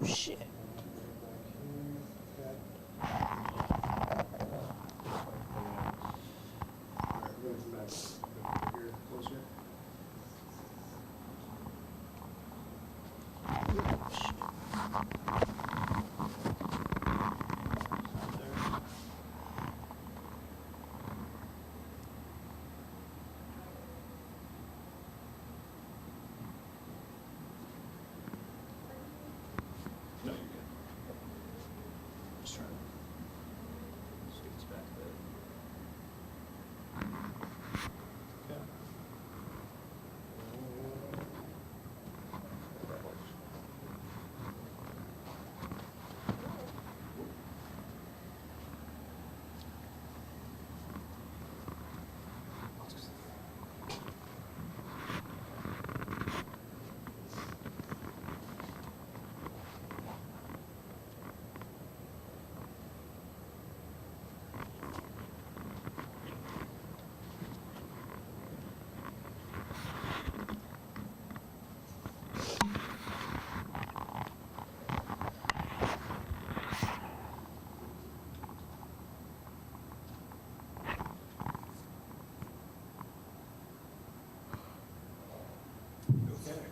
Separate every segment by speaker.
Speaker 1: Shit.
Speaker 2: No, you're good. Just trying to scoot this back a bit. Okay. That works. Okay.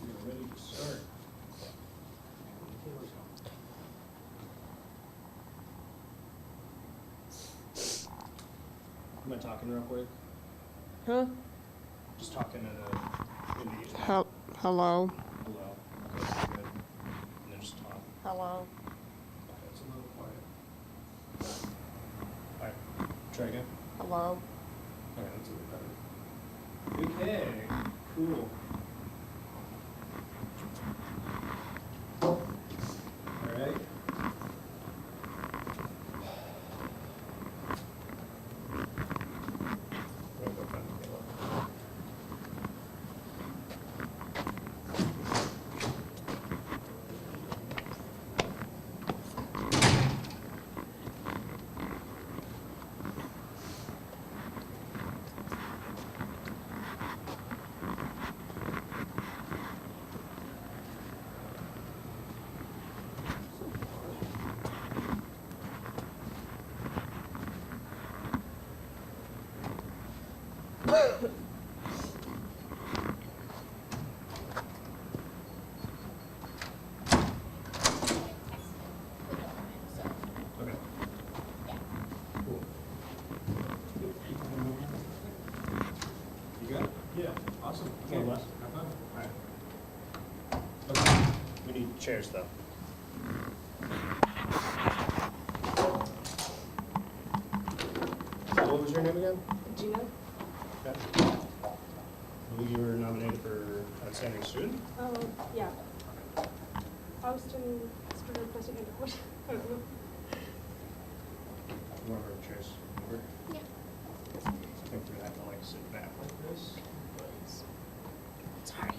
Speaker 2: You're ready to start. Am I talking real quick?
Speaker 1: Huh?
Speaker 2: Just talking at a Indian.
Speaker 1: Hello?
Speaker 2: Hello. Okay, good. And then just talk.
Speaker 1: Hello?
Speaker 2: Okay, it's a little quiet. Alright, try again.
Speaker 1: Hello?
Speaker 2: Okay, that's a little better. Okay, cool. Alright. Okay. Cool. You good? Yeah. Awesome. Okay. Have fun. Alright. Okay. We need chairs though. What was your name again?
Speaker 3: Gina?
Speaker 2: Okay. I believe you were nominated for outstanding student?
Speaker 3: Yeah. Austin student president. What? I don't know.
Speaker 2: One of our chairs over.
Speaker 3: Yeah.
Speaker 2: I think we're gonna have to like sit back like this.
Speaker 3: Sorry.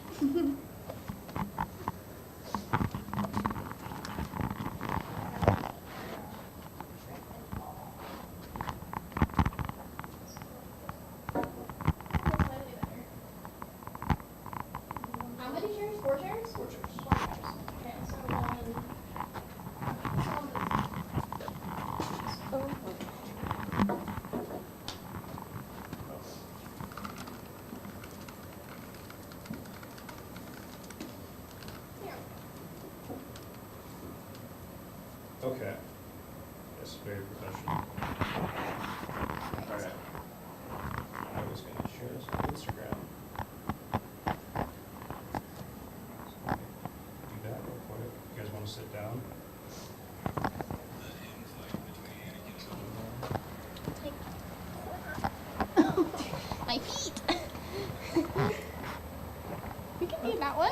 Speaker 4: How many chairs? 4 chairs?
Speaker 2: 4 chairs.
Speaker 4: 4 chairs. Okay, so here.
Speaker 2: Okay. That's very professional. Alright. I was gonna share this on Instagram. Do that real quick. You guys wanna sit down?
Speaker 4: My feet. You can be that one.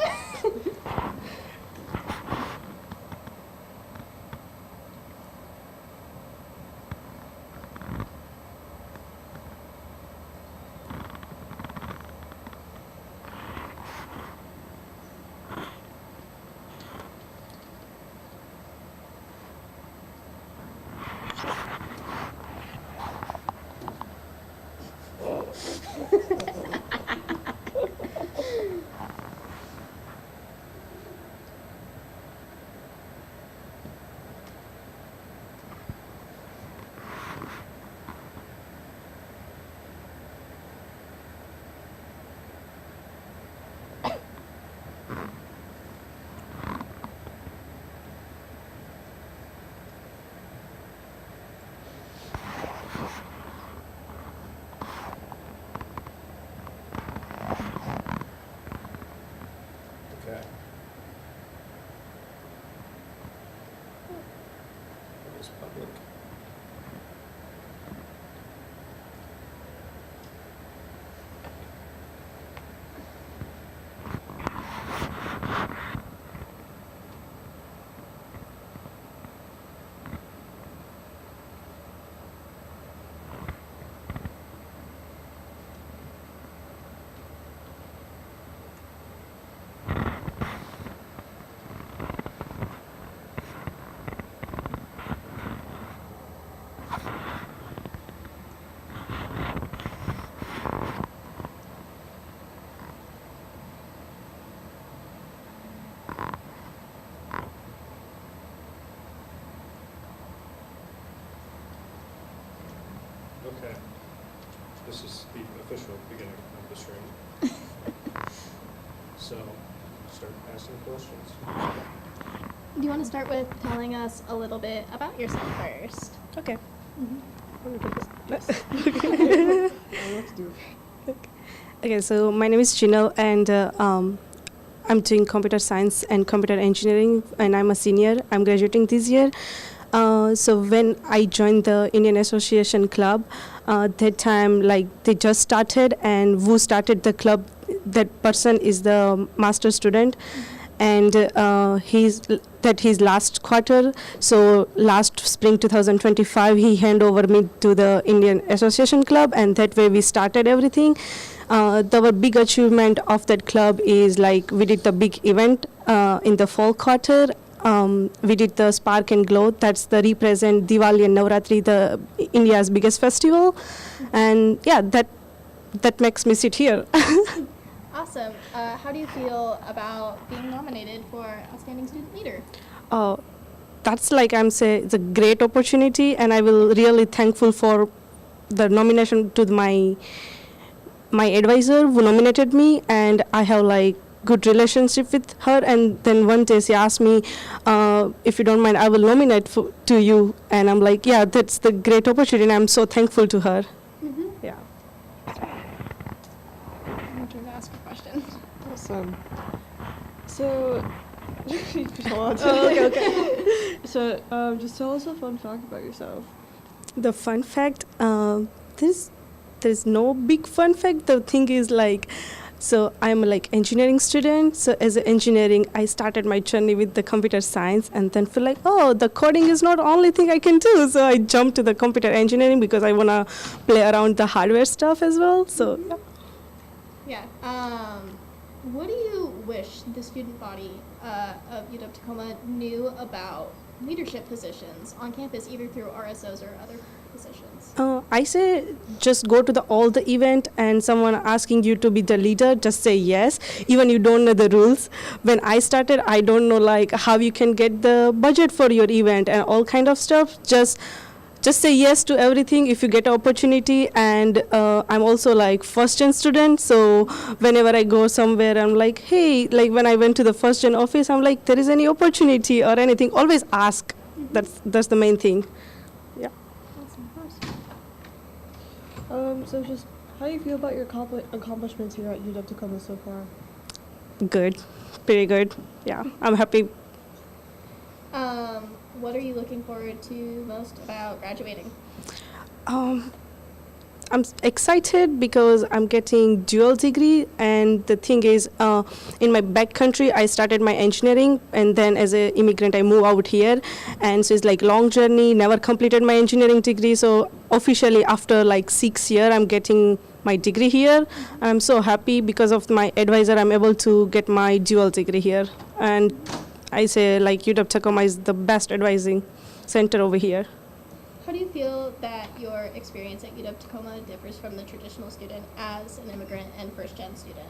Speaker 2: is the official beginning of the stream. So, start asking questions.
Speaker 4: Do you want to start with telling us a little bit about yourself first?
Speaker 1: Okay.
Speaker 5: Yes.
Speaker 1: Okay, so my name is Chinal, and I'm doing computer science and computer engineering, and I'm a senior. I'm graduating this year. So when I joined the Indian Association Club, that time like they just started, and who started the club, that person is the master student, and his last quarter. So last spring 2025, he handed over me to the Indian Association Club, and that way we started everything. The big achievement of that club is like we did the big event in the fall quarter. We did the Spark and Glow. That's the represent Diwali and Navratri, the India's biggest festival, and yeah, that makes me sit here.
Speaker 4: Awesome. How do you feel about being nominated for Outstanding Student Leader?
Speaker 1: That's like I'm saying, it's a great opportunity, and I will really thankful for the nomination to my advisor who nominated me, and I have like good relationship with her. And then one day she asked me, if you don't mind, I will nominate to you, and I'm like, yeah, that's the great opportunity, and I'm so thankful to her.
Speaker 4: Mm-hmm.
Speaker 1: Yeah.
Speaker 4: I'm trying to ask a question.
Speaker 5: Awesome. So,
Speaker 1: Okay.
Speaker 5: So, just tell us a fun fact about yourself.
Speaker 1: The fun fact, there's no big fun fact. The thing is like, so I'm like engineering student. So as an engineering, I started my journey with the computer science, and then feel like, oh, the coding is not the only thing I can do. So I jumped to the computer engineering because I wanna play around the hardware stuff as well. So yeah.
Speaker 4: Yeah. What do you wish the student body of UW Tacoma knew about leadership positions on campus, either through RSOs or other positions?
Speaker 1: I say just go to all the event, and someone asking you to be the leader, just say yes, even you don't know the rules. When I started, I don't know like how you can get the budget for your event and all kind of stuff. Just say yes to everything if you get an opportunity. And I'm also like first gen student, so whenever I go somewhere, I'm like, hey, like when I went to the first gen office, I'm like, there is any opportunity or anything, always ask. That's the main thing. Yeah.
Speaker 4: Awesome.
Speaker 5: So just how do you feel about your accomplishments here at UW Tacoma so far?
Speaker 1: Good, pretty good. Yeah, I'm happy.
Speaker 4: What are you looking forward to most about graduating?
Speaker 1: I'm excited because I'm getting dual degree, and the thing is, in my back country, I started my engineering, and then as an immigrant, I moved out here, and so it's like long journey, never completed my engineering degree, so officially after like 6 years, I'm getting my degree here, and I'm so happy because of my advisor, I'm able to get my dual degree here, and I say like UW Tacoma is the best advising center over here.
Speaker 4: How do you feel that your experience at UW Tacoma differs from the traditional student as an immigrant and first-gen student?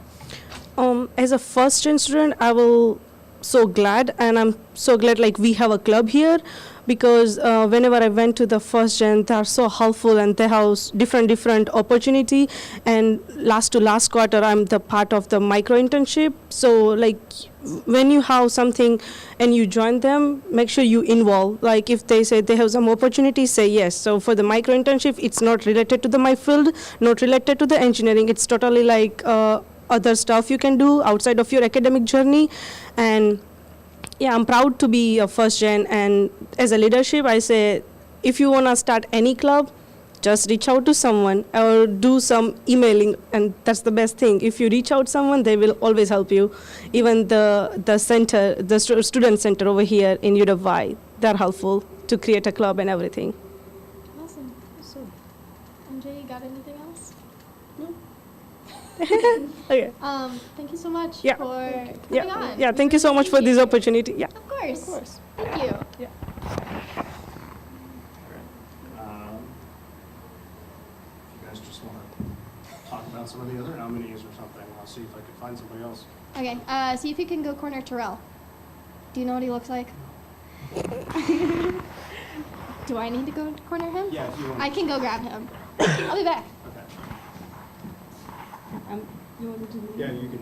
Speaker 1: As a first-gen student, I will so glad, and I'm so glad like we have a club here, because whenever I went to the first gen, they are so helpful, and they have different opportunity. And last quarter, I'm the part of the micro internship. So like when you have something and you join them, make sure you involve. Like if they say they have some opportunity, say yes. So for the micro internship, it's not related to my field, not related to the engineering. It's totally like other stuff you can do outside of your academic journey. And yeah, I'm proud to be a first gen. And as a leadership, I say, if you want to start any club, just reach out to someone or do some emailing, and that's the best thing. If you reach out to someone, they will always help you. Even the center, the student center over here in UWI, they're helpful to create a club and everything.
Speaker 4: Awesome. MJ, you got anything else?
Speaker 1: Okay.
Speaker 4: Thank you so much
Speaker 1: Yeah.
Speaker 4: for coming
Speaker 1: Yeah.
Speaker 4: on.
Speaker 1: Yeah.
Speaker 4: We
Speaker 1: Thank you so
Speaker 4: really
Speaker 1: much for this
Speaker 4: appreciate it.
Speaker 1: opportunity. Yeah.
Speaker 4: Of course.
Speaker 5: Of course.
Speaker 4: Thank you.
Speaker 1: Yeah.
Speaker 2: If you guys just want to talk about some of the other nominees or something, I'll see if I can find somebody else.
Speaker 4: Okay, see if you can go corner Terrell. Do you know what he looks like? Do I need to go corner him?
Speaker 2: Yeah, if you want.
Speaker 4: I can go grab him. I'll be back.
Speaker 2: Okay.
Speaker 3: You want me to leave?
Speaker 2: Yeah, you can.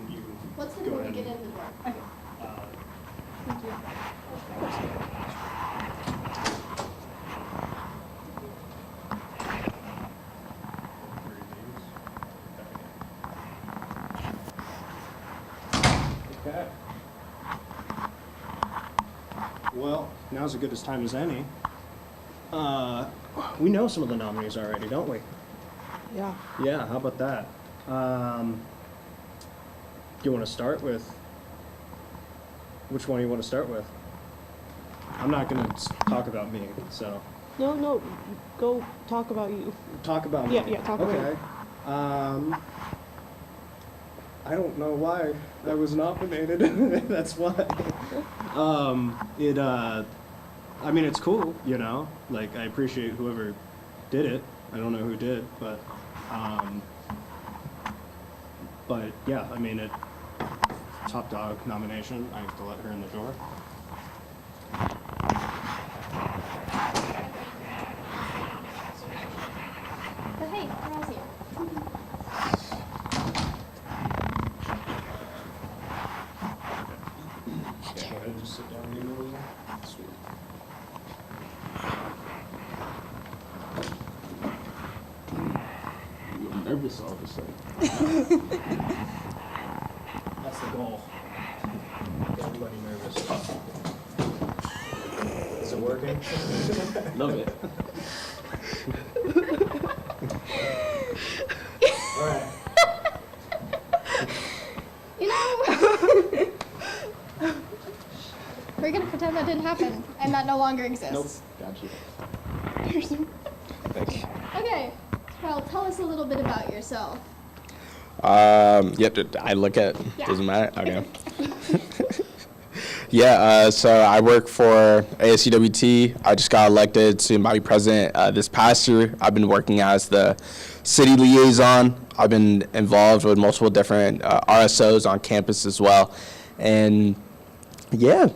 Speaker 4: What's the
Speaker 2: go
Speaker 4: door to
Speaker 2: ahead
Speaker 4: get
Speaker 2: and-
Speaker 4: in the door?
Speaker 3: Okay,
Speaker 2: Uh,
Speaker 3: thank you.
Speaker 2: Okay. Well, now's as good a time as any. We know some of the nominees already, don't we?
Speaker 5: Yeah.
Speaker 2: Yeah, how about that? You want to start with? Which one do you want to start with? I'm not going to talk about me, so.
Speaker 5: No, go talk about you.
Speaker 2: Talk about me.
Speaker 5: Yeah, talk about
Speaker 2: Okay. I don't know why I was nominated. That's why. I mean, it's cool, you know? Like, I appreciate whoever did it. I don't know who did, but yeah, I mean, top dog nomination. I have to let her in the door.
Speaker 4: But hey, we're all here.
Speaker 2: Yeah, go ahead and just sit down in the middle there. Sweet.
Speaker 6: I'm nervous all of a sudden.
Speaker 2: That's the goal. Get everybody nervous. Is it working?
Speaker 6: Love it.
Speaker 2: All right.
Speaker 4: You know, we're gonna pretend that didn't happen and that no longer exists.
Speaker 6: Got you.
Speaker 4: Okay, well, tell us a little bit about yourself.
Speaker 7: Yep, I look at,
Speaker 4: Yeah.
Speaker 7: doesn't matter? Okay. Yeah, so I work for UWT. I just got elected to body president this past year. I've been working as the city liaison. I've been involved with multiple different RSOs on campus as well. And yeah,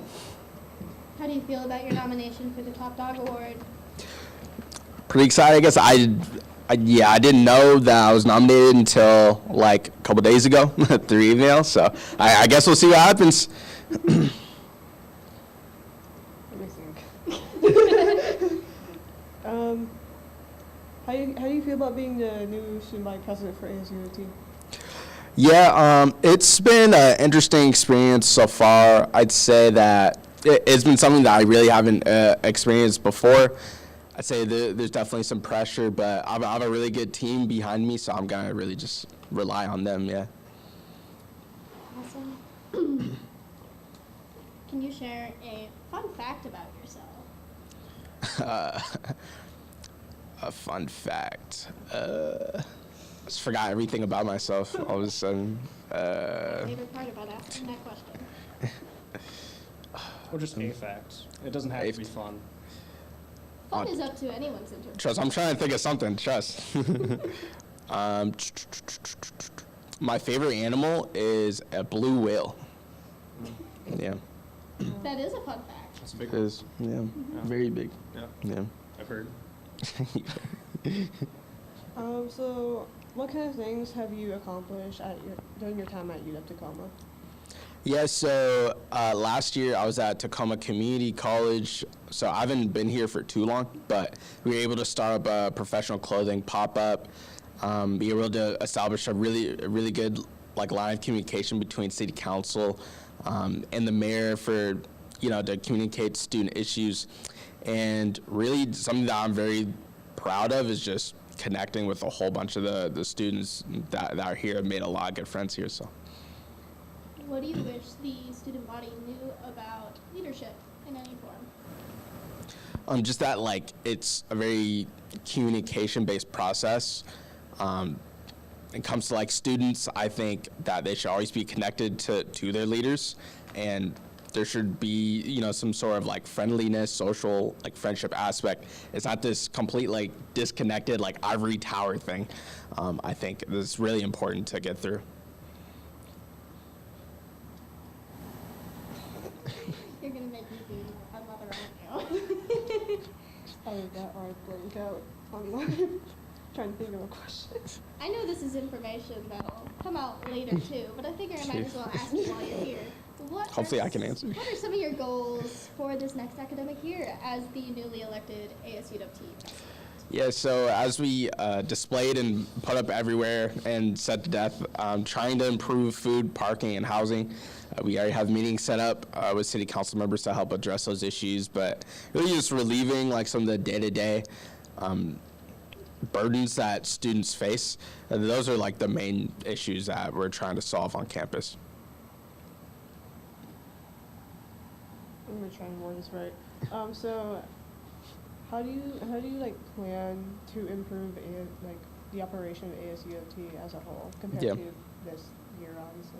Speaker 4: How do you feel about your nomination for the Top Dog Award?
Speaker 7: pretty excited. I guess I didn't know that I was nominated until like a couple days ago through email. So I guess we'll see what happens.
Speaker 5: Let me think. How do you feel about being the new student body president for ASUWT?
Speaker 7: Yeah, it's been an interesting experience so far. I'd say that it's been something that I really haven't experienced before. I'd say there's definitely some pressure, but I have a really good team behind me, so I'm going to really just rely on them, yeah.
Speaker 4: Awesome. Can you share a fun fact about yourself?
Speaker 7: A fun fact. I just forgot everything about myself all of a sudden.
Speaker 4: Favorite part about asking that question?
Speaker 2: Or just a fact. It doesn't have to be fun.
Speaker 4: Fun is up to anyone's interpretation.
Speaker 7: Trust, I'm trying to think of something, trust. My favorite animal is a blue whale. Yeah,
Speaker 4: That is a fun fact.
Speaker 2: That's a big
Speaker 7: it
Speaker 2: one.
Speaker 7: is, yeah, very big,
Speaker 2: Yeah,
Speaker 7: yeah.
Speaker 2: I've heard.
Speaker 5: So what kind of things have you accomplished during your time at UW Tacoma?
Speaker 7: Yeah, so last year I was at Tacoma Community College, so I haven't been here for too long, but we were able to start up a professional clothing pop-up, be able to establish a really good like line of communication between city council and the mayor for, you know, to communicate student issues. And really something that I'm very proud of is just connecting with a whole bunch of the students that are here. I've made a lot of good friends here, so.
Speaker 4: What do you wish the student body knew about leadership in any form?
Speaker 7: Just that, like, it's a very communication-based process. When it comes to, like, students, I think that they should always be connected to their leaders, and there should be, you know, some sort of, like, friendliness, social, like, friendship aspect. It's not this complete, like, disconnected, like, ivory tower thing. I think it's really important to get through.
Speaker 4: You're gonna make me do another review.
Speaker 5: Either that or I blank out online. trying to think of a question.
Speaker 4: I know this is information that'll come out later too, but I figure I might as well ask you while you're here.
Speaker 7: Hopefully I can answer.
Speaker 4: What are some of your goals for this next academic year as the newly elected ASUWT president?
Speaker 7: Yeah, so as we displayed and put up everywhere and said to death, trying to improve food, parking, and housing. We already have meetings set up with city council members to help address those issues, but really just relieving like some of the day-to-day burdens that students face. And those are like the main issues that we're trying to solve on campus.
Speaker 5: I'm gonna try and word this right. So, how do you like plan to improve like the operation of ASUWT as a whole compared
Speaker 7: Yeah.
Speaker 5: to this year, obviously?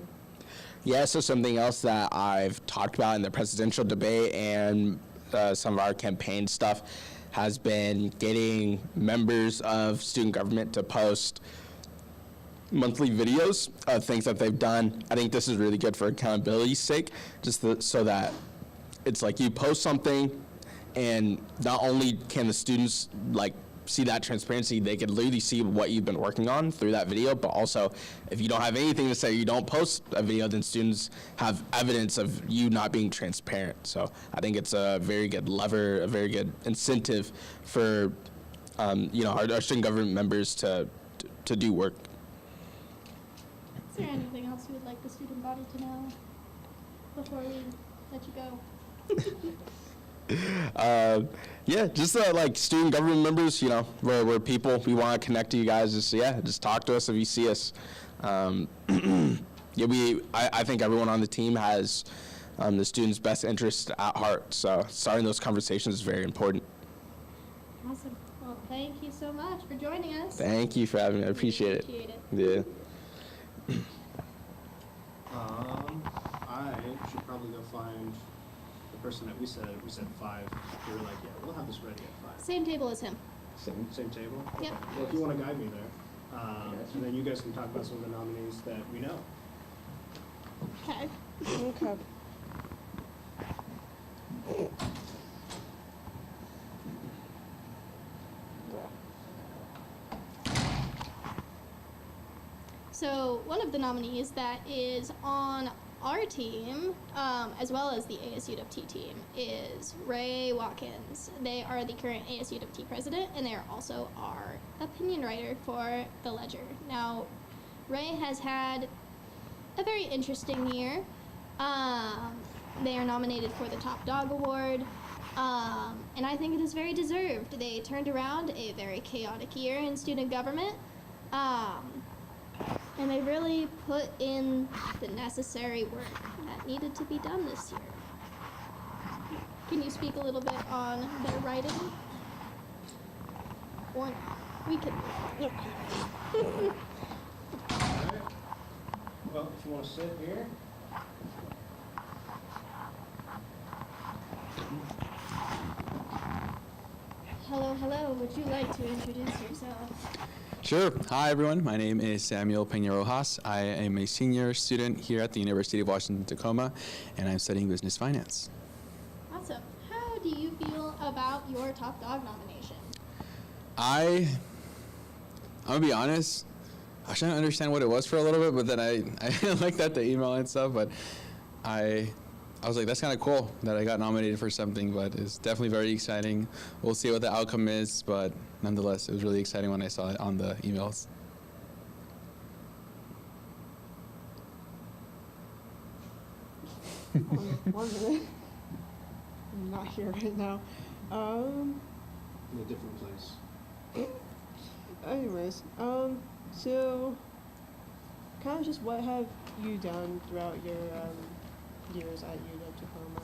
Speaker 7: Yeah, so something else that I've talked about in the presidential debate and some of our campaign stuff has been getting members of student government to post monthly videos of things that they've done. I think this is really good for accountability's sake, just so that it's like you post something and not only can the students like see that transparency, they can literally see what you've been working on through that video, but also if you don't have anything to say, you don't post a video, then students have evidence of you not being transparent. So I think it's a very good lever, a very good incentive for our student government members to do work.
Speaker 4: Is there anything else you would like the student body to know before we let you go?
Speaker 7: Yeah, just like student government members, we're people. We want to connect to you guys. Just talk to us if you see us. I think everyone on the team has the students' best interest at heart. So starting those conversations is very important.
Speaker 4: Awesome. Well, thank you so much for joining us.
Speaker 7: Thank you for having me. I appreciate it. Yeah.
Speaker 2: I should probably go find the person that we said 5. We were like, yeah, we'll have this ready at 5.
Speaker 4: Same table as him.
Speaker 2: Same table?
Speaker 4: Yep.
Speaker 2: Well, if you want to guide me there, and then you guys can talk about some of the nominees that we know.
Speaker 4: Okay.
Speaker 5: Okay.
Speaker 4: So one of the nominees that is on our team, as well as the ASUWT team, is Ray Watkins. They are the current ASUWT president, and they are also our opinion writer for the Ledger. Now, Ray has had a very interesting year. They are nominated for the Top Dog Award, and I think it is very deserved. They turned around a very chaotic year in student government. And they really put in the necessary work that needed to be done this year. Can you speak a little bit on their writing? Or we can.
Speaker 2: All right. Well, if you want to sit here.
Speaker 4: Hello. Would you like to introduce yourself?
Speaker 8: Sure. Hi, everyone. My name is Samuel Peña Rojas. I am a senior student here at the University of Washington, Tacoma, and I'm studying business finance.
Speaker 4: Awesome. How do you feel about your Top Dog nomination?
Speaker 8: I'm gonna be honest, I was trying to understand what it was for a little bit, but then I looked at the email and stuff, but I was like, that's kind of cool that I got nominated for something, but it's definitely very exciting. We'll see what the outcome is, but nonetheless, it was really exciting when I saw it on the emails.
Speaker 5: One minute. I'm not here right now.
Speaker 2: In a different place.
Speaker 5: Anyways, so kind of just what have you done throughout your years at UW Tacoma?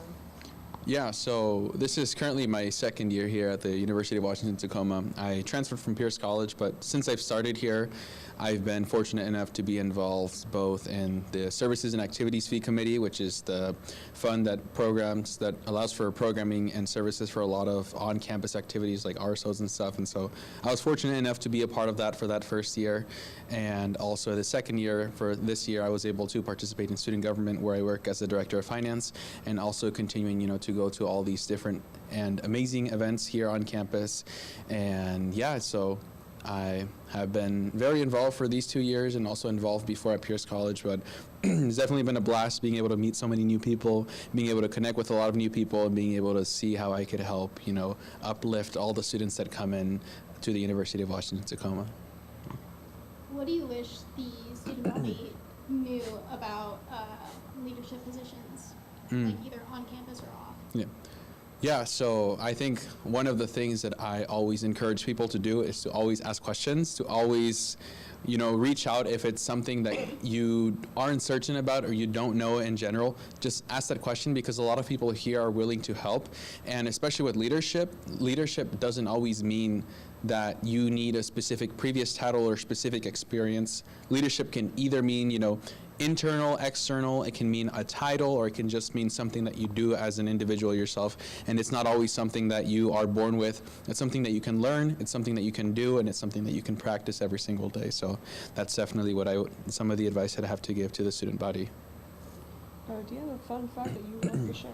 Speaker 8: Yeah, so this is currently my second year here at the University of Washington, Tacoma. I transferred from Pierce College, but since I've started here, I've been fortunate enough to be involved both in the Services and Activities Fee Committee, which is the fund that allows for programming and services for a lot of on-campus activities like RSOs and stuff. And so I was fortunate enough to be a part of that for that first year. And also the second year, for this year, I was able to participate in student government, where I work as the director of finance, and also continuing, to go to all these different and amazing events here on campus. And yeah, so I have been very involved for these 2 years and also involved before at Pierce College, but it's definitely been a blast being able to meet so many new people, being able to connect with a lot of new people, and being able to see how I could help, uplift all the students that come in to the University of Washington, Tacoma.
Speaker 4: What do you wish the student body knew about leadership positions, like either on campus or off?
Speaker 8: Yeah, so I think one of the things that I always encourage people to do is to always ask questions, to always, reach out if it's something that you aren't certain about or you don't know in general. Just ask that question, because a lot of people here are willing to help. And especially with leadership doesn't always mean that you need a specific previous title or specific experience. Leadership can either mean, internal, external, it can mean a title, or it can just mean something that you do as an individual yourself. And it's not always something that you are born with. It's something that you can learn, it's something that you can do, and it's something that you can practice every single day. So that's definitely some of the advice that I have to give to the student body.
Speaker 5: Do you have a fun fact that you would like to share?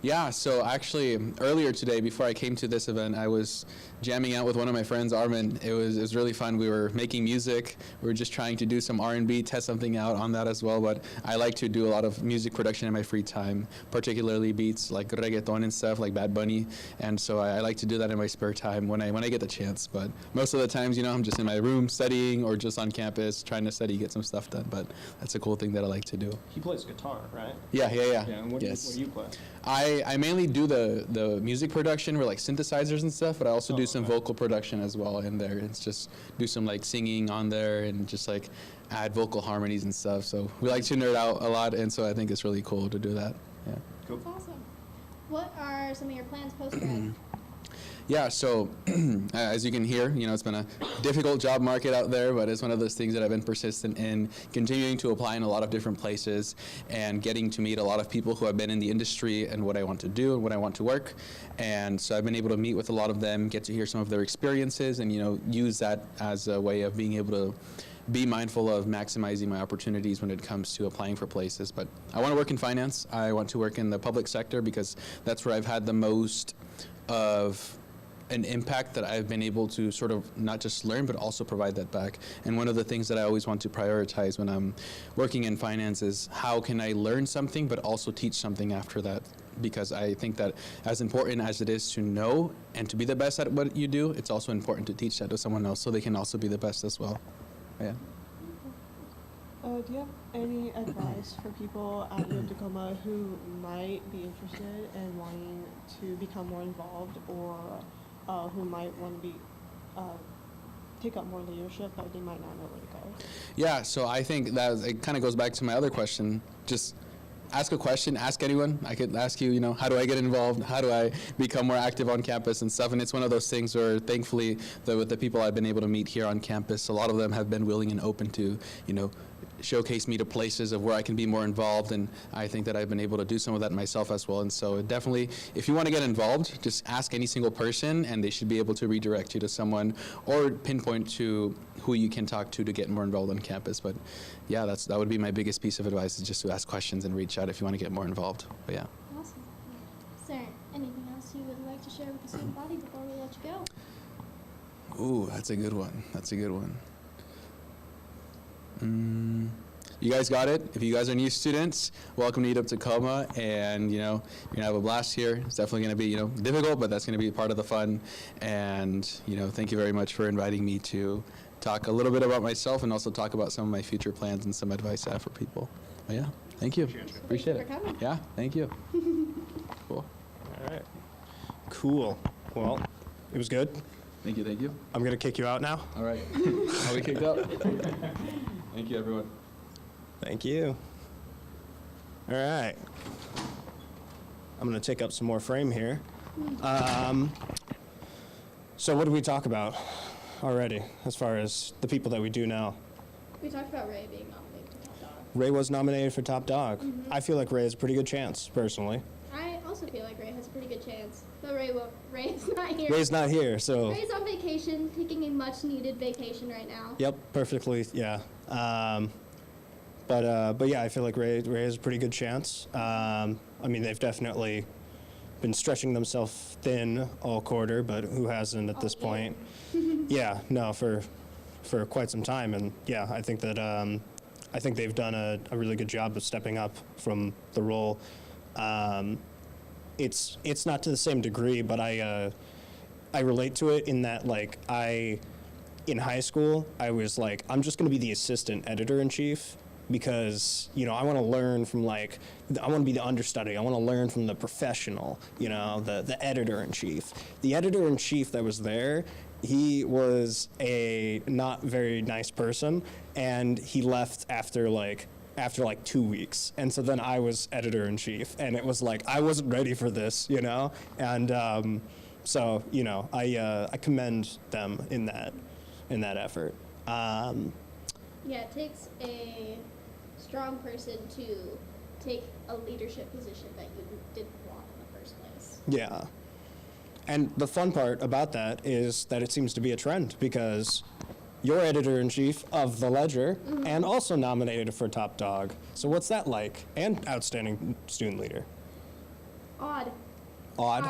Speaker 8: Yeah, so actually earlier today, before I came to this event, I was jamming out with one of my friends, Armin. It was really fun. We were making music. We were just trying to do some R&B, test something out on that as well. But I like to do a lot of music production in my free time, particularly beats like reggaeton and stuff, like Bad Bunny. And so I like to do that in my spare time when I get the chance. But most of the times, I'm just in my room studying or just on campus trying to study, get some stuff done. But that's a cool thing that I like to do.
Speaker 2: He plays guitar, right?
Speaker 8: Yeah.
Speaker 2: Yeah, and what
Speaker 8: Yes.
Speaker 2: do you play?
Speaker 8: I mainly do the music production with like synthesizers and stuff, but I also do some vocal production as well in there. It's just do some like singing on there and just like add vocal harmonies and stuff. So we like to nerd out a lot, and so I think it's really cool to do that. Yeah.
Speaker 2: Cool.
Speaker 4: That's awesome. What are some of your plans post-grad?
Speaker 8: Yeah, so as you can hear, it's been a difficult job market out there, but it's one of those things that I've been persistent in, continuing to apply in a lot of different places and getting to meet a lot of people who have been in the industry and what I want to do and what I want to work. And so I've been able to meet with a lot of them, get to hear some of their experiences, and use that as a way of being able to be mindful of maximizing my opportunities when it comes to applying for places. But I want to work in finance. I want to work in the public sector because that's where I've had the most of an impact that I've been able to sort of not just learn, but also provide that back. And one of the things that I always want to prioritize when I'm working in finance is how can I learn something, but also teach something after that? Because I think that as important as it is to know and to be the best at what you do, it's also important to teach that to someone else so they can also be the best as well. Yeah.
Speaker 5: Do you have any advice for people at U of Tacoma who might be interested in wanting to become more involved, or who might want to be take up more leadership, but they might not know where to go?
Speaker 8: Yeah, so I think that it kind of goes back to my other question. Just ask a question, ask anyone. I could ask you, how do I get involved? How do I become more active on campus and stuff? And it's one of those things where thankfully with the people I've been able to meet here on campus, a lot of them have been willing and open to, showcase me to places of where I can be more involved, and I think that I've been able to do some of that myself as well. And so definitely, if you want to get involved, just ask any single person, and they should be able to redirect you to someone or pinpoint to who you can talk to get more involved on campus. But yeah, that would be my biggest piece of advice, is just to ask questions and reach out if you want to get more involved. But yeah.
Speaker 4: Awesome. Is there anything else you would like to share with the student body before we let you go?
Speaker 8: Ooh, that's a good one. You guys got it. If you guys are new students, welcome to UW Tacoma, and you're gonna have a blast here. It's definitely gonna be difficult, but that's gonna be part of the fun. And thank you very much for inviting me to talk a little bit about myself and also talk about some of my future plans and some advice I have for people. But yeah, thank you. Appreciate it.
Speaker 4: Thank you for coming.
Speaker 8: Yeah, thank you. Cool.
Speaker 2: All right. Cool. Well, it was good.
Speaker 8: Thank you.
Speaker 2: I'm going to kick you out now.
Speaker 8: All right. I'll be kicked out. Thank you, everyone.
Speaker 2: Thank you. All right. I'm going to take up some more frame here. So what did we talk about already as far as the people that we do know?
Speaker 4: We talked about Ray being nominated to Top Dog.
Speaker 2: Ray was nominated for Top Dog. I feel like Ray has a pretty good chance, personally.
Speaker 4: I also feel like Ray has a pretty good chance, but Ray's not here.
Speaker 2: Ray's not here, so...
Speaker 4: Ray's on vacation, taking a much-needed vacation right now.
Speaker 2: Yep, perfectly, yeah. But yeah, I feel like Ray has a pretty good chance. I mean, they've definitely been stretching themselves thin all quarter, but who hasn't at this
Speaker 4: All year.
Speaker 2: point? Yeah, no, for quite some time, and yeah, I think that I think they've done a really good job of stepping up from the role. It's not to the same degree, but I relate to it in that like in high school I was like, I'm just going to be the assistant editor in chief because I want to learn from I want to be the understudy. I want to learn from the professional, the editor in chief. The editor in chief that was there, he was a not very nice person, and he left after 2 weeks. And so then I was editor in chief, and it was like I wasn't ready for this, and so I commend them in that effort.
Speaker 4: Yeah, it takes a strong person to take a leadership position that you didn't want in the first place.
Speaker 2: Yeah. And the fun part about that is that it seems to be a trend because you're editor-in-chief of The Ledger and also nominated for Top Dog. So what's that like? And outstanding student leader.
Speaker 4: Odd.
Speaker 2: Odd?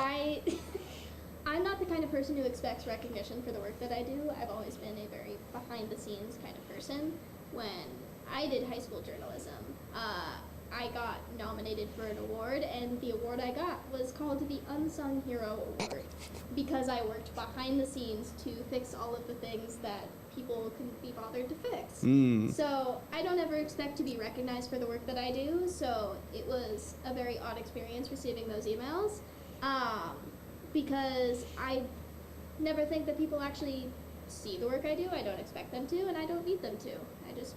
Speaker 4: I'm not the kind of person who expects recognition for the work that I do. I've always been a very behind-the-scenes kind of person. When I did high school journalism, I got nominated for an award, and the award I got was called the Unsung Hero Award because I worked behind the scenes to fix all of the things that people couldn't be bothered to fix. So I don't ever expect to be recognized for the work that I do, so it was a very odd experience receiving those emails because I never think that people actually see the work I do. I don't expect them to, and I don't need them to. I just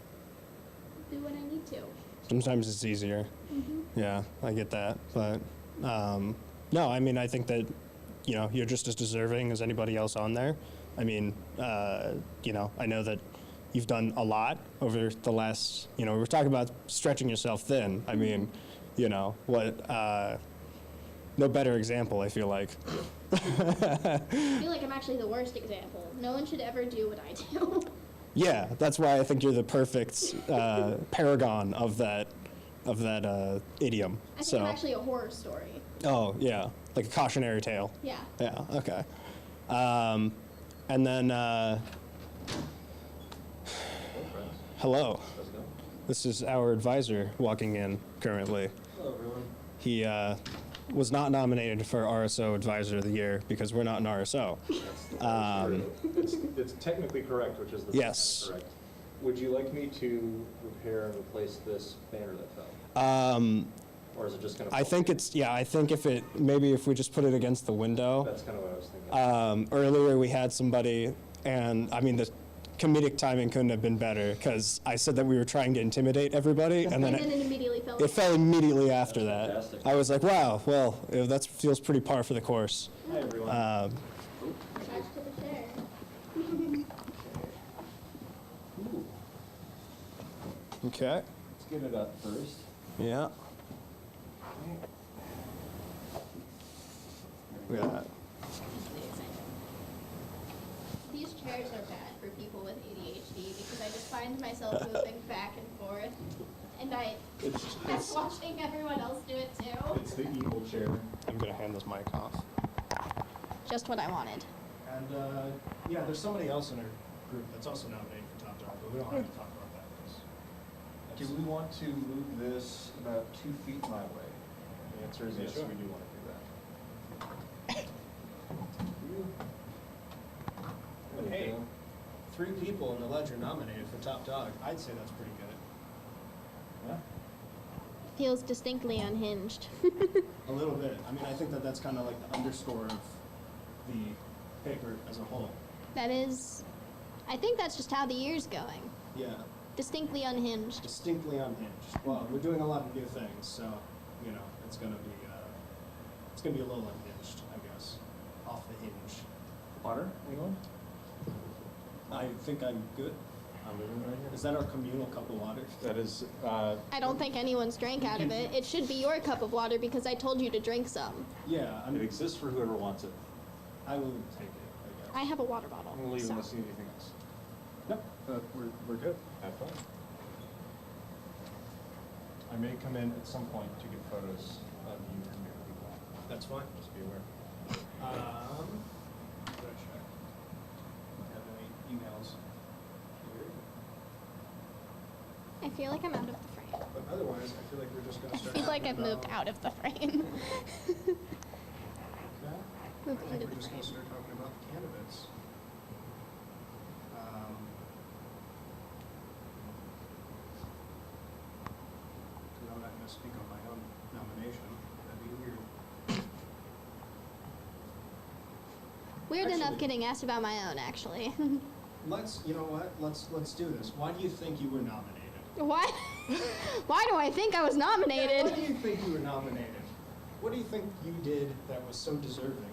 Speaker 4: do what I need to.
Speaker 2: Sometimes it's easier. Yeah, I get that. But no, I mean, I think that, you're just as deserving as anybody else on there. I mean, I know that you've done a lot over the last, we were talking about stretching yourself thin. I mean, no better example, I feel like.
Speaker 4: I feel like I'm actually the worst example. No one should ever do what I do.
Speaker 2: Yeah, that's why I think you're the perfect paragon of that idiom.
Speaker 4: I think I'm actually a horror story.
Speaker 2: Oh yeah, like a cautionary tale.
Speaker 4: Yeah.
Speaker 2: Yeah. Okay. And then hello. This is our advisor walking in currently.
Speaker 9: Hello, everyone.
Speaker 2: He was not nominated for RSO Advisor of the Year because we're not an RSO.
Speaker 9: It's technically correct, which is the
Speaker 2: Yes.
Speaker 9: correct. Would you like me to repair and replace this banner that fell? Or is it just going to?
Speaker 2: I think if we just put it against the window.
Speaker 9: That's kind of what I was thinking.
Speaker 2: Earlier we had somebody, and I mean the comedic timing couldn't have been better because I said that we were trying to intimidate everybody, and then
Speaker 4: And then it immediately fell.
Speaker 2: it fell immediately after that.
Speaker 9: Fantastic.
Speaker 2: I was like, wow, well, that feels pretty par for the course.
Speaker 9: Hi, everyone.
Speaker 4: Attached to the chair.
Speaker 9: Ooh,
Speaker 2: Okay.
Speaker 9: let's get it up first.
Speaker 2: Yeah. Look at that.
Speaker 4: These chairs are bad for people with ADHD because I just find myself moving back and forth, and I'm watching everyone else do it too.
Speaker 9: It's the evil chair.
Speaker 2: I'm gonna hand this mic off.
Speaker 4: Just what I wanted.
Speaker 2: And yeah, there's somebody else in our group that's also nominated for Top Dog, but we don't have to talk about that.
Speaker 9: Do we want to move this about 2 feet my way? The answer is yes,
Speaker 2: Sure.
Speaker 9: we do want to do that.
Speaker 2: Hey, 3 people in the Ledger nominated for Top Dog. I'd say that's pretty good.
Speaker 9: Yeah.
Speaker 4: Feels distinctly unhinged.
Speaker 2: A little bit. I mean, I think that that's kind of like the underscore of the paper as a whole.
Speaker 4: That is, I think that's just how the year's going.
Speaker 2: Yeah,
Speaker 4: Distinctly unhinged.
Speaker 2: distinctly unhinged. Well, we're doing a lot of new things, so it's gonna be a little unhinged, I guess, off the hinge.
Speaker 9: Water, anyone?
Speaker 2: I think I'm good.
Speaker 9: I'm moving right here.
Speaker 2: Is that our communal cup of water?
Speaker 9: That is,
Speaker 4: I don't think anyone's drank out of it. It should be your cup of water because I told you to drink some.
Speaker 2: Yeah,
Speaker 9: it exists for whoever wants it.
Speaker 2: I will take it, I
Speaker 4: I
Speaker 2: guess.
Speaker 4: have a water bottle.
Speaker 9: I'm gonna leave
Speaker 4: so.
Speaker 9: unless you need anything else.
Speaker 2: Nope, we're good.
Speaker 9: Have fun. I may come in at some point to get photos of you and your people.
Speaker 2: That's fine, just be aware. What did I check? Have any emails here?
Speaker 4: I feel like I'm out of the frame.
Speaker 2: But otherwise, I feel like we're just gonna
Speaker 4: I
Speaker 2: start.
Speaker 4: feel like I've
Speaker 2: talking
Speaker 4: moved
Speaker 2: about-
Speaker 4: out of the frame.
Speaker 2: Okay. I
Speaker 4: Moved
Speaker 2: think
Speaker 4: into
Speaker 2: we're
Speaker 4: the
Speaker 2: just gonna
Speaker 4: frame.
Speaker 2: start talking about the candidates. Because I'm not gonna speak on my own nomination. That'd be weird.
Speaker 4: Weird enough
Speaker 2: Actually-
Speaker 4: getting asked about my own, actually.
Speaker 2: You know what? Let's do this. Why do you think you were nominated?
Speaker 4: Why? Why do I think I was
Speaker 2: Yeah,
Speaker 4: nominated?
Speaker 2: why do you think you were nominated? What do you think you did that was so deserving?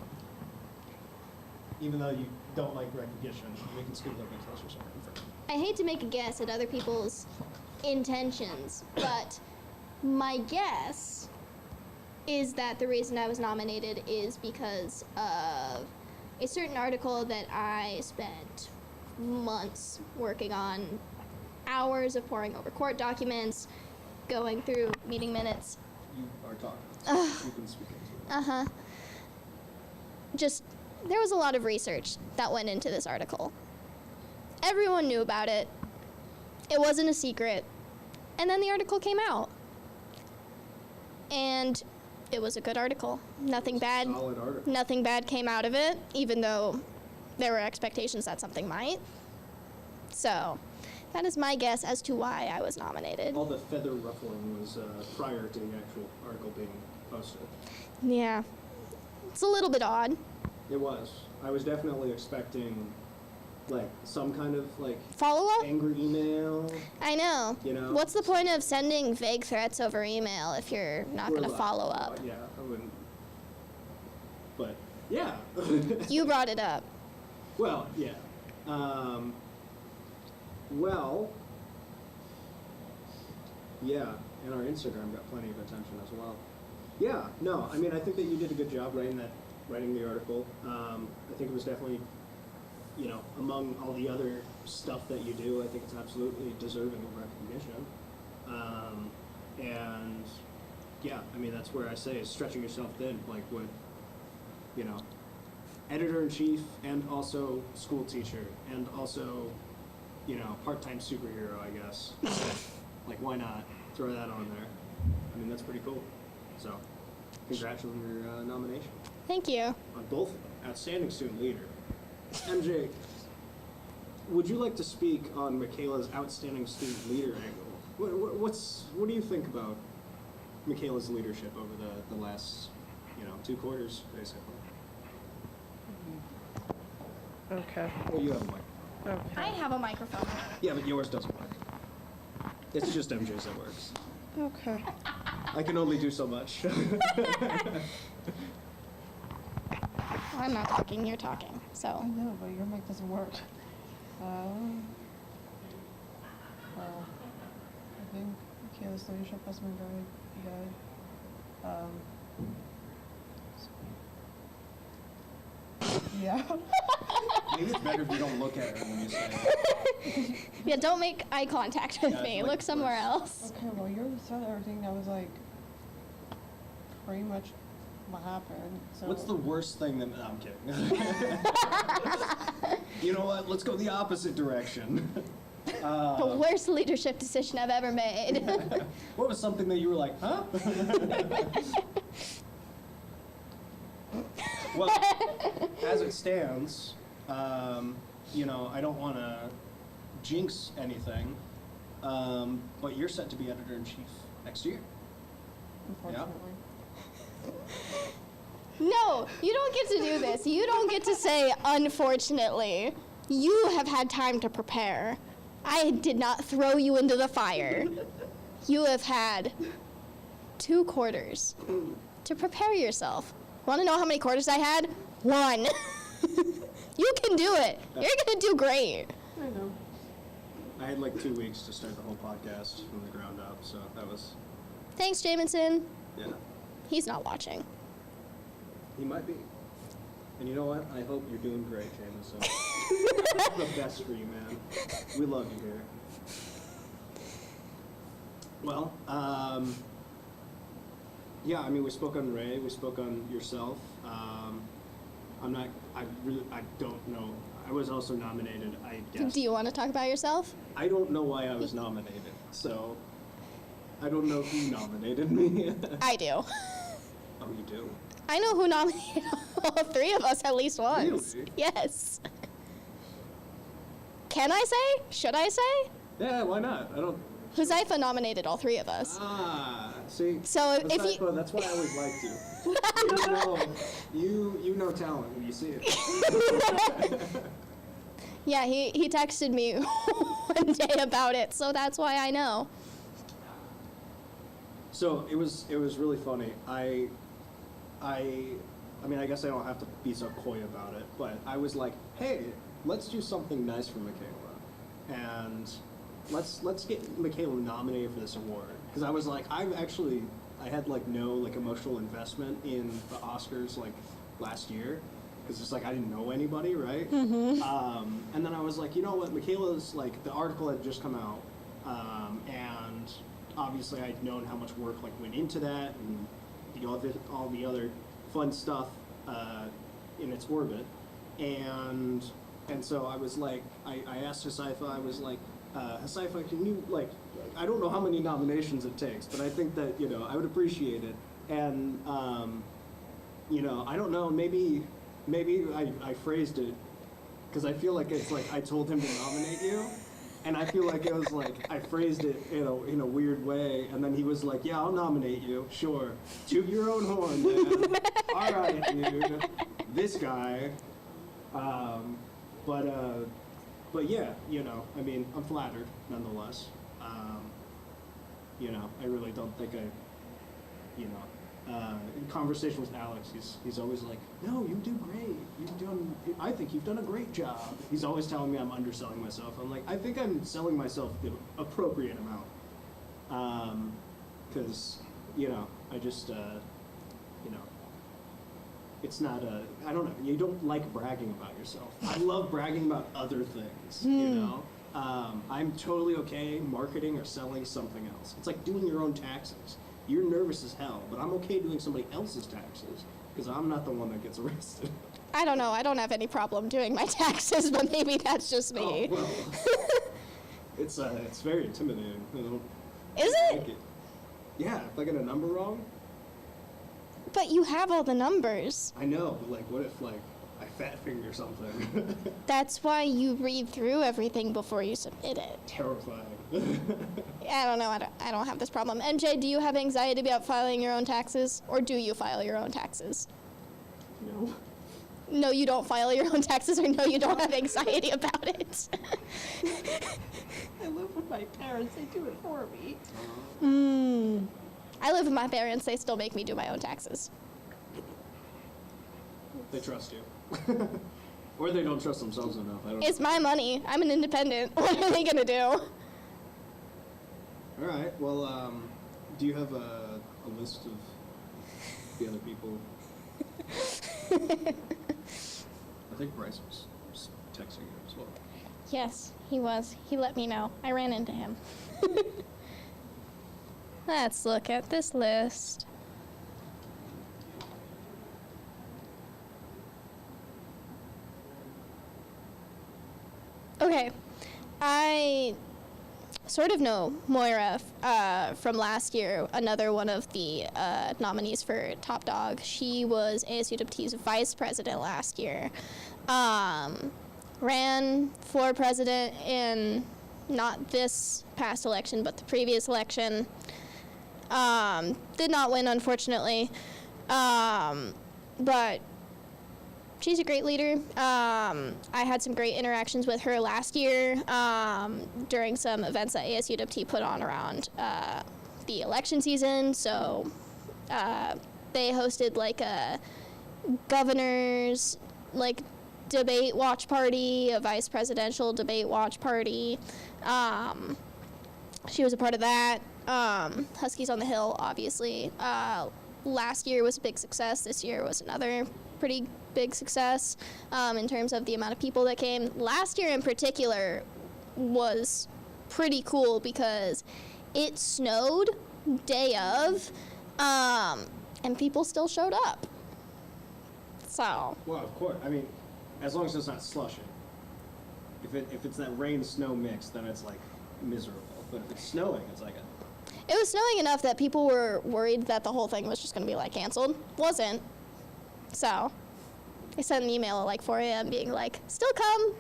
Speaker 2: Even though you don't like recognition, we can scoot a little bit closer so I can confirm.
Speaker 4: I hate to make a guess at other people's intentions, but my guess is that the reason I was nominated is because of a certain article that I spent months working on, hours of poring over court documents, going through meeting minutes.
Speaker 2: You are talking. You can speak into it.
Speaker 4: Uh-huh. Just, there was a lot of research that went into this article. Everyone knew about it. It wasn't a secret. And then the article came out. And it was a good article. Nothing bad.
Speaker 2: Solid article.
Speaker 4: Nothing bad came out of it, even though there were expectations that something might. So, that is my guess as to why I was nominated.
Speaker 2: All the feather ruffling was prior to the actual article being posted.
Speaker 4: Yeah. It's a little bit odd.
Speaker 2: It was. I was definitely expecting, like, some kind of, like,
Speaker 4: Follow up?
Speaker 2: angry email.
Speaker 4: I know.
Speaker 2: You know?
Speaker 4: What's the point of sending vague threats over email if you're not going to follow up?
Speaker 2: Yeah, I wouldn't. But, yeah.
Speaker 4: You brought it up.
Speaker 2: Well, yeah. Well, yeah, and our Instagram got plenty of attention as well. Yeah, no, I mean, I think that you did a good job writing the article. I think it was definitely, you know, among all the other stuff that you do, I think it's absolutely deserving of recognition. And yeah, I mean, that's where I say is stretching yourself thin, like what, you know, editor-in-chief and also school teacher and also, you know, part-time superhero, I guess. Like, why not throw that on there? I mean, that's pretty cool. So, congrats on your nomination.
Speaker 4: Thank you.
Speaker 2: On both of them. Outstanding student leader. MJ, would you like to speak on Michaela's outstanding student leader angle? What do you think about Michaela's leadership over the last, you know, 2 quarters, basically?
Speaker 5: Okay.
Speaker 2: Well, you have a mic.
Speaker 4: I have a microphone.
Speaker 2: Yeah, but yours doesn't work. It's just MJ's that works.
Speaker 5: Okay.
Speaker 2: I can only do so much.
Speaker 4: I'm not talking, you're talking.
Speaker 5: I
Speaker 4: So,
Speaker 5: know, but your mic doesn't work. Well, I think Michaela's leadership has been very good. Yeah.
Speaker 2: Maybe it's better if you don't look at her when you say it.
Speaker 4: yeah, don't make eye contact with
Speaker 2: Yeah,
Speaker 4: me.
Speaker 2: it's like
Speaker 4: Look somewhere
Speaker 2: worse.
Speaker 4: else.
Speaker 5: Okay, well, you already said everything that was like pretty much what happened. So
Speaker 2: What's the worst thing that... No, I'm kidding. You know what? Let's go the opposite direction.
Speaker 4: The worst leadership decision I've ever made.
Speaker 2: What was something that you were like, huh? Well, as it stands, you know, I don't want to jinx anything, but you're set to be editor-in-chief next year.
Speaker 5: unfortunately?
Speaker 4: No, you don't get to do this. You don't get to say, unfortunately. You have had time to prepare. I did not throw you into the fire. You have had 2 quarters to prepare yourself. Want to know how many quarters I had? 1. You can do it. You're going to do great.
Speaker 5: I know.
Speaker 2: I had like 2 weeks to start the whole podcast from the ground up, so that was,
Speaker 4: Thanks, Jamison.
Speaker 2: yeah,
Speaker 4: He's not watching.
Speaker 2: he might be. And you know what? I hope you're doing great, Jameson. The best for you, man. We love you here. Yeah, I mean, we spoke on Ray, we spoke on yourself. I don't know. I was also nominated, I guess.
Speaker 4: Do you want to talk about yourself?
Speaker 2: I don't know why I was nominated, so I don't know who nominated me.
Speaker 4: I do.
Speaker 2: Oh, you do?
Speaker 4: I know who nominated all three of us at least once.
Speaker 2: Really?
Speaker 4: Yes. Can I say? Should I say?
Speaker 2: Yeah, why not? I don't.
Speaker 4: Huzaifa nominated all three of us.
Speaker 2: Ah, see.
Speaker 4: So if you-
Speaker 2: Huzaifa, that's why I always liked you. You know talent when you see it.
Speaker 4: Yeah, he texted me one day about it, so that's why I know.
Speaker 2: So it was really funny. I mean, I guess I don't have to be so coy about it, but I was like, hey, let's do something nice for Michaela, and let's get Michaela nominated for this award, because I was like, I had like no like emotional investment in the Oscars like last year, because it's like I didn't know anybody, right? And then I was like, you know what, Michaela's like, the article had just come out, and obviously I'd known how much work like went into that, and you know all the other fun stuff in its orbit, and so I was like, I asked Huzaifa, I was like, Huzaifa, can you like, I don't know how many nominations it takes, but I think that, you know, I would appreciate it, and you know, I don't know, maybe I phrased it, because I feel like it's like I told him to nominate you. And I feel like it was like, I phrased it in a weird way, and then he was like, yeah, I'll nominate you, sure. Toot your own horn, man. All right, dude. This guy. But yeah, you know, I mean, I'm flattered, nonetheless. You know, I really don't think in conversation with Alex, he's always like, no, you do great. I think you've done a great job. He's always telling me I'm underselling myself. I'm like, I think I'm selling myself the appropriate amount. Because, you know, I just, you know, it's not I don't know, you don't like bragging about yourself. I love bragging about other things, you know? I'm totally okay marketing or selling something else. It's like doing your own taxes. You're nervous as hell, but I'm okay doing somebody else's taxes because I'm not the one that gets arrested.
Speaker 4: I don't know. I don't have any problem doing my taxes, but maybe that's just me.
Speaker 2: Oh, well. It's very intimidating.
Speaker 4: Is
Speaker 2: I
Speaker 4: it?
Speaker 2: like it. Yeah, if I get a number wrong,
Speaker 4: But you have all the numbers.
Speaker 2: I know, but like, what if like I fat finger something?
Speaker 4: That's why you read through everything before you submit it.
Speaker 2: Terrifying.
Speaker 4: I don't know. I don't have this problem. MJ, do you have anxiety about filing your own taxes? Or do you file your own taxes?
Speaker 5: No.
Speaker 4: No, you don't file your own taxes, or no, you don't have anxiety about it?
Speaker 5: I live with my parents. They do it for me.
Speaker 4: I live with my parents. They still make me do my own taxes.
Speaker 2: They trust you. Or they don't trust themselves enough. I don't
Speaker 4: It's my money. I'm an independent. What are they going to do?
Speaker 2: All right. Well, do you have a list of the other people? I think Bryce was texting you as well.
Speaker 4: Yes, he was. He let me know. I ran into him. Let's look at this list. Okay, I sort of know Moira from last year, another one of the nominees for Top Dog. She was ASUWT's vice president last year. Ran for president in not this past election, but the previous election. Did not win, unfortunately. But she's a great leader. I had some great interactions with her last year during some events that ASUWT put on around the election season. So they hosted like a governor's like debate watch party, a vice presidential debate watch party. She was a part of that. Huskies on the Hill, obviously. Last year was a big success. This year was another pretty big success in terms of the amount of people that came. Last year in particular was pretty cool because it snowed day of, And people still showed up. So,
Speaker 2: Well, of course. I mean, as long as it's not slushing. If it's that rain snow mix, then it's like miserable. But if it's snowing, it's like a.
Speaker 4: it was snowing enough that people were worried that the whole thing was just going to be like canceled. Wasn't. So, I sent an email at like 4 a.m. being like, still come.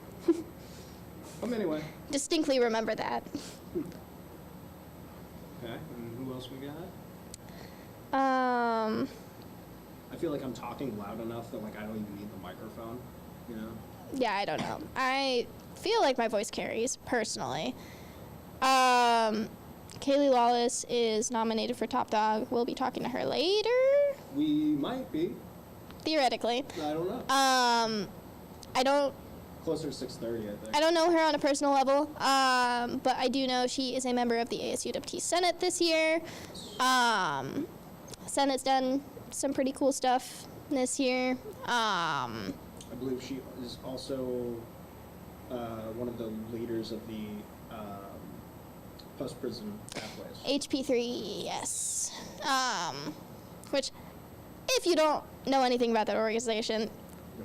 Speaker 2: Anyway.
Speaker 4: Distinctly remember that.
Speaker 2: Okay. And who else we got? I feel like I'm talking loud enough that like I don't even need the microphone. You know.
Speaker 4: Yeah, I don't know. I feel like my voice carries, personally. Kaylee Lawless is nominated for Top Dog. We'll be talking to her later,
Speaker 2: We might be.
Speaker 4: theoretically.
Speaker 2: I don't know.
Speaker 4: I don't
Speaker 2: Closer to 6:30, I think.
Speaker 4: I don't know her on a personal level, but I do know she is a member of the ASUWT Senate this year. Senate's done some pretty cool stuff this year.
Speaker 2: I believe she is also one of the leaders of the post-prison pathways.
Speaker 4: HP3, yes. Which, if you don't know anything about that organization,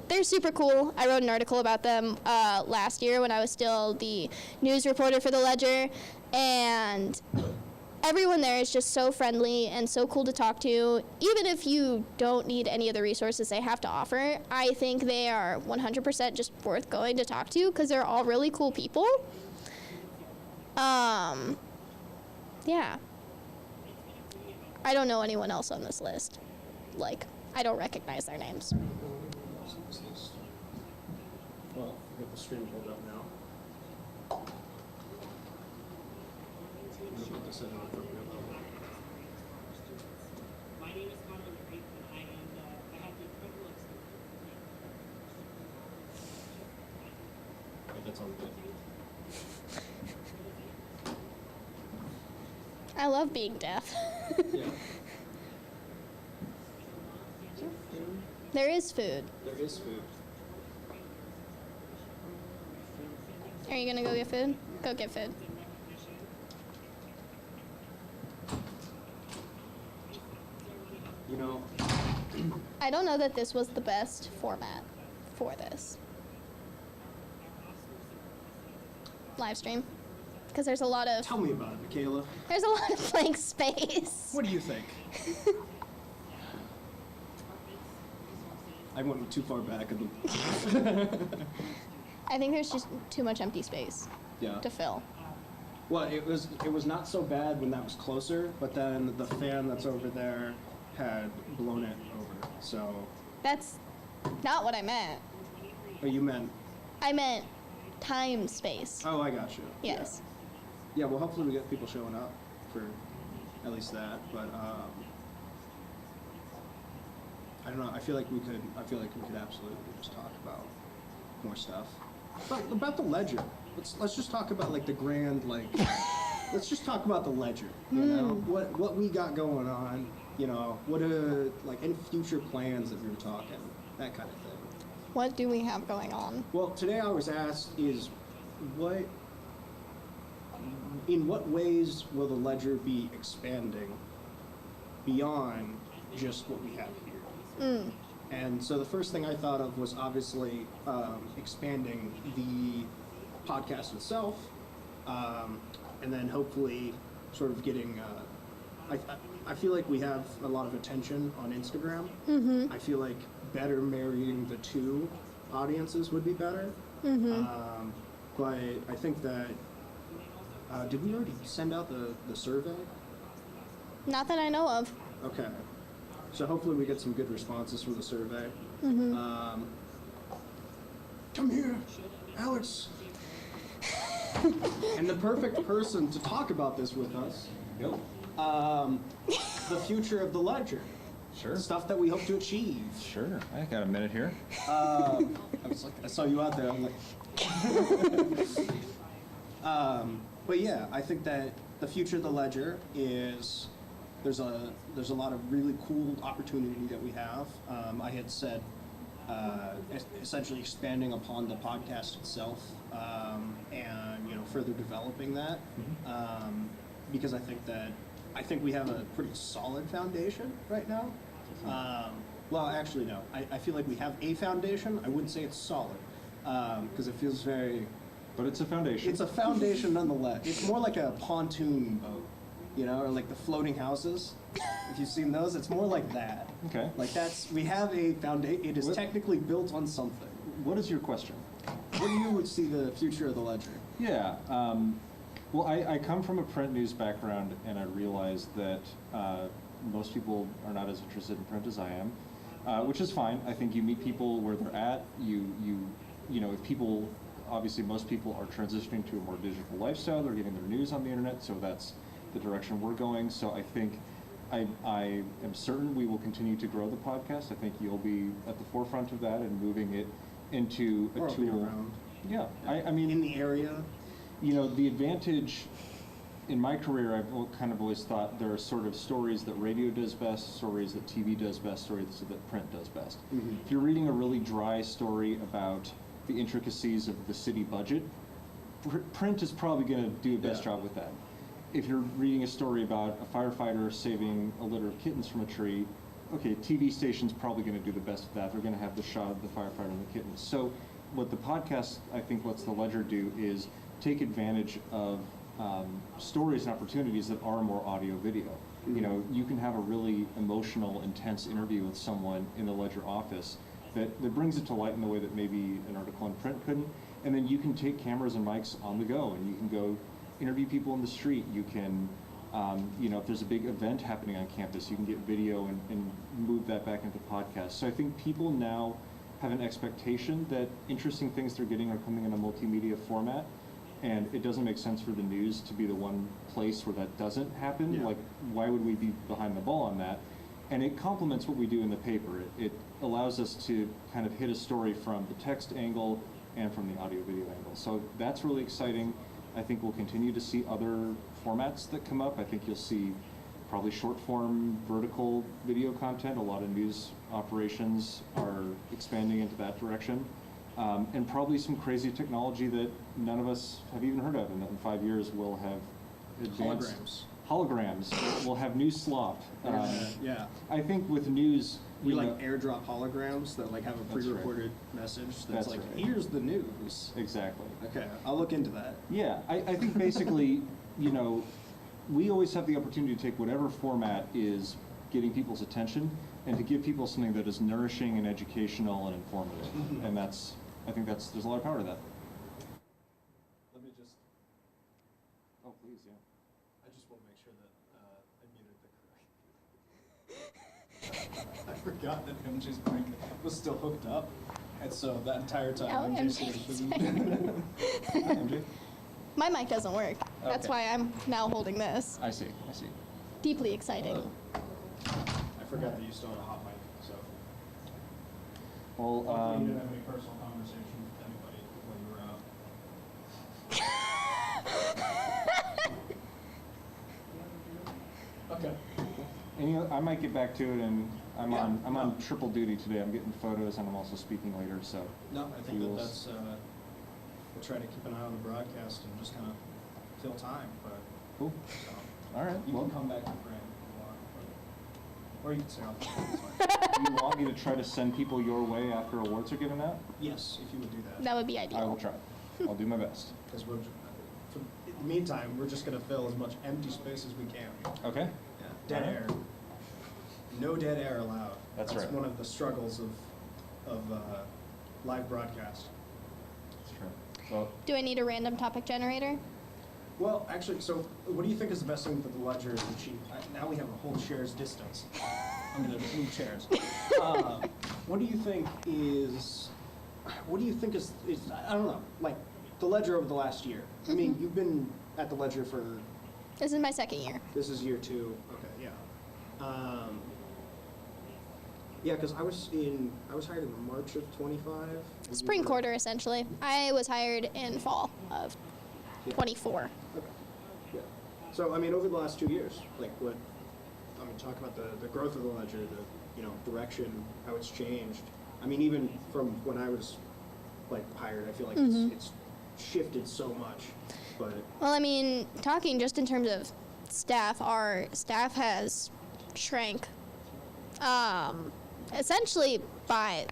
Speaker 4: they're super cool. I wrote an article about them last year when I was still the news reporter for the Ledger, and everyone there is just so friendly and so cool to talk to. Even if you don't need any of the resources they have to offer, I think they are 100% just worth going to talk to because they're all really cool people. Yeah. I don't know anyone else on this list. Like, I don't recognize their names.
Speaker 2: Well, I got the stream pulled up now. Put this at an appropriate level.
Speaker 10: My name is Connor Murray, and I have the incredible experience.
Speaker 2: Right, that's on good.
Speaker 4: I love being deaf.
Speaker 2: Yeah.
Speaker 4: There is food.
Speaker 2: There is food.
Speaker 4: Are you gonna go get food? Go get food.
Speaker 2: You know,
Speaker 4: I don't know that this was the best format for this live stream because there's a lot of
Speaker 2: tell me about it, Michaela.
Speaker 4: there's a lot of blank space.
Speaker 2: What do you think? I went too far back.
Speaker 4: I think there's just too much empty space
Speaker 2: Yeah.
Speaker 4: to fill.
Speaker 2: Well, it was not so bad when that was closer, but then the fan that's over there had blown it over. So,
Speaker 4: That's not what I meant.
Speaker 2: oh, you meant?
Speaker 4: I meant time space.
Speaker 2: Oh, I got you.
Speaker 4: Yes.
Speaker 2: Yeah. Well, hopefully we get people showing up for at least that. But I don't know. I feel like we could absolutely just talk about more stuff. About the ledger. Let's just talk about like the grand like. Let's just talk about the ledger. You know what we got going on. You know what like any future plans that we were talking, that kind of thing.
Speaker 4: What do we have going on?
Speaker 2: Well, today I was asked is in what ways will the ledger be expanding beyond just what we have here? And so the first thing I thought of was obviously expanding the podcast itself, and then hopefully sort of getting. I feel like we have a lot of attention on Instagram. I feel like better marrying the two audiences would be better. But I think that did we already send out the survey?
Speaker 4: Not that I know of.
Speaker 2: Okay. So hopefully we get some good responses from the survey. Come here, Alex. And the perfect person to talk about this with us.
Speaker 9: Yep.
Speaker 2: The future of the ledger.
Speaker 11: Sure.
Speaker 2: Stuff that we hope to achieve.
Speaker 11: Sure. I got a minute here.
Speaker 2: I saw you out there. I'm like. But yeah, I think that the future of the ledger is there's a lot of really cool opportunity that we have. I had said essentially expanding upon the podcast itself and further developing that because I think that I think we have a pretty solid foundation right now. Well, actually, no. I feel like we have a foundation. I wouldn't say it's solid because it feels very.
Speaker 11: But it's a foundation.
Speaker 2: It's a foundation nonetheless. It's more like a pontoon boat, you know, or like the floating houses. If you've seen those, it's more like that.
Speaker 11: Okay.
Speaker 2: Like we have a foundation. It is technically built on something.
Speaker 11: What is your question?
Speaker 2: What do you see the future of the Ledger?
Speaker 11: Yeah. Well, I come from a print news background, and I realize that most people are not as interested in print as I am, which is fine. I think you meet people where they're at. You know, if people, obviously most people are transitioning to a more digital lifestyle. They're getting their news on the internet, so that's the direction we're going. So I think I am certain we will continue to grow the podcast. I think you'll be at the forefront of that and moving it into a
Speaker 2: Or I'll be
Speaker 11: tool.
Speaker 2: around.
Speaker 11: Yeah, I mean,
Speaker 2: In the area.
Speaker 11: you know, the advantage in my career, I've kind of always thought there are sort of stories that radio does best, stories that TV does best, stories that print does best. If you're reading a really dry story about the intricacies of the city budget, print is probably going to do a best job with that. If you're reading a story about a firefighter saving a litter of kittens from a tree, okay, TV station's probably going to do the best of that. They're going to have the shot of the firefighter and the kittens. So what the podcast, I think, lets the Ledger do is take advantage of stories and opportunities that are more audio-video. You know, you can have a really emotional, intense interview with someone in the Ledger office that brings it to light in the way that maybe an article in print couldn't. And then you can take cameras and mics on the go, and you can go interview people in the street. You can, you know, if there's a big event happening on campus, you can get video and move that back into podcasts. So I think people now have an expectation that interesting things they're getting are coming in a multimedia format, and it doesn't make sense for the news to be the one place where that doesn't happen.
Speaker 2: Yeah.
Speaker 11: Like, why would we be behind the ball on that? And it complements what we do in the paper. It allows us to kind of hit a story from the text angle and from the audio-video angle. So that's really exciting. I think we'll continue to see other formats that come up. I think you'll see probably short-form vertical video content. A lot of news operations are expanding into that direction. And probably some crazy technology that none of us have even heard of, and that in 5 years we'll have advanced holograms. We'll have news slop.
Speaker 2: Yeah.
Speaker 11: I think with news,
Speaker 2: We
Speaker 11: you
Speaker 2: like
Speaker 11: know-
Speaker 2: airdrop holograms that like have a
Speaker 11: That's right.
Speaker 2: pre-recorded message that's
Speaker 11: That's
Speaker 2: like,
Speaker 11: right.
Speaker 2: here's the news.
Speaker 11: Exactly.
Speaker 2: Okay, I'll look into that.
Speaker 11: Yeah, I think basically, you know, we always have the opportunity to take whatever format is getting people's attention and to give people something that is nourishing and educational and informative. And I think there's a lot of power to that. Let me just, oh, please, yeah.
Speaker 2: I just want to make sure that I muted the correct. I forgot that MJ's mic was still hooked up, and so that entire time
Speaker 4: Oh,
Speaker 2: MJ's
Speaker 11: MJ?
Speaker 4: My mic doesn't work. That's
Speaker 11: Okay.
Speaker 4: why I'm now holding this.
Speaker 11: I see.
Speaker 4: Deeply exciting.
Speaker 2: I forgot that you still had a hot mic, so.
Speaker 11: Well,
Speaker 2: Hopefully you didn't have any personal conversation with anybody while you were out. Okay.
Speaker 11: I might get back to it, and I'm on triple duty today. I'm getting photos, and I'm also speaking later, so.
Speaker 2: No, I think
Speaker 11: Feels-
Speaker 2: that's, we'll try to keep an eye on the broadcast and just kind of fill time, but,
Speaker 11: Cool.
Speaker 2: so.
Speaker 11: All right.
Speaker 2: You
Speaker 11: Well,
Speaker 2: can come back to Fran if you want, or you can stay off. It's fine.
Speaker 11: do you want me to try to send people your way after awards are given out?
Speaker 2: Yes, if you would do that.
Speaker 4: That would be
Speaker 11: I will
Speaker 4: ideal.
Speaker 11: try. I'll do my best.
Speaker 2: Because in the meantime, we're just going to fill as much empty space as we can.
Speaker 11: Okay.
Speaker 2: Yeah. Dead
Speaker 11: All right.
Speaker 2: air. No dead air allowed.
Speaker 11: That's right.
Speaker 2: one of the struggles of live broadcast.
Speaker 11: That's true. Well,
Speaker 4: Do I need a random topic generator?
Speaker 2: Well, actually, so what do you think is the best thing that the Ledger has achieved? Now we have a whole chair's distance. I'm going to move chairs. What do you think is, I don't know, like the Ledger over the last year? I mean, you've been at the Ledger for,
Speaker 4: This is my second year.
Speaker 2: this is year 2. Okay, yeah. Yeah, because I was hired in March of 25.
Speaker 4: Spring quarter, essentially. I was hired in fall of 24.
Speaker 2: Okay. Yeah. So I mean, over the last 2 years, like talk about the growth of the Ledger, the direction, how it's changed. I mean, even from when I was like hired, I feel like it's shifted so much. But
Speaker 4: Well, I mean, talking just in terms of staff, our staff has shrank essentially by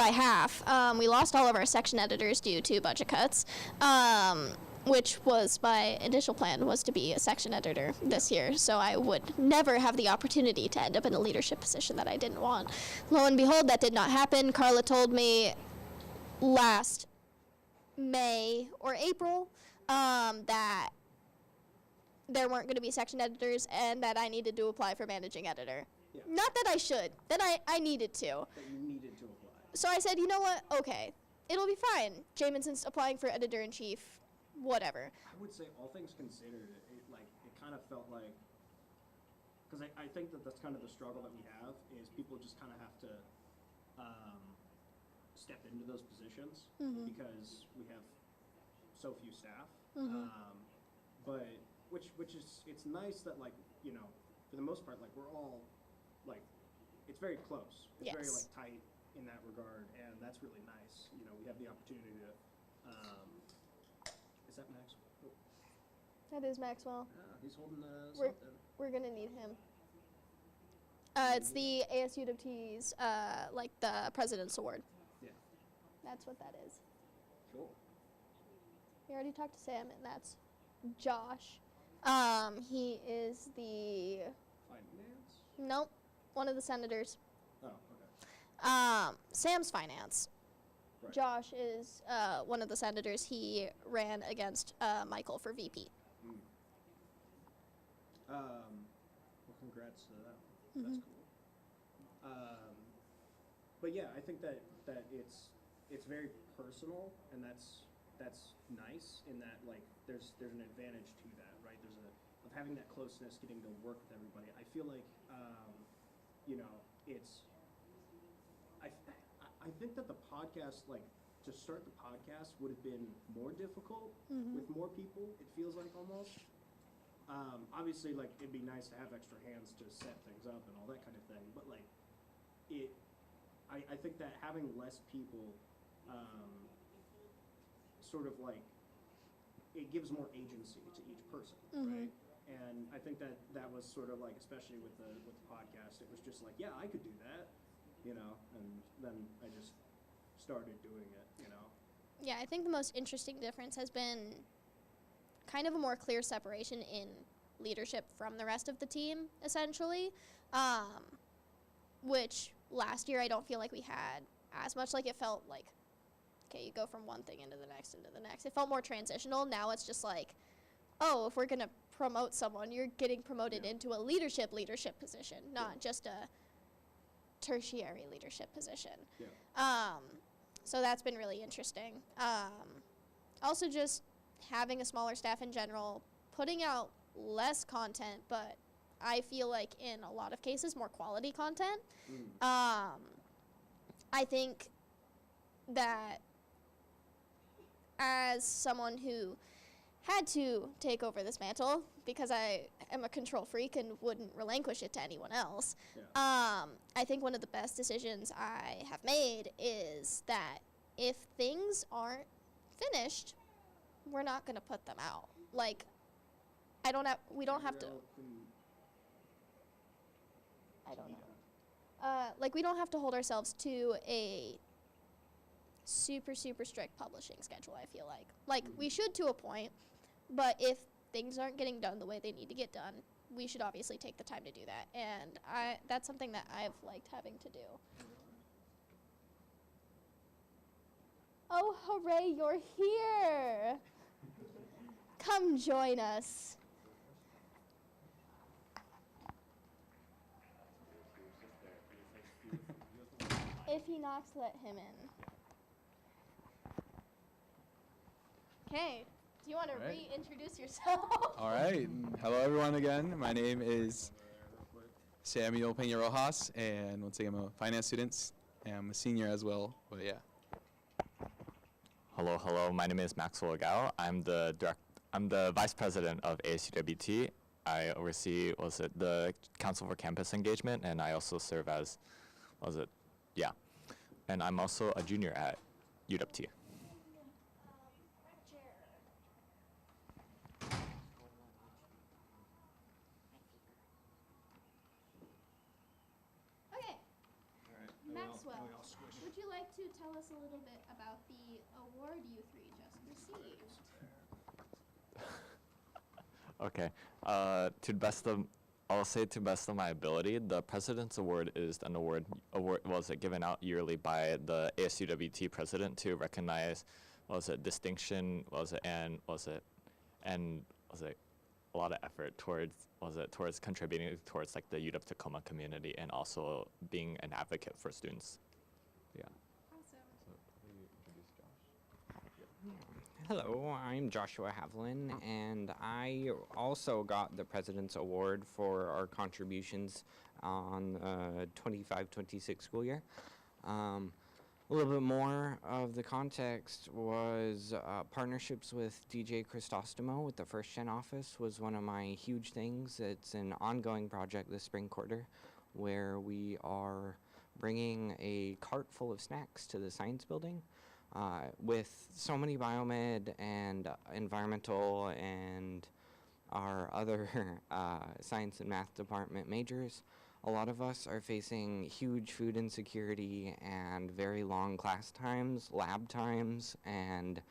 Speaker 4: half. We lost all of our section editors due to budget cuts, which was my initial plan was to be a section editor this year, so I would never have the opportunity to end up in a leadership position that I didn't want. Lo and behold, that did not happen. Carla told me last May or April that there weren't going to be section editors and that I needed to apply for managing editor.
Speaker 2: Yeah.
Speaker 4: Not that I should, that I needed to.
Speaker 2: That you needed to apply.
Speaker 4: So I said, you know what? Okay, it'll be fine. Jaminson's applying for editor-in-chief, whatever.
Speaker 2: I would say, all things considered, it kind of felt like, because I think that that's kind of the struggle that we have, is people just kind of have to step into those positions because we have so few staff. But which is, it's nice that, like, you know, for the most part, like, we're all, like, it's very close. It's very, like, tight in that regard, and that's really nice. You know, we have the opportunity to, is that Max? Oh,
Speaker 4: That is Maxwell.
Speaker 2: he's holding
Speaker 4: We're,
Speaker 2: something.
Speaker 4: we're gonna need him. It's the ASUWT's, like, the President's Award.
Speaker 2: Yeah.
Speaker 4: That's what that is.
Speaker 2: Cool.
Speaker 4: We already talked to Sam, and that's Josh. He is the,
Speaker 2: Finance?
Speaker 4: nope, one of the senators.
Speaker 2: Oh, okay.
Speaker 4: Sam's finance.
Speaker 2: Right.
Speaker 4: Josh is one of the senators. He ran against Michael for VP.
Speaker 2: Well, congrats to that. That's cool. But yeah, I think that it's very personal, and that's nice in that, like, there's an advantage to that, right? Of having that closeness, getting to work with everybody. I feel like you know, I think that the podcast, like, to start the podcast would have been more difficult with more people, it feels like, almost. Obviously, like, it'd be nice to have extra hands to set things up and all that kind of thing, but, like, I think that having less people sort of, like, it gives more agency to each person, right? And I think that was sort of, like, especially with the podcast, it was just like, yeah, I could do that, you know, and then I just started doing it, you know.
Speaker 4: Yeah, I think the most interesting difference has been kind of a more clear separation in leadership from the rest of the team, essentially, which last year I don't feel like we had as much. Like, it felt like, okay, you go from one thing into the next. It felt more transitional. Now it's just like, oh, if we're going to promote someone, you're getting promoted into a leadership position, not just a tertiary leadership position.
Speaker 2: Yeah.
Speaker 4: So that's been really interesting. Also, just having a smaller staff in general, putting out less content, but I feel like in a lot of cases more quality content. I think that as someone who had to take over this mantle because I am a control freak and wouldn't relinquish it to anyone else, I think one of the best decisions I have made is that if things aren't finished, we're not going to put them out. Like, we don't have to. I don't know. Like, we don't have to hold ourselves to a super, super strict publishing schedule, I feel like. Like, we should to a point, but if things aren't getting done the way they need to get done, we should obviously take the time to do that. And that's something that I've liked having to do. Oh, hooray, you're here! Come join us. If he knocks, let him in. Okay, do you want to reintroduce yourself?
Speaker 8: All right. Hello, everyone, again. My name is Samuel Peña Rojas, and once again, I'm a finance student. And I'm a senior as well, but yeah.
Speaker 12: Hello. My name is Maxwell Agao. I'm the vice president of ASUWT. I oversee the Council for Campus Engagement, and I also serve as and I'm also a junior at UWT.
Speaker 4: as well. Would you like to tell us a little bit about the award you three just received?
Speaker 12: Okay. I'll say to best of my ability, the President's Award is an award given out yearly by the ASUWT president to recognize distinction and a lot of effort towards contributing towards like the UW Tacoma community and also being an advocate for students. Yeah.
Speaker 4: Awesome.
Speaker 12: So, will you introduce Josh?
Speaker 13: Hello, I'm Joshua Havlin, and I also got the President's Award for our contributions on 25-26 school year. A little bit more of the context was partnerships with DJ Cristostomo with the First Gen office was one of my huge things. It's an ongoing project this spring quarter where we are bringing a cart full of snacks to the science building. With so many biomed and environmental and our other science and math department majors, a lot of us are facing huge food insecurity and very long class times, lab times, and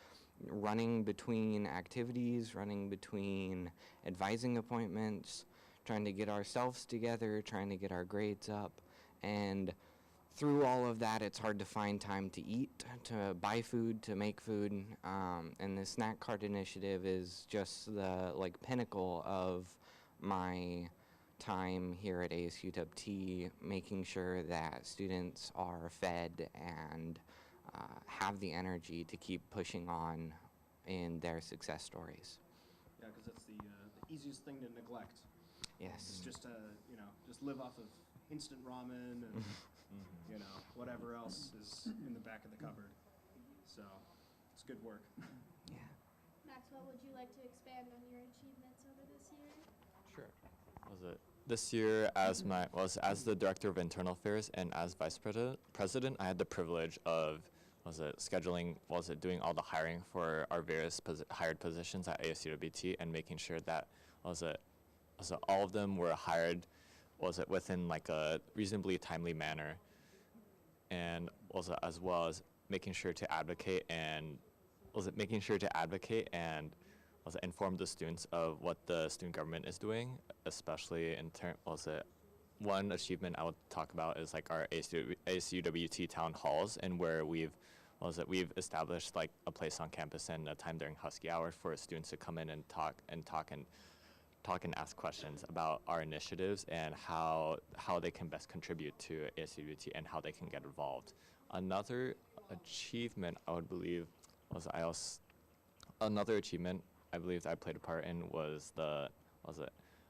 Speaker 13: running between activities, running between advising appointments, trying to get ourselves together, trying to get our grades up, and through all of that, it's hard to find time to eat, to buy food, to make food, and the snack cart initiative is just the pinnacle of my time here at ASUWT, making sure that students are fed and have the energy to keep pushing on in their success stories.
Speaker 2: Yeah, because that's the easiest thing to neglect.
Speaker 13: Yes.
Speaker 2: It's just just live off of instant ramen and whatever else is in the back of the cupboard. So it's good work.
Speaker 13: Yeah.
Speaker 4: Maxwell, would you like to expand on your achievements over this year?
Speaker 12: Sure. This year, as the director of internal affairs and as vice president, I had the privilege of doing all the hiring for our various hired positions at ASUWT and making sure that all of them were hired within like a reasonably timely manner, and also as well as making sure to advocate and inform the students of what the student government is doing, especially in one achievement I would talk about is like our ASUWT town halls, and where we've established like a place on campus and a time during Husky hours for students to come in and talk and ask questions about our initiatives and how they can best contribute to ASUWT and how they can get involved. Another achievement I believe I played a part in was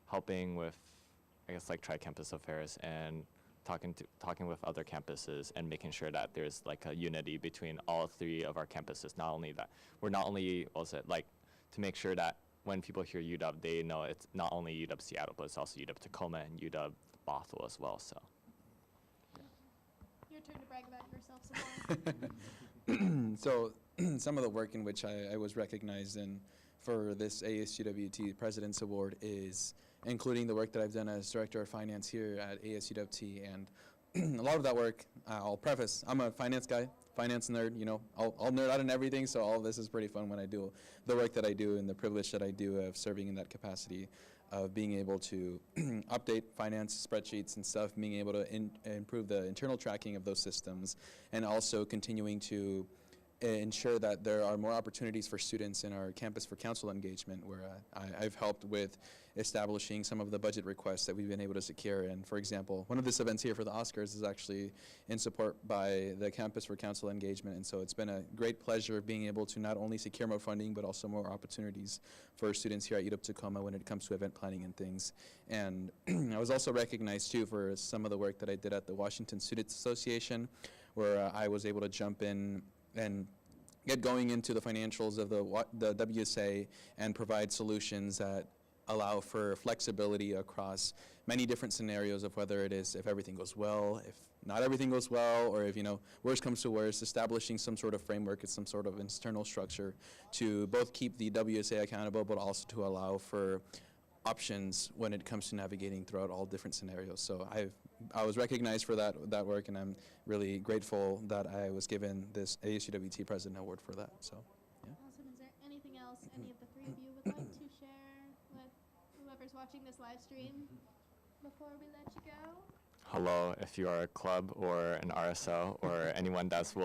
Speaker 12: helping with tri-campus affairs and talking with other campuses and making sure that there's like a unity between all three of our campuses. Not only that, to make sure that when people hear UW, they know it's not only UW Seattle, but it's also UW Tacoma and UW Bothell as well. So.
Speaker 4: Your turn to brag about yourself some more.
Speaker 8: So some of the work in which I was recognized in for this ASUWT President's Award is including the work that I've done as Director of Finance here at ASUWT, and a lot of that work, I'll preface, I'm a finance guy, finance nerd, I'll nerd out in everything, so all of this is pretty fun when I do the work that I do and the privilege that I do of serving in that capacity, of being able to update finance spreadsheets and stuff, being able to improve the internal tracking of those systems, and also continuing to ensure that there are more opportunities for students in our Campus for Council engagement, where I've helped with establishing some of the budget requests that we've been able to secure. And for example, one of these events here for the Oscars is actually in support by the Campus for Council engagement. And so it's been a great pleasure being able to not only secure more funding, but also more opportunities for students here at UW Tacoma when it comes to event planning and things. And I was also recognized too for some of the work that I did at the Washington Students Association, where I was able to jump in and get going into the financials of the WSA and provide solutions that allow for flexibility across many different scenarios of whether it is if everything goes well, if not everything goes well, or if worst comes to worst, establishing some sort of framework and some sort of internal structure to both keep the WSA accountable but also to allow for options when it comes to navigating throughout all different scenarios. So I was recognized for that work, and I'm really grateful that I was given this ASUWT President Award for that. So, yeah.
Speaker 4: Awesome. Is there anything else any of the three of you would like to share with whoever's watching this live stream before we let you go?
Speaker 12: Hello, if you are a club or an RSO or anyone that's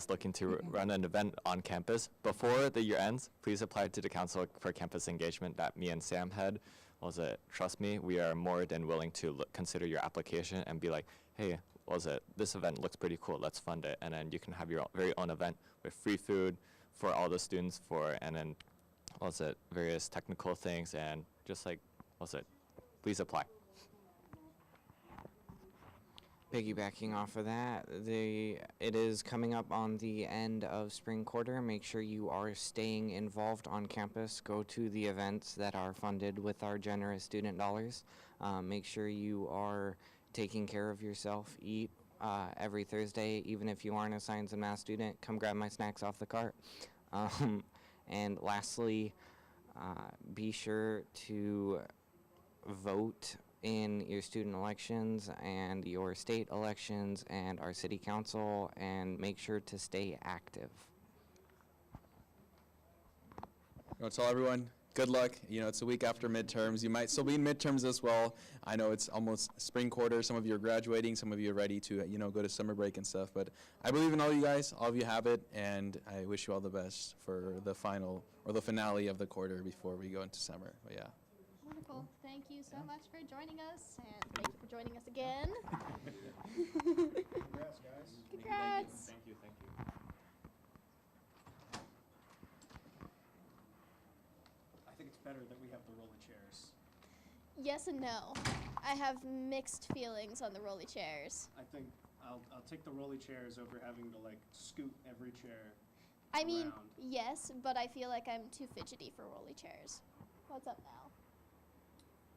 Speaker 12: looking to run an event on campus, before the year ends, please apply to the Council for Campus Engagement that me and Sam had. Trust me, we are more than willing to consider your application and be like, hey, this event looks pretty cool, let's fund it. And then you can have your very own event with free food for all the students and then, various technical things, and just please apply.
Speaker 13: Piggybacking off of that, it is coming up on the end of spring quarter. Make sure you are staying involved on campus. Go to the events that are funded with our generous student dollars. Make sure you are taking care of yourself. Eat every Thursday, even if you aren't a science and math student. Come grab my snacks off the cart. And lastly, be sure to vote in your student elections and your state elections and our city council, and make sure to stay active.
Speaker 8: I want to tell everyone, good luck. It's a week after midterms. You might still be in midterms as well. I know it's almost spring quarter. Some of you are graduating. Some of you are ready to, go to summer break and stuff. But I believe in all you guys. All of you have it. And I wish you all the best for the final or the finale of the quarter before we go into summer. But yeah.
Speaker 4: Wonderful. Thank you so much for joining us, and thank you for joining us again.
Speaker 11: Congrats, guys.
Speaker 4: Congrats.
Speaker 9: Thank you.
Speaker 2: I think it's better that we have the rolly chairs.
Speaker 4: Yes and no. I have mixed feelings on the rolly chairs.
Speaker 2: I think I'll take the rolly chairs over having to scoot every chair.
Speaker 4: I mean,
Speaker 2: around.
Speaker 4: yes, but I feel like I'm too fidgety for rolly chairs. What's up now?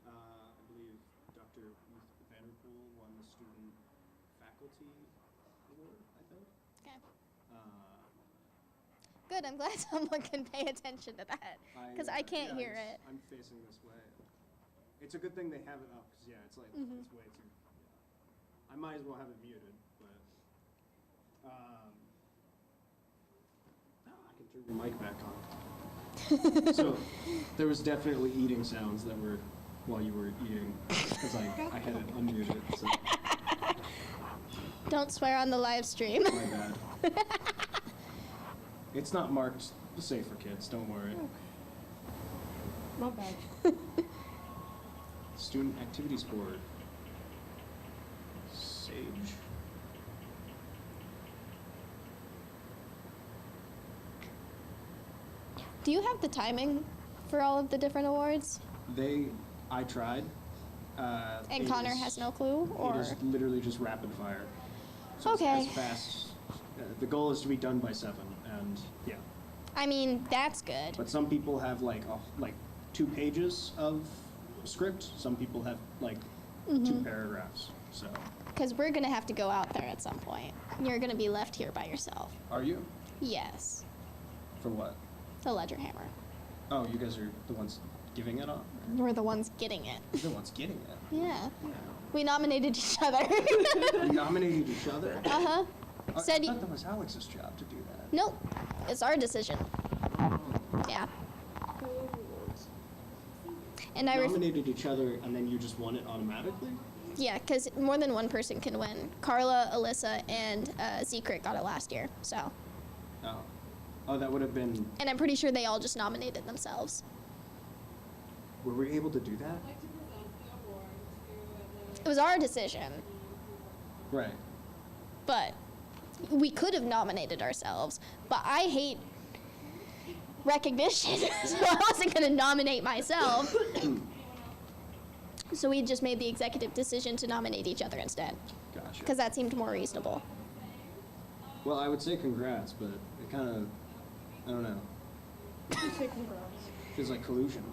Speaker 2: I believe Dr. Ruth Vanderpool won the student faculty award, I think.
Speaker 4: Okay. Good, I'm glad someone can pay attention to that, because I can't hear it.
Speaker 2: I'm facing this way. It's a good thing they have it up, because it's way too, I might as well have it muted, but, I can turn your mic back on. So, there was definitely eating sounds that were while you were eating, because I had it unmuted, so.
Speaker 4: Don't swear on the live stream.
Speaker 2: My bad. It's not marked safe for kids, don't worry.
Speaker 5: Not bad.
Speaker 2: Student Activities Board. Sage.
Speaker 4: Do you have the timing for all of the different awards?
Speaker 2: I tried.
Speaker 4: And Connor has no clue, or?
Speaker 2: It is literally just rapid fire. So
Speaker 4: Okay.
Speaker 2: As fast. The goal is to be done by 7, and yeah.
Speaker 4: I mean, that's good.
Speaker 2: But some people have like 2 pages of script. Some people have 2 paragraphs. So.
Speaker 4: Because we're going to have to go out there at some point. You're going to be left here by yourself.
Speaker 2: Are you?
Speaker 4: Yes.
Speaker 2: For what?
Speaker 4: The Ledger Hammer.
Speaker 2: Oh, you guys are the ones giving it up?
Speaker 4: We're the ones getting it.
Speaker 2: You're the ones getting it.
Speaker 4: Yeah. We nominated each other.
Speaker 2: You nominated each other?
Speaker 4: Uh-huh.
Speaker 2: I
Speaker 4: Said
Speaker 2: thought that was Alex's job to do that.
Speaker 4: Nope. It's our decision. Yeah. And I
Speaker 2: nominated each other, and then you just won it automatically?
Speaker 4: Yeah, because more than one person can win. Carla, Alyssa, and Zekrit got it last year, so.
Speaker 2: Oh. Oh, that would have been...
Speaker 4: And I'm pretty sure they all just nominated themselves.
Speaker 2: Were we able to do that?
Speaker 4: It was our decision,
Speaker 2: Right.
Speaker 4: but we could have nominated ourselves, but I hate recognition, so I wasn't going to nominate myself. So we just made the executive decision to nominate each other instead.
Speaker 2: Gotcha.
Speaker 4: Because that seemed more reasonable.
Speaker 2: Well, I would say congrats, but it kind of, I don't know.
Speaker 5: Say congrats.
Speaker 2: Feels like collusion.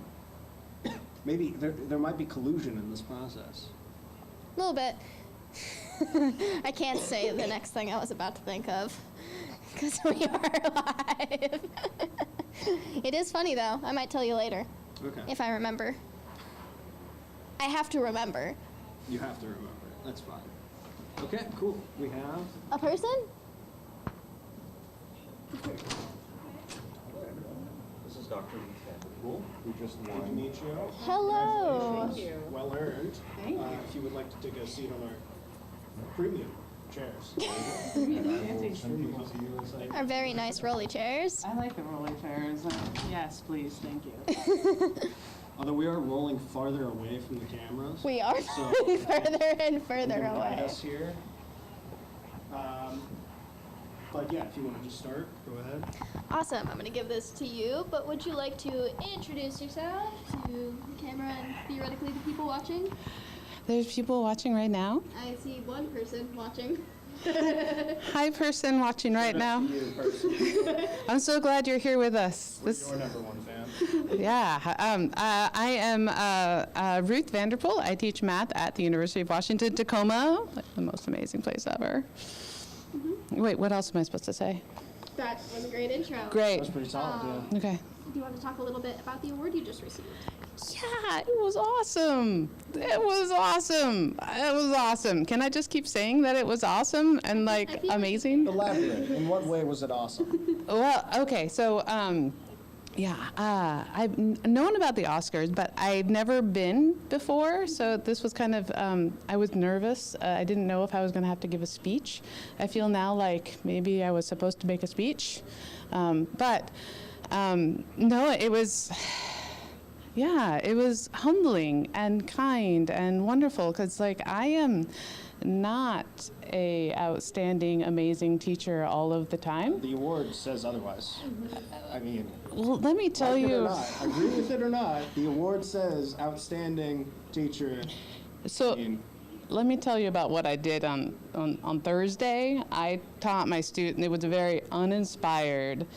Speaker 2: Maybe there might be collusion in this process.
Speaker 4: A little bit. I can't say the next thing I was about to think of, because we are live. It is funny, though. I might tell you later.
Speaker 2: Okay.
Speaker 4: If I remember. I have to remember.
Speaker 2: You have to remember it. That's fine. Okay, cool. We have
Speaker 4: A person?
Speaker 9: This is Dr.
Speaker 2: Cool. We just won. To meet you.
Speaker 4: Hello.
Speaker 2: Well earned. If you would like to take a seat on our premium chairs.
Speaker 4: Our very nice rolly chairs.
Speaker 10: I like the rolling chairs. Yes, please, thank you.
Speaker 2: Although we are rolling farther away from the cameras.
Speaker 4: We are
Speaker 2: So,
Speaker 4: moving further and
Speaker 2: you
Speaker 4: further
Speaker 2: can guide
Speaker 4: away.
Speaker 2: us here. But yeah, if you want to just start, go ahead.
Speaker 4: Awesome. I'm going to give this to you, but would you like to introduce yourself to the camera and theoretically the people watching?
Speaker 10: There's people watching right now.
Speaker 4: I see one person watching.
Speaker 10: Hi, person watching right now.
Speaker 2: You, person.
Speaker 10: I'm so glad you're here with us.
Speaker 2: We're your number one fan.
Speaker 10: Yeah, I am Ruth Vanderpool. I teach math at the University of Washington, Tacoma. The most amazing place ever. Wait, what else am I supposed to say?
Speaker 4: That was a great intro.
Speaker 10: Great.
Speaker 2: That's pretty solid, yeah.
Speaker 10: Okay.
Speaker 4: Do you want to talk a little bit about the award you just received?
Speaker 10: Yeah, it was awesome. It was awesome. It was awesome. Can I just keep saying that it was awesome and like amazing?
Speaker 2: Elaborate. In what way was it awesome?
Speaker 10: Well, okay, so I've known about the Oscars, but I'd never been before, so this was kind of, I was nervous. I didn't know if I was going to have to give a speech. I feel now like maybe I was supposed to make a speech, but no, it was, yeah, it was humbling and kind and wonderful, because like I am not a outstanding, amazing teacher all of the time.
Speaker 2: The award says otherwise. I mean,
Speaker 10: Well, let me tell
Speaker 2: like it or
Speaker 10: you.
Speaker 2: not, agree with it or not, the award says outstanding teacher.
Speaker 10: So,
Speaker 2: I mean,
Speaker 10: let me tell you about what I did on Thursday. I taught my student, it was a very uninspired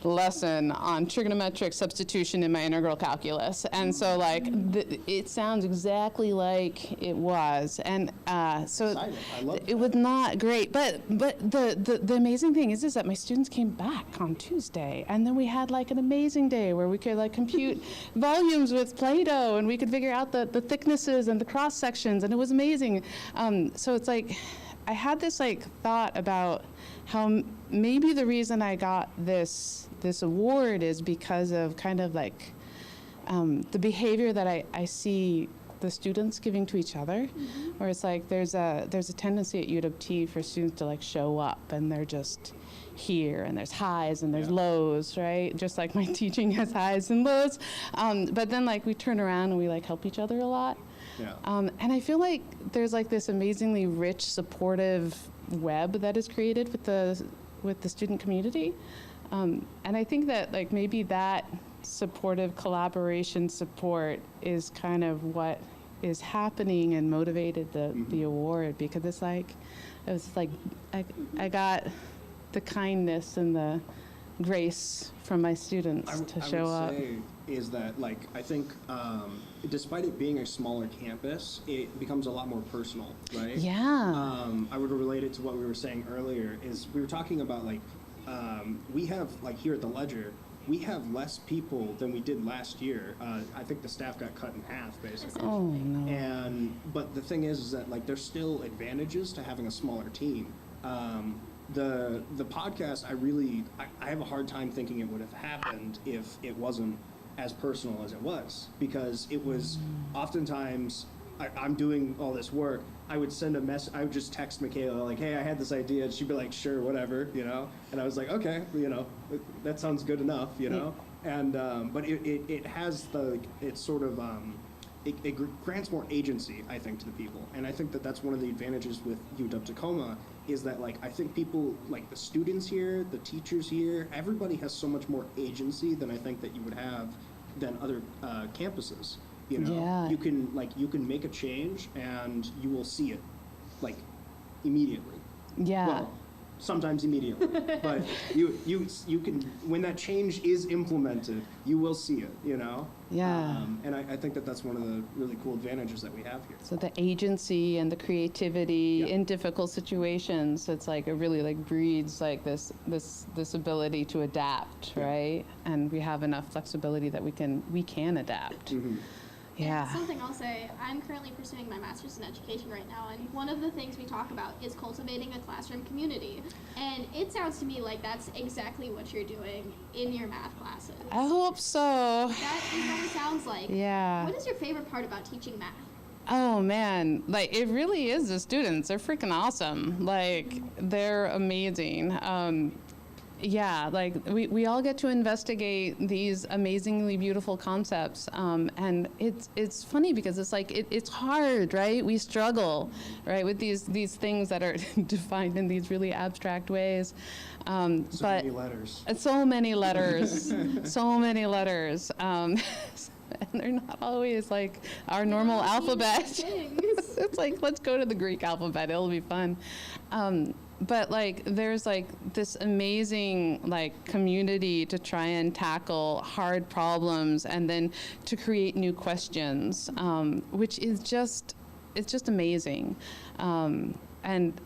Speaker 10: lesson on trigonometric substitution in my integral calculus. And so like, it sounds exactly like it was. And so
Speaker 2: Exciting. I love
Speaker 10: it was not great. But the amazing thing is that my students came back on Tuesday, and then we had like an amazing day where we could like compute volumes with Play-Doh, and we could figure out the thicknesses and the cross sections, and it was amazing. So it's like, I had this like thought about how maybe the reason I got this award is because of kind of like the behavior that I see the students giving to each other, where it's like there's a tendency at UWT for students to like show up and they're just here, and there's highs and there's lows, right? Just like my teaching has highs and lows, but then like we turn around and we like help each other a lot.
Speaker 2: yeah.
Speaker 10: And I feel like there's like this amazingly rich, supportive web that is created with the student community. And I think that like maybe that supportive collaboration support is kind of what is happening and motivated the award, because it's like, it was like I got the kindness and the grace from my students to show up.
Speaker 2: I would say is that, like, I think despite it being a smaller campus, it becomes a lot more personal, right?
Speaker 10: Yeah.
Speaker 2: I would relate it to what we were saying earlier, is we were talking about, like, we have, like, here at the Ledger, we have less people than we did last year. I think the staff got cut in half, basically.
Speaker 10: Oh, no.
Speaker 2: But the thing is that, like, there's still advantages to having a smaller team. The podcast, I have a hard time thinking it would have happened if it wasn't as personal as it was, because it was oftentimes I'm doing all this work. I would send a message. I would just text Michaela like, "Hey, I had this idea," and she'd be like, "Sure, whatever," you know. And I was like, "Okay, you know, that sounds good enough," you know. And but it has it's sort of it grants more agency, I think, to the people. And I think that that's one of the advantages with UW Tacoma, is that, like, I think people, like the students here, the teachers here, everybody has so much more agency than I think that you would have than other campuses. You know,
Speaker 10: Yeah.
Speaker 2: you can make a change and you will see it, like, immediately.
Speaker 10: Yeah.
Speaker 2: Well, sometimes immediately, but you can, when that change is implemented, you will see it, you know?
Speaker 10: Yeah.
Speaker 2: And I think that that's one of the really cool advantages that we have here.
Speaker 10: So the agency and the creativity
Speaker 2: Yeah.
Speaker 10: in difficult situations, it's like it really like breeds like this ability to adapt,
Speaker 2: Yeah.
Speaker 10: right? And we have enough flexibility that we can adapt.
Speaker 2: Mm-hmm.
Speaker 10: Yeah.
Speaker 4: And something I'll say, I'm currently pursuing my master's in education right now, and one of the things we talk about is cultivating a classroom community. And it sounds to me like that's exactly what you're doing in your math classes.
Speaker 10: I hope so.
Speaker 4: That is what it sounds like.
Speaker 10: Yeah.
Speaker 4: What is your favorite part about teaching math?
Speaker 10: Oh man, like it really is the students. They're freaking awesome. Like they're amazing. Yeah, like we all get to investigate these amazingly beautiful concepts, and it's funny because it's like it's hard, right? We struggle, right, with these things that are defined in these really abstract ways.
Speaker 2: So
Speaker 10: but
Speaker 2: many letters.
Speaker 10: so many letters, so many letters. And they're not always like our normal alphabet. It's like, let's go to the Greek alphabet. It'll be fun. But like, there's like this amazing like community to try and tackle hard problems and then to create new questions, which is it's just amazing. And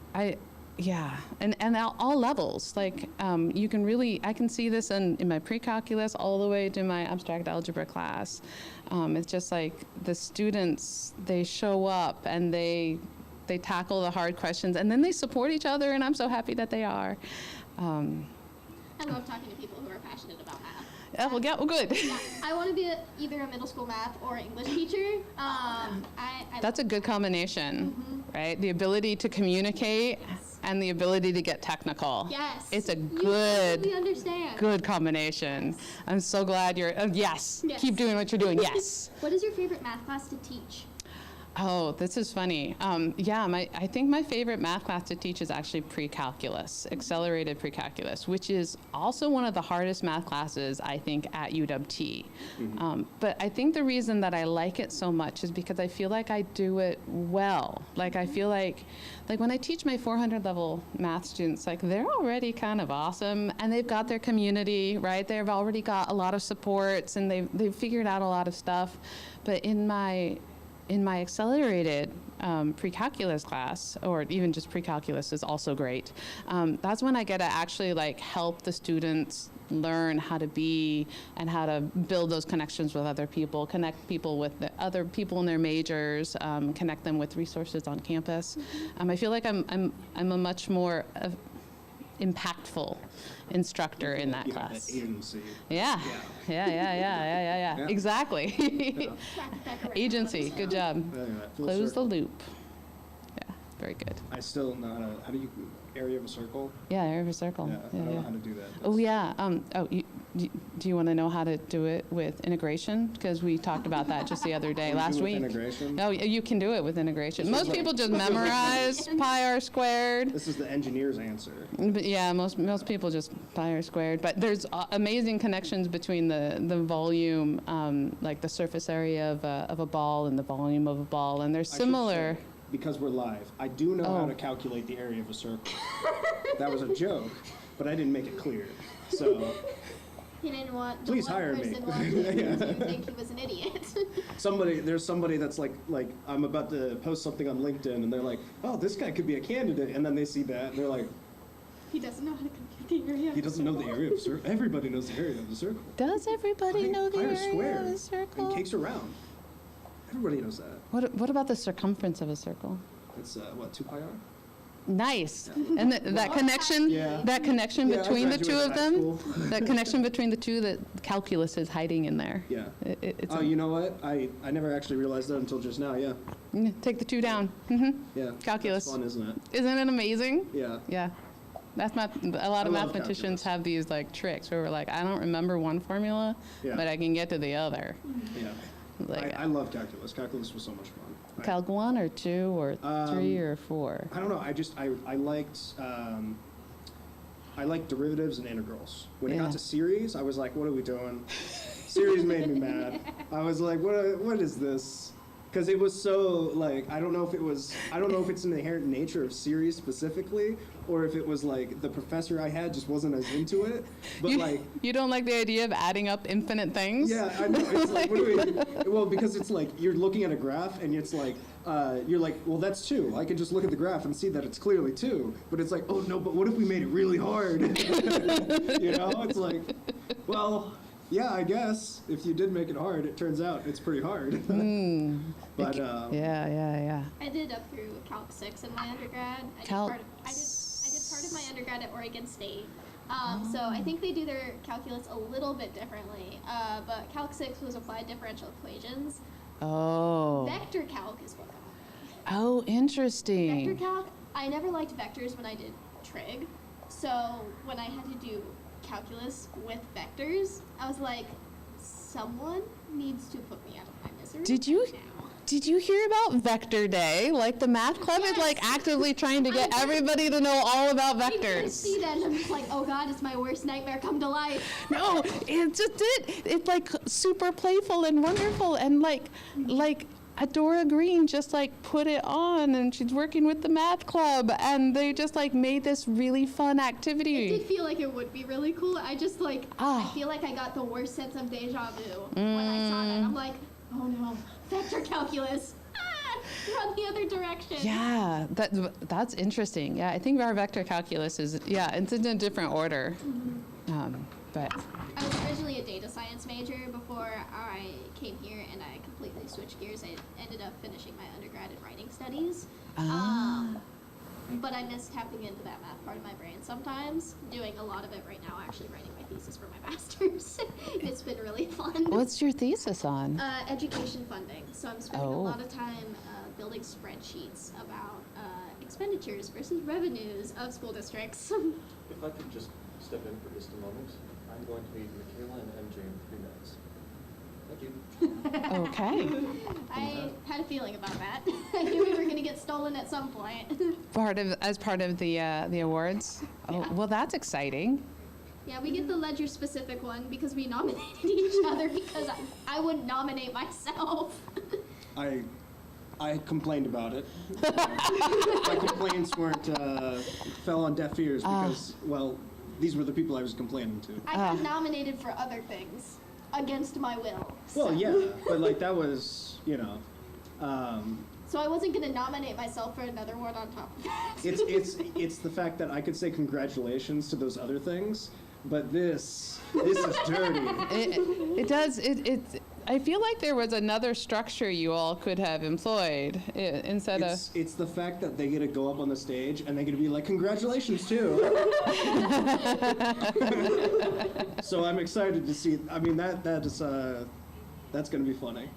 Speaker 10: yeah, and all levels. Like you can really, I can see this in my pre-calculus all the way to my abstract algebra class. It's just like the students, they show up and they tackle the hard questions and then they support each other, and I'm so happy that they are.
Speaker 4: I love talking to people who are passionate about math.
Speaker 10: Well, good.
Speaker 4: Yeah, I want to be either a middle school math or English teacher.
Speaker 10: That's a good combination, right? The ability to communicate and the ability to get technical.
Speaker 4: Yes.
Speaker 10: It's a
Speaker 4: You
Speaker 10: good,
Speaker 4: totally understand.
Speaker 10: good combination. I'm so glad you're, yes,
Speaker 4: Yes.
Speaker 10: keep doing what you're doing, yes.
Speaker 4: What is your favorite math class to teach?
Speaker 10: Oh, this is funny. Yeah, I think my favorite math class to teach is actually pre-calculus, accelerated pre-calculus, which is also one of the hardest math classes, I think, at UWT. But I think the reason that I like it so much is because I feel like I do it well. Like I feel like when I teach my 400 level math students, like they're already kind of awesome and they've got their community, right? They've already got a lot of supports and they've figured out a lot of stuff. But in my accelerated pre-calculus class, or even just pre-calculus is also great, that's when I get to actually like help the students learn how to be and how to build those connections with other people, connect people with the other people in their majors, connect them with resources on campus. I feel like I'm a much more impactful instructor in that class.
Speaker 2: That agency.
Speaker 10: Yeah. Exactly. Agency. Good job. Close the loop. Yeah. Very good.
Speaker 2: I still know how do you area of a circle?
Speaker 10: Yeah, area of a circle.
Speaker 2: Yeah, I don't know how to do that.
Speaker 10: Oh yeah. Do you want to know how to do it with integration? Because we talked about that just the other day, last week.
Speaker 2: Integration?
Speaker 10: Oh, you can do it with integration. Most people just memorize pi r squared.
Speaker 2: This is the engineer's answer.
Speaker 10: But yeah, most people just pi r squared. But there's amazing connections between the volume, like the surface area of a ball and the volume of a ball, and they're similar.
Speaker 2: Because we're live, I do know how to calculate the area of a circle. That was a joke, but I didn't make it clear. So
Speaker 4: He didn't want the
Speaker 2: please
Speaker 4: one
Speaker 2: hire
Speaker 4: person
Speaker 2: me.
Speaker 4: watching to think he was an idiot.
Speaker 2: there's somebody that's like I'm about to post something on LinkedIn, and they're like, oh, this guy could be a candidate, and then they see that, and they're like,
Speaker 4: He doesn't know how to compute the area.
Speaker 2: he doesn't know the area of a circle. Everybody knows the area of the circle.
Speaker 10: Does everybody know the
Speaker 2: Pi r
Speaker 10: area
Speaker 2: squared
Speaker 10: of a circle?
Speaker 2: and cakes are round. Everybody knows that.
Speaker 10: What about the circumference of a circle?
Speaker 2: It's 2 pi r?
Speaker 10: Nice. And that connection, that connection
Speaker 2: Yeah, I
Speaker 10: between the two
Speaker 2: graduated
Speaker 10: of
Speaker 2: high
Speaker 10: them,
Speaker 2: school.
Speaker 10: that connection between the two, that calculus is hiding in there.
Speaker 2: Yeah.
Speaker 10: It's
Speaker 2: Oh, you know what? I never actually realized that until just now. Yeah.
Speaker 10: take the two down.
Speaker 2: Yeah.
Speaker 10: Calculus.
Speaker 2: That's fun, isn't it?
Speaker 10: Isn't it amazing?
Speaker 2: Yeah.
Speaker 10: Yeah. A lot of
Speaker 2: I love
Speaker 10: mathematicians have these like tricks where we're like, I don't remember one formula,
Speaker 2: Yeah.
Speaker 10: but I can get to the other.
Speaker 2: Yeah.
Speaker 10: Like
Speaker 2: I love calculus. Calculus was so much fun.
Speaker 10: Calc 1 or 2 or 3 or 4?
Speaker 2: I don't know. I liked derivatives and integrals. When it got to series, I was like, what are we doing? Series made me mad. I was like, what is this? Because it was so like, I don't know if it's an inherent nature of series specifically, or if it was like the professor I had just wasn't as into it. But
Speaker 10: you don't like the idea of adding up infinite things?
Speaker 2: Yeah, I know. It's like, what do we? Well, because it's like you're looking at a graph and it's like you're like, well, that's 2. I can just look at the graph and see that it's clearly 2. But it's like, oh no, but what if we made it really hard? You know, it's like, well, Yeah, I guess if you did make it hard, it turns out it's pretty hard. But
Speaker 10: Yeah.
Speaker 4: I did up through Calc 6 in my undergrad. I did part of my undergrad at Oregon State. So I think they do their calculus a little bit differently. But Calc 6 was applied differential equations.
Speaker 10: Oh.
Speaker 4: Vector calc is what got me.
Speaker 10: Oh, interesting.
Speaker 4: Vector calc, I never liked vectors when I did trig. So when I had to do calculus with vectors, I was like, someone needs to put me out of my misery.
Speaker 10: Did you hear about Vector Day? Like the math club is like actively trying to get everybody to know all about
Speaker 4: I did
Speaker 10: vectors.
Speaker 4: see that and I'm just like, oh God, it's my worst nightmare come to life.
Speaker 10: No, it's just it's like super playful and wonderful and like Adora Green just like put it on and she's working with the math club and they just like made this really fun activity.
Speaker 4: It did feel like it would be really cool. I just like, I feel like I got the worst sense of deja vu when I saw that. I'm like, oh no, vector calculus. Run the other direction.
Speaker 10: Yeah, that's interesting. Yeah, I think our vector calculus is, it's in a different order. But
Speaker 4: I was originally a data science major before I came here, and I completely switched gears. I ended up finishing my undergrad in writing studies. But I miss tapping into that math part of my brain sometimes. Doing a lot of it right now, actually writing my thesis for my master's. It's been really fun.
Speaker 10: What's your thesis on?
Speaker 4: Education funding. So I'm spending a lot of time building spreadsheets about expenditures versus revenues of school districts.
Speaker 9: If I could just step in for just a moment, I'm going to meet Michaela and MJ in 3 minutes. Thank you.
Speaker 10: Okay.
Speaker 4: I had a feeling about that. I knew we were going to get stolen at some point.
Speaker 10: As part of the awards. Oh,
Speaker 4: Yeah.
Speaker 10: well, that's exciting.
Speaker 4: Yeah, we get the ledger specific one because we nominated each other because I wouldn't nominate myself.
Speaker 2: I complained about it. My complaints fell on deaf ears because, well, these were the people I was complaining to.
Speaker 4: I got nominated for other things against my will.
Speaker 2: Well, yeah, but like that was,
Speaker 4: So I wasn't going to nominate myself for another one on top of that.
Speaker 2: it's the fact that I could say congratulations to those other things, but this is dirty.
Speaker 10: It does. I feel like there was another structure you all could have employed instead of.
Speaker 2: It's the fact that they get to go up on the stage and they get to be like, congratulations too. So I'm excited to see. I mean, that's gonna be funny.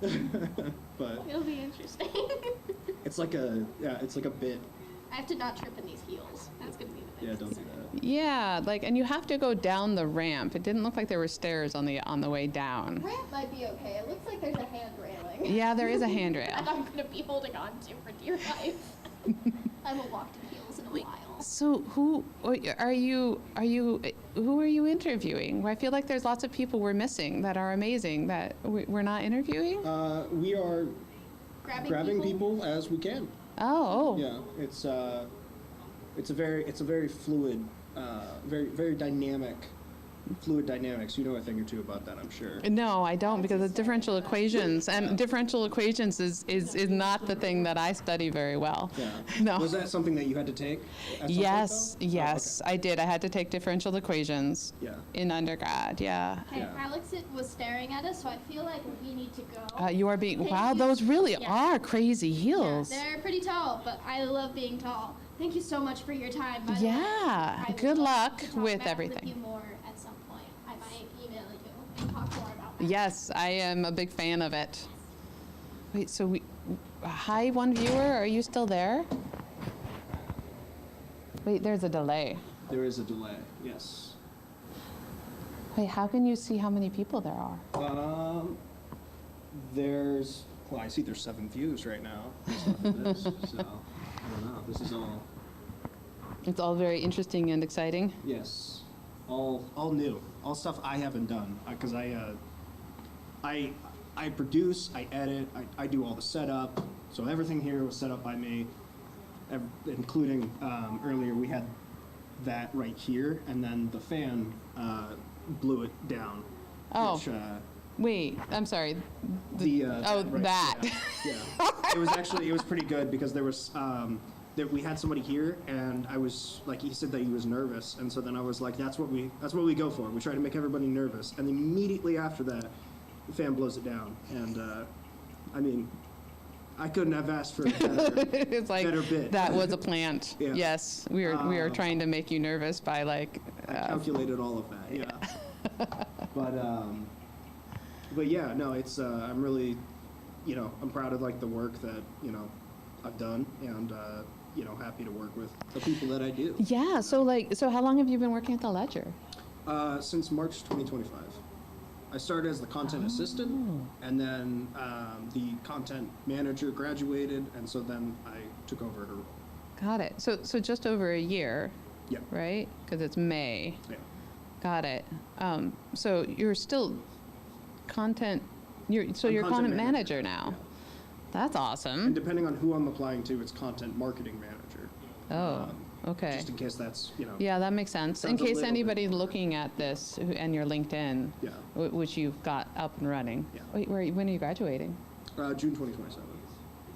Speaker 2: But
Speaker 4: It'll be interesting.
Speaker 2: it's like a bit.
Speaker 4: I have to not trip in these heels. That's going to be the
Speaker 2: Yeah,
Speaker 4: big
Speaker 2: don't do
Speaker 4: concern.
Speaker 2: that.
Speaker 10: Yeah, and you have to go down the ramp. It didn't look like there were stairs on the way down.
Speaker 4: Ramp might be okay. It looks like there's a hand railing.
Speaker 10: Yeah, there is a handrail.
Speaker 4: And I'm going to be holding on to for dear life. I haven't walked in heels in a while.
Speaker 10: So who are you interviewing? I feel like there's lots of people we're missing that are amazing that we're not interviewing.
Speaker 2: We are grabbing people as we can.
Speaker 10: Oh.
Speaker 2: Yeah, it's a very fluid, very dynamic, fluid dynamics. You know a thing or two about that, I'm sure.
Speaker 10: No, I don't, because it's differential equations, and differential equations is not the thing that I study very well.
Speaker 2: Yeah.
Speaker 10: No.
Speaker 2: Was that something that you had to take? At some
Speaker 10: Yes,
Speaker 2: point, though?
Speaker 10: yes, I did. I had to take differential equations
Speaker 2: Yeah.
Speaker 10: in undergrad. Yeah.
Speaker 4: Okay,
Speaker 2: Yeah.
Speaker 4: Alex was staring at us, so I feel like we need to go.
Speaker 10: You are being.
Speaker 4: Thank
Speaker 10: Wow,
Speaker 4: you.
Speaker 10: those really
Speaker 4: Yeah.
Speaker 10: are crazy heels.
Speaker 4: Yeah, they're pretty tall, but I love being tall. Thank you so much for your time. By the way.
Speaker 10: Yeah,
Speaker 4: I would
Speaker 10: good
Speaker 4: love
Speaker 10: luck
Speaker 4: to talk
Speaker 10: with
Speaker 4: math
Speaker 10: everything.
Speaker 4: With you more at some point. I might email you and talk more about that.
Speaker 10: Yes, I am a big fan of it. Wait, so hi, one viewer, are you still there? Wait, there's a delay.
Speaker 2: There is a delay. Yes.
Speaker 10: Wait, how can you see how many people there are?
Speaker 2: I see there's 7 views right now. Based off of this, so I don't know. This is all.
Speaker 10: It's all very interesting and exciting.
Speaker 2: Yes, all new, all stuff I haven't done because I produce, I edit, I do all the setup. So everything here was set up by me, including earlier we had that right here, and then the fan blew it down.
Speaker 10: Oh.
Speaker 2: Which,
Speaker 10: Wait, I'm sorry.
Speaker 2: right,
Speaker 10: that.
Speaker 2: Yeah. It was pretty good because there that we had somebody here, and I was like, he said that he was nervous, and so then I was like, that's what we go for. We try to make everybody nervous, and immediately after that, the fan blows it down, and I mean, I couldn't have asked for a better,
Speaker 10: It's like,
Speaker 2: better bit.
Speaker 10: that was a plant.
Speaker 2: Yeah.
Speaker 10: Yes, we are trying to make you nervous by like,
Speaker 2: I calculated all of that, yeah. But yeah, no, it's I'm really, I'm proud of like the work that I've done, and happy to work with the people that I do.
Speaker 10: yeah, so how long have you been working at the Ledger?
Speaker 2: Since March 2025. I started as the content assistant, and then the content manager graduated, and so then I took over her role.
Speaker 10: Got it. So just over a year,
Speaker 2: Yeah.
Speaker 10: right? Because it's May.
Speaker 2: Yeah.
Speaker 10: Got it. So you're still content, you're
Speaker 2: I'm
Speaker 10: content
Speaker 2: content
Speaker 10: manager
Speaker 2: manager,
Speaker 10: now.
Speaker 2: yeah.
Speaker 10: That's
Speaker 2: And
Speaker 10: awesome.
Speaker 2: depending on who I'm applying to, it's content marketing manager.
Speaker 10: Oh, okay.
Speaker 2: Just in case that's,
Speaker 10: Yeah, that makes sense. In
Speaker 2: Sounds a
Speaker 10: case
Speaker 2: little bit
Speaker 10: anybody's looking at this and your LinkedIn,
Speaker 2: Yeah.
Speaker 10: which you've got up and running.
Speaker 2: Yeah.
Speaker 10: Wait, when are you graduating?
Speaker 2: June 2027.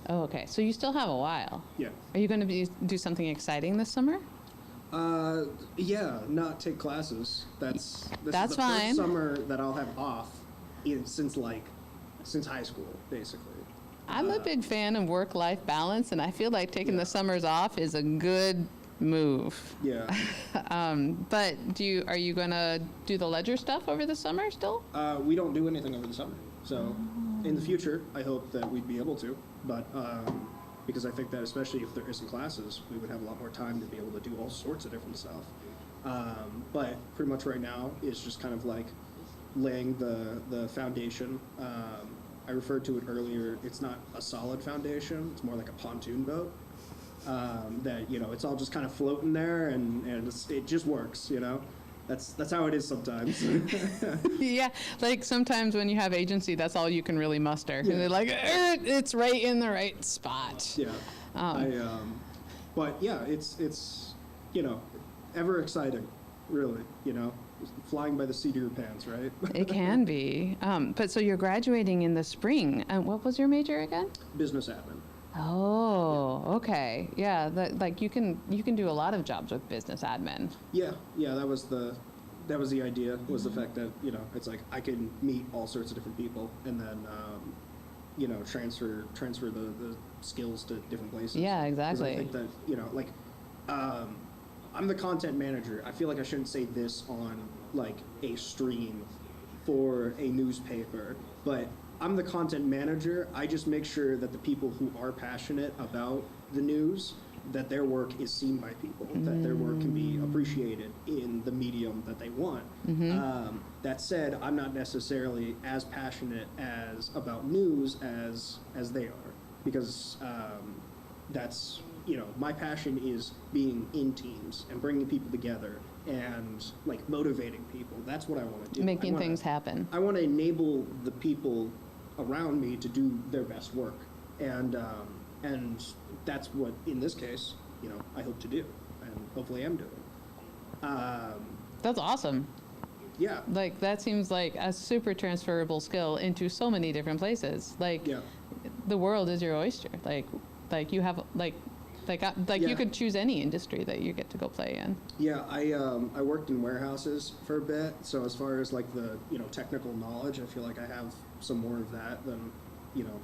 Speaker 10: Oh, okay. So you still have a while.
Speaker 2: Yeah.
Speaker 10: Are you going to do something exciting this summer?
Speaker 2: Yeah, not take classes. This
Speaker 10: That's
Speaker 2: is the
Speaker 10: fine.
Speaker 2: first summer that I'll have off since high school, basically.
Speaker 10: I'm a big fan of work-life balance, and I feel like taking the summers off is a good move.
Speaker 2: Yeah.
Speaker 10: But are you going to do the Ledger stuff over the summer still?
Speaker 2: We don't do anything over the summer. So in the future, I hope that we'd be able to. But because I think that especially if there isn't classes, we would have a lot more time to be able to do all sorts of different stuff. But pretty much right now, it's just kind of like laying the foundation. I referred to it earlier. It's not a solid foundation. It's more like a pontoon boat. That it's all just kind of floating there, and it just works. That's how it is sometimes.
Speaker 10: Yeah, like sometimes when you have agency, that's all you can really muster. And
Speaker 2: Yeah.
Speaker 10: they're like, it's right in the right spot.
Speaker 2: Yeah. But yeah, it's ever exciting, really. Flying by the seat of your pants, right?
Speaker 10: It can be. But so you're graduating in the spring. What was your major again?
Speaker 2: Business admin.
Speaker 10: Oh, okay. Yeah, like you can do a lot of jobs with business admin.
Speaker 2: Yeah, that was the idea, was the fact that it's like I can meet all sorts of different people, and then transfer the skills to different places.
Speaker 10: Yeah,
Speaker 2: 'Cause
Speaker 10: exactly.
Speaker 2: I think that I'm the content manager. I feel like I shouldn't say this on like a stream for a newspaper, but I'm the content manager. I just make sure that the people who are passionate about the news, that their work is seen by people, that their work can be appreciated in the medium that they want. That said, I'm not necessarily as passionate about news as they are, because that's my passion is being in teams and bringing people together and like motivating people. That's what I want to do.
Speaker 10: Making things happen.
Speaker 2: I want to enable the people around me to do their best work, and that's what, in this case, I hope to do, and hopefully am doing.
Speaker 10: That's awesome.
Speaker 2: Yeah.
Speaker 10: Like that seems like a super transferable skill into so many different places. Like
Speaker 2: Yeah.
Speaker 10: the world is your oyster. Like you have
Speaker 2: Yeah.
Speaker 10: you could choose any industry that you get to go play in.
Speaker 2: Yeah, I worked in warehouses for a bit, so as far as like the technical knowledge, I feel like I have some more of that than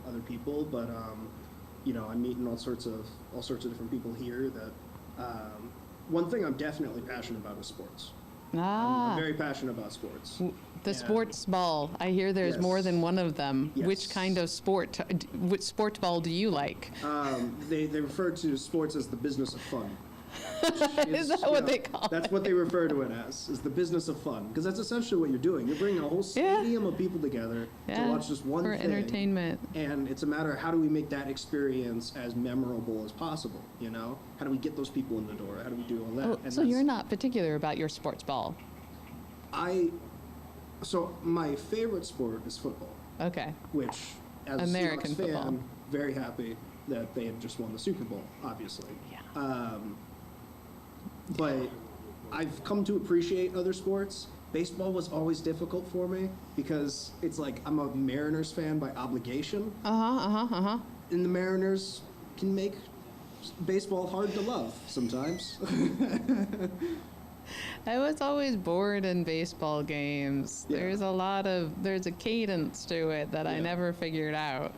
Speaker 2: other people. But I'm meeting all sorts of different people here. That one thing I'm definitely passionate about is sports. I'm very passionate about sports.
Speaker 10: The
Speaker 2: And-
Speaker 10: sports ball. I hear there's more
Speaker 2: Yes.
Speaker 10: than one of them.
Speaker 2: Yes.
Speaker 10: Which kind of sport? Which sport ball do you like?
Speaker 2: They refer to sports as the business of fun.
Speaker 10: Is that what they call it?
Speaker 2: That's what they refer to it as, is the business of fun. Because that's essentially what you're doing. You're bringing a whole stadium of people together
Speaker 10: Yeah,
Speaker 2: to watch just one
Speaker 10: for
Speaker 2: thing.
Speaker 10: entertainment.
Speaker 2: And it's a matter of how do we make that experience as memorable as possible, How do we get those people in the door? How do we do all that?
Speaker 10: Oh,
Speaker 2: And
Speaker 10: so you're
Speaker 2: that's-
Speaker 10: not particular about your sports ball.
Speaker 2: So my favorite sport is football,
Speaker 10: Okay.
Speaker 2: which, as
Speaker 10: American
Speaker 2: a Seahawks fan,
Speaker 10: football.
Speaker 2: very happy that they had just won the Super Bowl, obviously.
Speaker 10: Yeah.
Speaker 2: But I've come to appreciate other sports. Baseball was always difficult for me because it's like I'm a Mariners fan by obligation, and the Mariners can make baseball hard to love sometimes.
Speaker 10: I was always bored in baseball games.
Speaker 2: Yeah.
Speaker 10: There's a cadence to it that I
Speaker 2: Yeah.
Speaker 10: never figured out.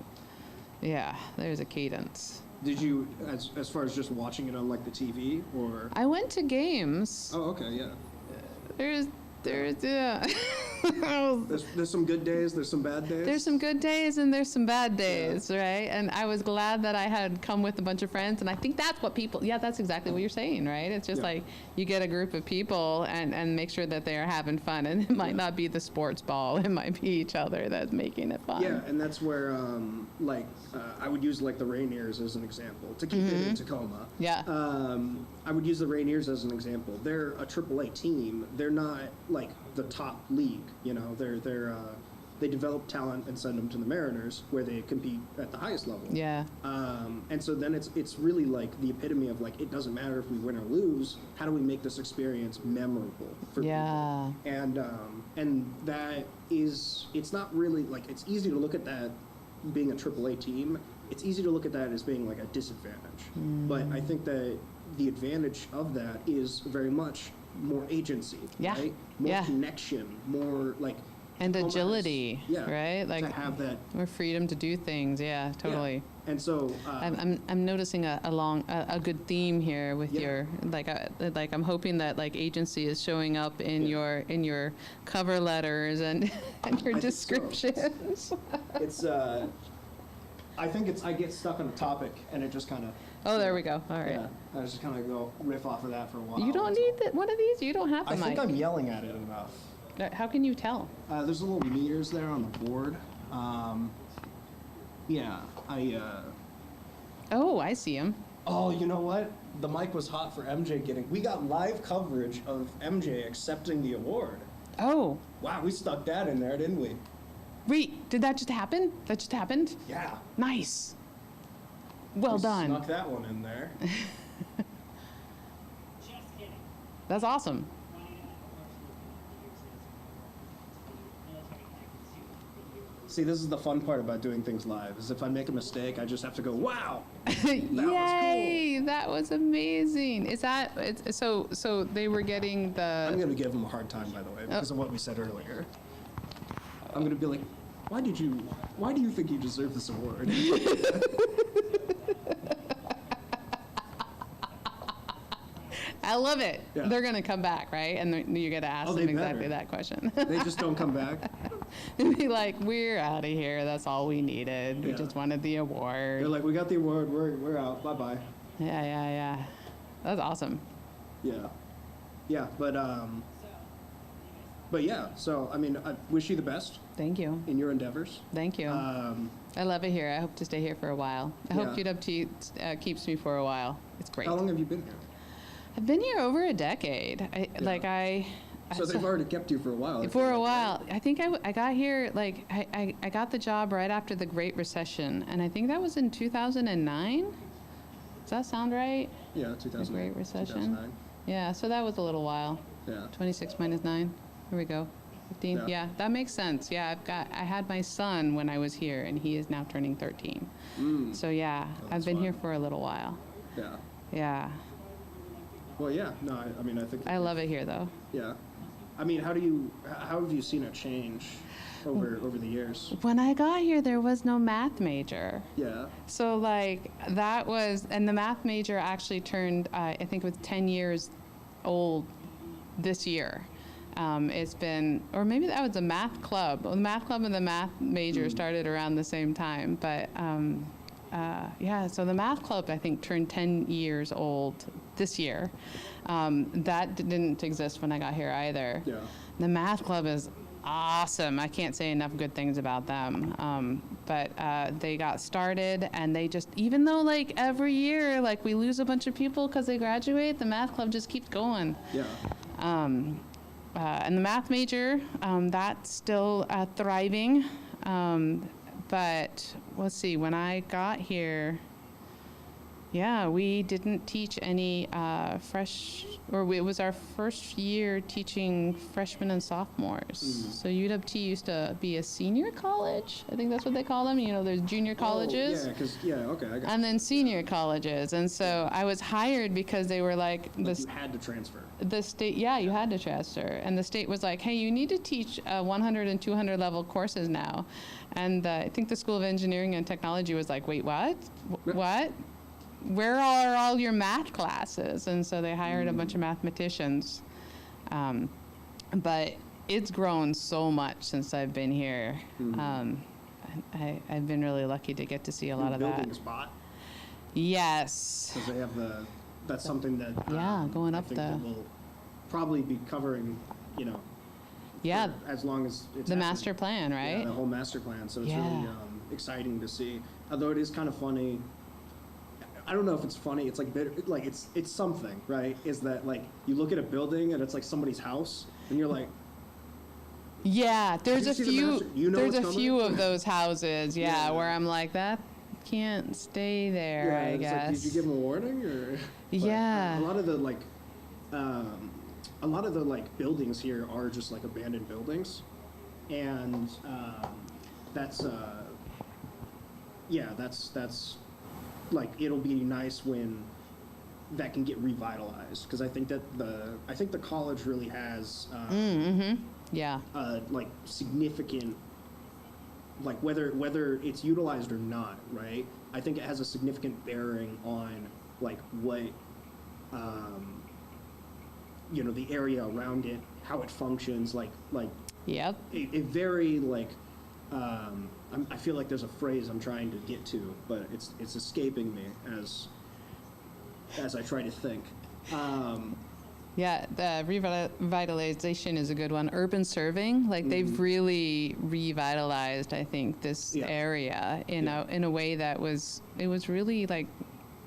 Speaker 10: Yeah, there's a cadence.
Speaker 2: Did you, as far as just watching it on like the TV, or?
Speaker 10: I went to games.
Speaker 2: Oh, okay, yeah.
Speaker 10: Yeah.
Speaker 2: There's some good days. There's some bad days.
Speaker 10: There's some good days and there's some bad days, right? And I was glad that I had come with a bunch of friends, and I think that's what that's exactly what you're saying, right? It's just like you get a group of people and make sure that they are having fun, and it might not be the sports ball, it might be each other that's making it fun.
Speaker 2: Yeah, and that's where, I would use like the Rainiers as an example to keep it in Tacoma.
Speaker 10: Yeah.
Speaker 2: I would use the Rainiers as an example. They're a AAA team. They're not like the top league. You know, they develop talent and send them to the Mariners where they compete at the highest level.
Speaker 10: Yeah.
Speaker 2: And so then it's really like the epitome of like, it doesn't matter if we win or lose. How do we make this experience memorable for people? And that is, it's not really like, it's easy to look at that being a AAA team. It's easy to look at that as being like a disadvantage. But I think that the advantage of that is very much more agency, right? More connection, more like
Speaker 10: and agility,
Speaker 2: yeah,
Speaker 10: right? Like
Speaker 2: to have that
Speaker 10: more freedom to do things. Yeah, totally.
Speaker 2: Yeah. And so
Speaker 10: I'm noticing a good theme here with your like I'm hoping that like agency is showing up in your cover letters and your descriptions.
Speaker 2: So. It's I think I get stuck on a topic and it just kind of.
Speaker 10: Oh, there we go. All right.
Speaker 2: Yeah, I just kind of go riff off of that for a while.
Speaker 10: You don't need one of these. You don't have the mic.
Speaker 2: I think I'm yelling at it enough.
Speaker 10: How can you tell?
Speaker 2: There's little meters there on the board.
Speaker 10: Oh, I see them.
Speaker 2: Oh, you know what? The mic was hot for MJ getting. We got live coverage of MJ accepting the award.
Speaker 10: Oh.
Speaker 2: Wow, we stuck that in there, didn't we?
Speaker 10: Wait, did that just happen? That just happened?
Speaker 2: Yeah.
Speaker 10: Nice. Well done.
Speaker 2: Snuck that one in there.
Speaker 10: That's awesome.
Speaker 2: See, this is the fun part about doing things live, is if I make a mistake, I just have to go, wow!
Speaker 10: Yay! Was cool. That was amazing. Is that, so they were getting the...
Speaker 2: I'm going to give them a hard time, by the way, because of what we said earlier. I'm going to be like, why do you think you deserve this award?
Speaker 10: I love it.
Speaker 2: Yeah.
Speaker 10: They're going to come back, right? And you get to ask them exactly that question.
Speaker 2: They just don't come back?
Speaker 10: They'd be like, we're out of here. That's all we needed.
Speaker 2: Yeah.
Speaker 10: We just wanted the award.
Speaker 2: They're like, we got the award. We're out. Bye-bye.
Speaker 10: Yeah. That's awesome.
Speaker 2: Yeah, but yeah, so, I mean, I wish you the best.
Speaker 10: Thank you.
Speaker 2: In your endeavors.
Speaker 10: Thank you. I love it here. I hope to stay here for a while. I hope UWT keeps me for a while. It's great.
Speaker 2: How long have you been here?
Speaker 10: I've been here over a decade.
Speaker 2: So they've already kept you for a while.
Speaker 10: For a while. I think I got here, like, I got the job right after the Great Recession, and I think that was in 2009. Does that sound right?
Speaker 2: Yeah, 2009.
Speaker 10: The Great Recession.
Speaker 2: 2009.
Speaker 10: Yeah, so that was a little while.
Speaker 2: Yeah.
Speaker 10: 26 minus 9. Here we go. 15. Yeah, that makes sense. Yeah, I had my son when I was here, and he is now turning 13. So yeah, I've been here for a little while.
Speaker 2: Yeah.
Speaker 10: Yeah.
Speaker 2: Well, yeah. No, I mean, I think.
Speaker 10: I love it here, though.
Speaker 2: Yeah. I mean, how have you seen it change over the years?
Speaker 10: When I got here, there was no math major.
Speaker 2: Yeah.
Speaker 10: So like that was, and the math major actually turned, I think it was 10 years old this year. It's been, or maybe that was a math club. Well, the math club and the math major started around the same time. But yeah, so the math club, I think, turned 10 years old this year. That didn't exist when I got here either.
Speaker 2: Yeah.
Speaker 10: The math club is awesome. I can't say enough good things about them. But they got started, and they just, even though like every year, like we lose a bunch of people because they graduate, the math club just keeps going.
Speaker 2: Yeah.
Speaker 10: And the math major, that's still thriving. But let's see, when I got here, Yeah, we didn't teach any it was our first year teaching freshmen and sophomores. So UWT used to be a senior college. I think that's what they call them. You know, there's junior colleges.
Speaker 2: Okay, I got
Speaker 10: And then senior colleges. And so I was hired because they were like,
Speaker 2: you had to transfer.
Speaker 10: the state, yeah, you had to transfer. And the state was like, hey, you need to teach 100 and 200 level courses now. And I think the School of Engineering and Technology was like, wait, what? What? Where are all your math classes? And so they hired a bunch of mathematicians. But it's grown so much since I've been here. I've been really lucky to get to see a lot of that.
Speaker 2: Building spot,
Speaker 10: Yes.
Speaker 2: because they have that's something that
Speaker 10: going
Speaker 2: I
Speaker 10: up
Speaker 2: think
Speaker 10: the-
Speaker 2: that we'll probably be covering,
Speaker 10: Yeah,
Speaker 2: for as long as it's
Speaker 10: the
Speaker 2: happening.
Speaker 10: master plan, right?
Speaker 2: Yeah, the whole master plan. So it's
Speaker 10: Yeah.
Speaker 2: really exciting to see. Although it is kind of funny. I don't know if it's funny. It's like it's something, right? Is that like you look at a building and it's like somebody's house, and you're like,
Speaker 10: Yeah, there's
Speaker 2: you
Speaker 10: a
Speaker 2: see the
Speaker 10: few.
Speaker 2: master- you know
Speaker 10: There's
Speaker 2: what's
Speaker 10: a
Speaker 2: coming?
Speaker 10: few of those houses, yeah,
Speaker 2: Yeah.
Speaker 10: where I'm like, that can't stay there. I
Speaker 2: it's
Speaker 10: guess.
Speaker 2: like, did you give them a warning or? But,
Speaker 10: Yeah.
Speaker 2: a lot of the buildings here are just like abandoned buildings, and that's like it'll be nice when that can get revitalized, because I think that the college really has
Speaker 10: Yeah.
Speaker 2: like significant, like whether it's utilized or not, right? I think it has a significant bearing on like what the area around it, how it functions, like
Speaker 10: Yep.
Speaker 2: a very like I feel like there's a phrase I'm trying to get to, but it's escaping me as I try to think.
Speaker 10: Yeah, the revitalization is a good one. Urban serving, like they've really revitalized, I think, this
Speaker 2: Yeah.
Speaker 10: area in a way that was really like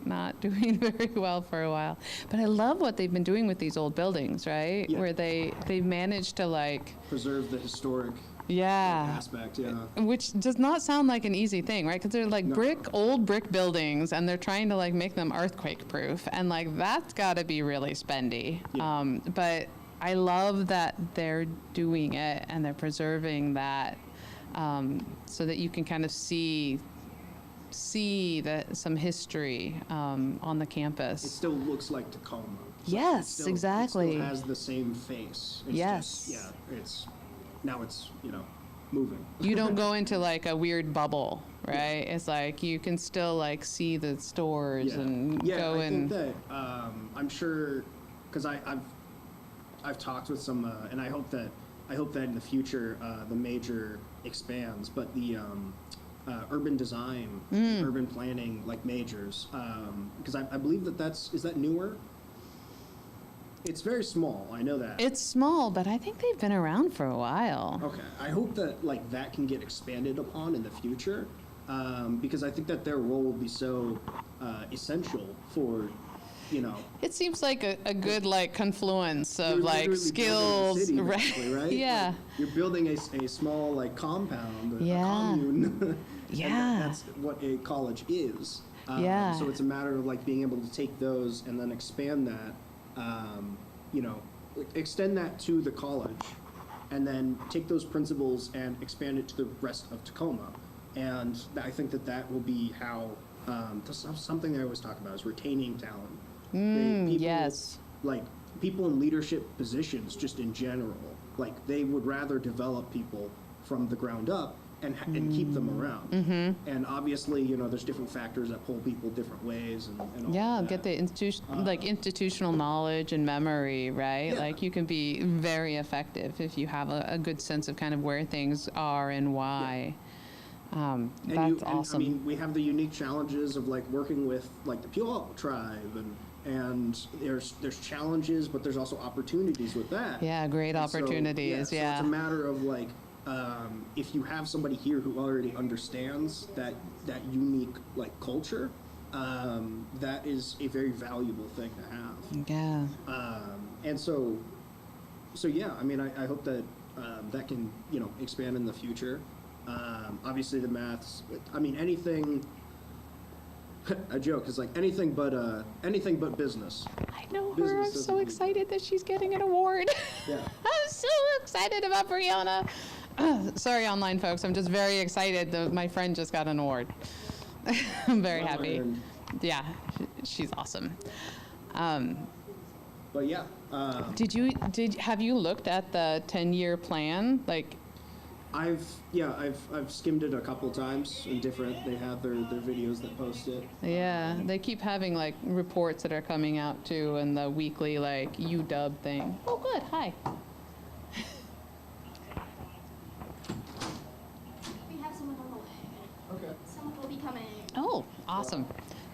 Speaker 10: not doing very well for a while. But I love what they've been doing with these old buildings, right?
Speaker 2: Yeah.
Speaker 10: Where they've managed to like
Speaker 2: Preserve the historic
Speaker 10: yeah.
Speaker 2: aspect, yeah.
Speaker 10: Which does not sound like an easy thing, right? Because they're like
Speaker 2: No.
Speaker 10: old brick buildings, and they're trying to like make them earthquake proof, and like that's got to be really spendy.
Speaker 2: Yeah.
Speaker 10: But I love that they're doing it and they're preserving that, so that you can kind of see some history on the
Speaker 2: It
Speaker 10: campus.
Speaker 2: still looks like Tacoma.
Speaker 10: Yes,
Speaker 2: It
Speaker 10: exactly.
Speaker 2: still has the same face. It's
Speaker 10: Yes.
Speaker 2: Just, it's now it's moving.
Speaker 10: You don't go into like a weird bubble, right? It's like you can still like see the stores and go
Speaker 2: I
Speaker 10: in.
Speaker 2: think that I'm sure, because I've talked with some, and I hope that in the future the major expands, but the urban design, urban planning like majors, because I believe is that newer. It's very small. I know that.
Speaker 10: It's small, but I think they've been around for a while.
Speaker 2: Okay, I hope that like that can get expanded upon in the future, because I think that their role will be so essential for,
Speaker 10: It seems like a good like confluence of
Speaker 2: you're
Speaker 10: like
Speaker 2: literally building a
Speaker 10: skills,
Speaker 2: city,
Speaker 10: right?
Speaker 2: basically, right?
Speaker 10: Yeah.
Speaker 2: Like, you're building a small like compound, a
Speaker 10: Yeah.
Speaker 2: commune. and
Speaker 10: Yeah.
Speaker 2: that's what a college is.
Speaker 10: Yeah.
Speaker 2: So it's a matter of like being able to take those and then expand that. Extend that to the college, and then take those principles and expand it to the rest of Tacoma. And I think that will be how, that's something that I always talk about is retaining talent.
Speaker 10: Yes.
Speaker 2: Like people in leadership positions, just in general, like they would rather develop people from the ground up and keep them around. And obviously, there's different factors that pull people different ways and all
Speaker 10: Yeah,
Speaker 2: of that.
Speaker 10: get the institutional knowledge and memory, right?
Speaker 2: Yeah.
Speaker 10: Like you can be very effective if you have a good sense of kind of where things are and why. That's awesome.
Speaker 2: I mean, we have the unique challenges of like working with like the Puyallup tribe, and there's challenges, but there's also opportunities with that.
Speaker 10: Yeah, great
Speaker 2: And so,
Speaker 10: opportunities,
Speaker 2: So
Speaker 10: yeah.
Speaker 2: it's a matter of like, if you have somebody here who already understands that unique like culture, that is a very valuable thing to have.
Speaker 10: Yeah.
Speaker 2: And so yeah, I mean, I hope that that can expand in the future. Obviously, the maths. I mean, anything
Speaker 14: I joke. It's like anything but business.
Speaker 10: I know her.
Speaker 14: Business
Speaker 10: I'm
Speaker 14: doesn't
Speaker 10: so
Speaker 14: mean-
Speaker 10: excited that she's getting an award.
Speaker 14: Yeah.
Speaker 10: I'm so excited about Brianna. Sorry, online folks. I'm just very excited that my friend just got an award. I'm very
Speaker 14: Well
Speaker 10: happy.
Speaker 14: earned.
Speaker 10: Yeah, she's awesome.
Speaker 14: But yeah.
Speaker 10: Have you looked at the 10-year plan? Like,
Speaker 14: I've skimmed it a couple times in different. They have their videos that post it.
Speaker 10: yeah, they keep having like reports that are coming out too, and the weekly like UW thing. Oh, good. Hi.
Speaker 4: We have someone on the way.
Speaker 14: Okay.
Speaker 4: Someone will be coming.
Speaker 10: Oh, awesome.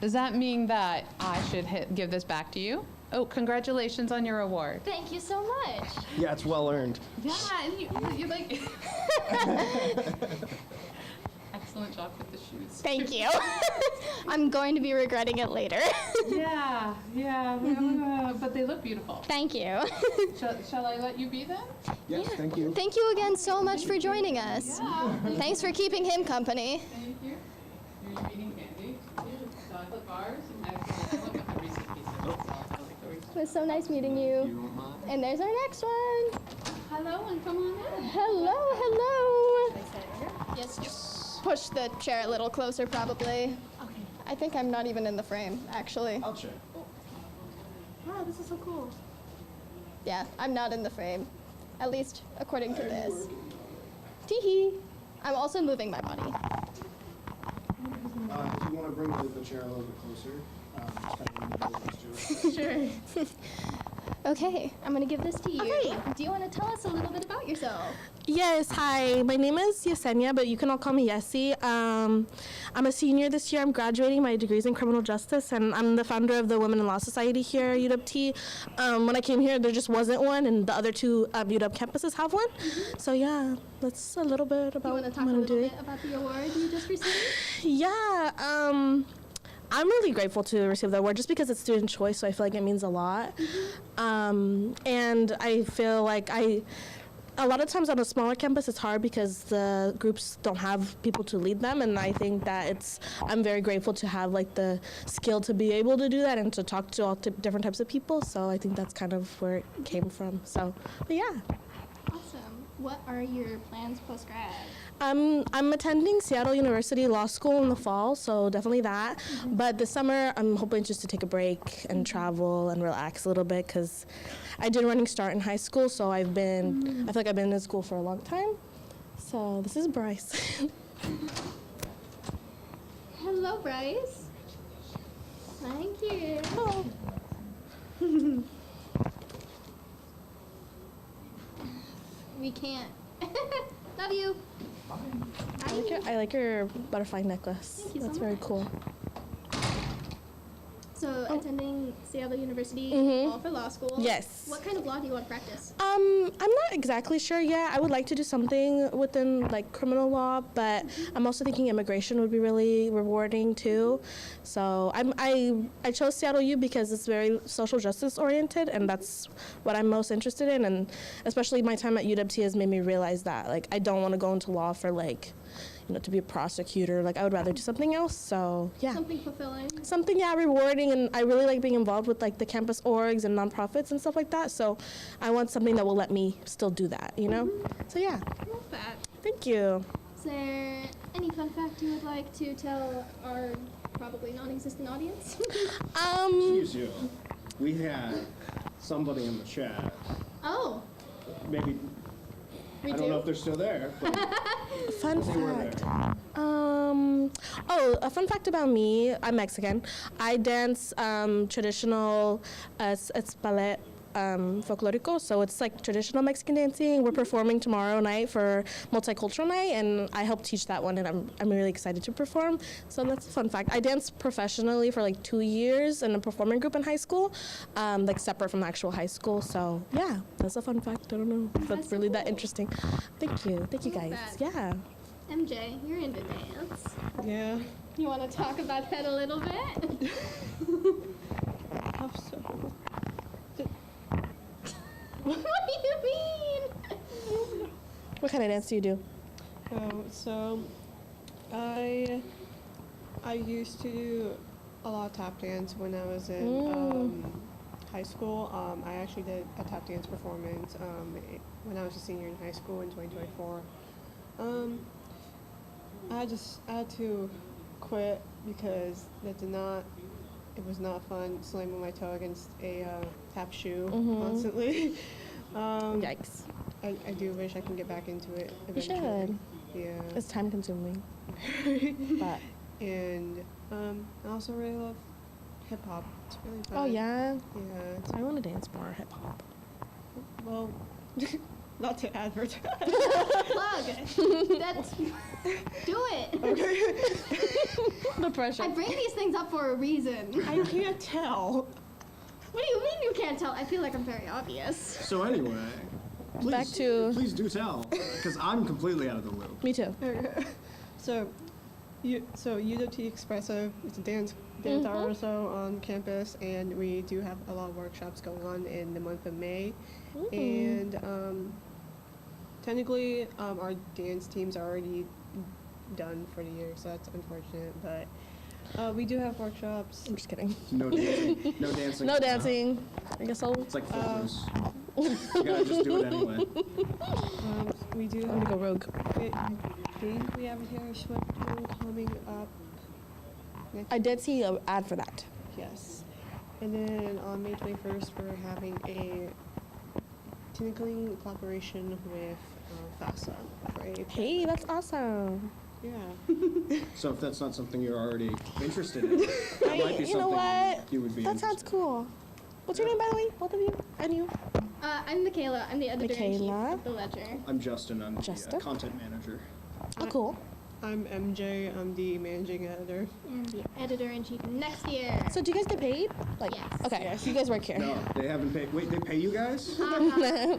Speaker 10: Does that mean that I should give this back to you? Oh, congratulations on your award.
Speaker 4: Thank you so much.
Speaker 14: Yeah, it's well earned.
Speaker 10: Yeah, and you're like. Excellent job with the shoes.
Speaker 4: Thank you. I'm going to be regretting it later.
Speaker 10: Yeah, but they look beautiful.
Speaker 4: Thank you.
Speaker 10: Shall I let you be then?
Speaker 14: Yes, thank you.
Speaker 4: Thank you again so much for joining us.
Speaker 10: Yeah.
Speaker 4: Thanks for keeping him company.
Speaker 10: Thank you. You're eating candy. Chocolate bars. Excellent. I look at the Reese's Pieces.
Speaker 4: It was so nice meeting you. And there's our next one.
Speaker 10: Hello, and come on in.
Speaker 4: Hello. Yes, just push the chair a little closer, probably.
Speaker 3: Okay.
Speaker 4: I think I'm not even in the frame, actually.
Speaker 14: I'll check.
Speaker 3: Wow, this is so cool.
Speaker 4: Yeah, I'm not in the frame. At least according to this. Teehee. I'm also moving my body.
Speaker 14: If you want to bring the chair a little bit closer, just kind of in the middle
Speaker 4: Sure. Okay, I'm gonna give this to you.
Speaker 3: Okay.
Speaker 4: Do you want to tell us a little bit about yourself?
Speaker 3: Yes, hi. My name is Yesenia, but you can all call me Yessie. I'm a senior this year. I'm graduating. My degree's in criminal justice, and I'm the founder of the Women in Law Society here at UWT. When I came here, there just wasn't one, and the other two UW campuses have one. So yeah, that's a little bit
Speaker 4: Do you
Speaker 3: about
Speaker 4: want to
Speaker 3: what
Speaker 4: talk a
Speaker 3: I'm
Speaker 4: little
Speaker 3: doing.
Speaker 4: bit about the award you just received?
Speaker 3: Yeah, I'm really grateful to receive the award just because it's student choice, so I feel like it means a lot. And I feel like a lot of times on a smaller campus it's hard because the groups don't have people to lead them, and I think that I'm very grateful to have like the skill to be able to do that and to talk to all different types of people, so I think that's kind of where it came from. So, but yeah.
Speaker 4: Awesome. What are your plans post-grad?
Speaker 3: I'm attending Seattle University Law School in the fall, so definitely that. But this summer, I'm hoping just to take a break and travel and relax a little bit because I did Running Start in high school, so I feel like I've been in school for a long time. So this is Bryce.
Speaker 4: Hello, Bryce. Thank you.
Speaker 3: Oh.
Speaker 4: We can't. Love you.
Speaker 3: I like your butterfly necklace.
Speaker 4: Thank you so
Speaker 3: That's very
Speaker 4: much.
Speaker 3: cool.
Speaker 4: So, attending Seattle University, all for law school.
Speaker 3: Yes.
Speaker 4: What kind of law do you want to practice?
Speaker 3: I'm not exactly sure yet. I would like to do something within like criminal law, but I'm also thinking immigration would be really rewarding too. So I chose Seattle U because it's very social justice oriented, and that's what I'm most interested in. And especially my time at UWT has made me realize that like I don't want to go into law for like, to be a prosecutor. Like I would rather do something else. So yeah.
Speaker 4: Something fulfilling.
Speaker 3: Something, yeah, rewarding, and I really like being involved with like the campus orgs and nonprofits and stuff like that. So I want something that will let me still do that, So yeah.
Speaker 4: I love that.
Speaker 3: Thank you.
Speaker 4: Is there any fun fact you would like to tell our probably non-existent audience?
Speaker 14: Excuse you. We had somebody in the chat.
Speaker 4: Oh.
Speaker 14: Maybe. I don't know if they're still there. But
Speaker 3: Fun
Speaker 14: they were
Speaker 3: fact.
Speaker 14: there.
Speaker 3: A fun fact about me, I'm Mexican. I dance traditional, it's ballet folklorico, so it's like traditional Mexican dancing. We're performing tomorrow night for Multicultural Night, and I help teach that one, and I'm really excited to perform. So that's a fun fact. I danced professionally for like 2 years in a performing group in high school, like separate from the actual high school. So yeah, that's a fun fact. I don't know if that's really that interesting. Thank you guys. Yeah.
Speaker 4: MJ, you're into dance.
Speaker 5: Yeah.
Speaker 4: You want to talk about that a little bit?
Speaker 5: Hope so.
Speaker 4: What do you mean?
Speaker 3: What kind of dance do you do?
Speaker 5: So I used to do a lot of tap dance when I was in high school. I actually did a tap dance performance when I was a senior in high school in 2024. I had to quit because it was not fun slamming my toe against a tap shoe constantly.
Speaker 3: Yikes.
Speaker 5: I do wish I can get back into it
Speaker 3: You
Speaker 5: eventually.
Speaker 3: should.
Speaker 5: Yeah.
Speaker 3: It's time consuming. But
Speaker 5: And I also really love hip hop. It's really fun.
Speaker 3: oh yeah,
Speaker 5: Yeah.
Speaker 3: I want to dance more hip hop.
Speaker 5: Well, not to advertise.
Speaker 4: Plug. That's. Do it.
Speaker 5: Okay.
Speaker 3: The pressure.
Speaker 4: I bring these things up for a reason.
Speaker 5: I can't tell.
Speaker 4: What do you mean you can't tell? I feel like I'm very obvious.
Speaker 14: So anyway, please,
Speaker 3: Back to-
Speaker 14: please do tell, because I'm completely out of the loop.
Speaker 3: Me too.
Speaker 5: So, UWT Expressive, it's a dance hour or so on campus, and we do have a lot of workshops going on in the month of May. And technically, our dance teams are already done for the year, so that's unfortunate. But we do have workshops.
Speaker 3: I'm just kidding.
Speaker 14: No dancing. No dancing.
Speaker 3: No dancing. I guess I'll.
Speaker 14: It's like footloose. You gotta just do it anyway.
Speaker 5: We do.
Speaker 3: I'm gonna go rogue.
Speaker 5: I think we have a Taylor Swift one coming up. Next
Speaker 3: I did see an ad for that.
Speaker 5: Yes. And then on May 21st, we're having a tinkling collaboration with FASA for a
Speaker 3: Hey, that's awesome.
Speaker 5: yeah.
Speaker 14: So if that's not something you're already interested in, that might be
Speaker 3: You know
Speaker 14: something
Speaker 3: what?
Speaker 14: you would be
Speaker 3: That sounds cool. What's your name, by the way? Both of you? And you?
Speaker 4: I'm Michaela. I'm the editor-in-chief
Speaker 3: Michaela.
Speaker 4: of the Ledger.
Speaker 14: I'm Justin. I'm the
Speaker 3: Justin?
Speaker 14: content manager.
Speaker 3: Oh, cool.
Speaker 5: I'm MJ. I'm the managing editor.
Speaker 4: And the editor-in-chief next year.
Speaker 3: So do you guys get paid? Like,
Speaker 4: Yes.
Speaker 3: okay,
Speaker 5: Yes.
Speaker 3: you guys work here.
Speaker 14: No, they haven't paid. Wait, they pay you guys?
Speaker 4: Uh-huh.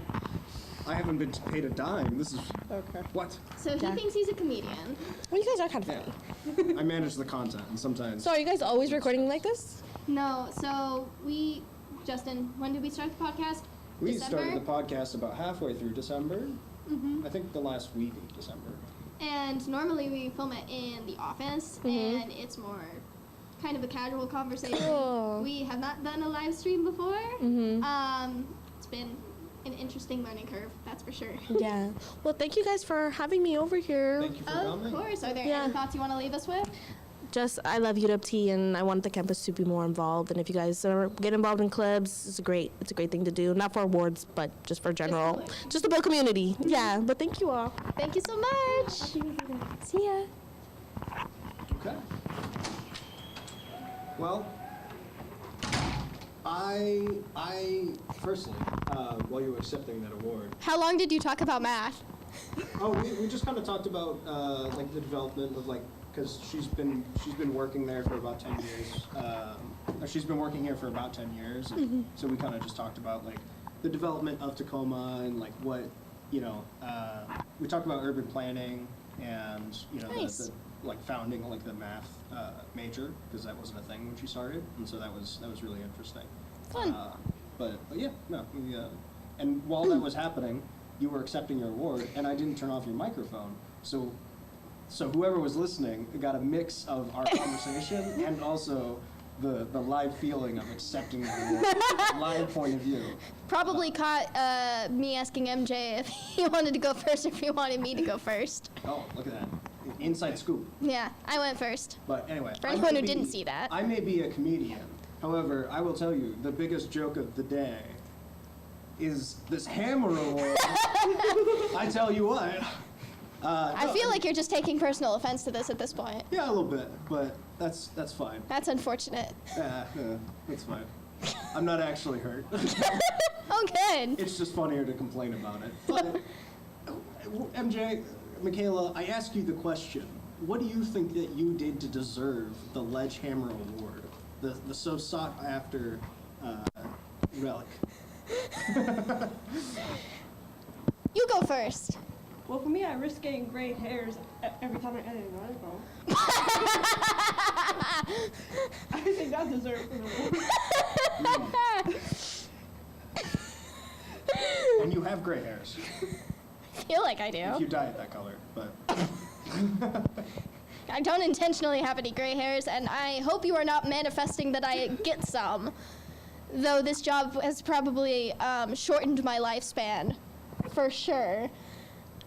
Speaker 14: I haven't been paid a dime. This is
Speaker 5: Okay.
Speaker 14: what?
Speaker 4: So he
Speaker 3: Yeah.
Speaker 4: thinks he's a comedian.
Speaker 3: Well, you guys are kind of
Speaker 14: Yeah.
Speaker 3: funny.
Speaker 14: I manage the content, and sometimes.
Speaker 3: So are you guys always recording like this?
Speaker 4: No, so Justin, when did we start the podcast?
Speaker 14: We
Speaker 4: December?
Speaker 14: started the podcast about halfway through December.
Speaker 4: Mm-hmm.
Speaker 14: I think the last week of December.
Speaker 4: And normally we film it in the office, and it's more kind of a casual conversation.
Speaker 3: Cool.
Speaker 4: We have not done a live stream before. It's been an interesting learning curve, that's for sure.
Speaker 3: Yeah. Well, thank you guys for having me over here.
Speaker 14: Thank you for
Speaker 4: Of
Speaker 14: coming.
Speaker 4: course. Are there
Speaker 3: Yeah.
Speaker 4: any thoughts you want to leave us with?
Speaker 3: Just, I love UWT and I want the campus to be more involved. And if you guys get involved in clubs, it's a great thing to do. Not for awards, but just for general, just to build community. Yeah. But thank you all.
Speaker 4: Thank you so much.
Speaker 3: See ya.
Speaker 14: Okay. Well, I firstly, while you were accepting that award,
Speaker 4: How long did you talk about math?
Speaker 14: we just kind of talked about like the development of like, because she's been working there for about 10 years. Or she's been working here for about 10 years. And so we kind of just talked about like the development of Tacoma and like what, you know, we talked about urban planning and, you know,
Speaker 3: Nice.
Speaker 14: the like founding like the math major, because that wasn't a thing when she started. And so that was really interesting.
Speaker 3: Fun.
Speaker 14: But yeah, no. And while that was happening, you were accepting your award, and I didn't turn off your microphone. So whoever was listening got a mix of our conversation and also the live feeling of accepting the award, live point of view.
Speaker 4: Probably caught me asking MJ if he wanted to go first or if he wanted me to go first.
Speaker 14: Oh, look at that. Inside scoop.
Speaker 4: Yeah, I went first.
Speaker 14: But anyway.
Speaker 4: For
Speaker 14: I
Speaker 4: anyone
Speaker 14: may
Speaker 4: who
Speaker 14: be-
Speaker 4: didn't see that.
Speaker 14: I may be a comedian. However, I will tell you, the biggest joke of the day is this Hammer Award. I tell you what.
Speaker 4: I feel like you're just taking personal offense to this at this point.
Speaker 14: Yeah, a little bit, but that's fine.
Speaker 4: That's unfortunate.
Speaker 14: That's fine. I'm not actually hurt.
Speaker 4: Oh, good.
Speaker 14: It's just funnier to complain about it. But, MJ, Michaela, I ask you the question. What do you think that you did to deserve the Ledgehammer Award? The so sought after relic.
Speaker 4: You go first.
Speaker 5: Well, for me, I risk getting gray hairs every time I edit an article. I think that deserves an award.
Speaker 14: And you have gray hairs.
Speaker 4: I feel like I
Speaker 14: If
Speaker 4: do.
Speaker 14: you dye it that color, but
Speaker 4: I don't intentionally have any gray hairs, and I hope you are not manifesting that I get some. Though this job has probably shortened my lifespan, for sure.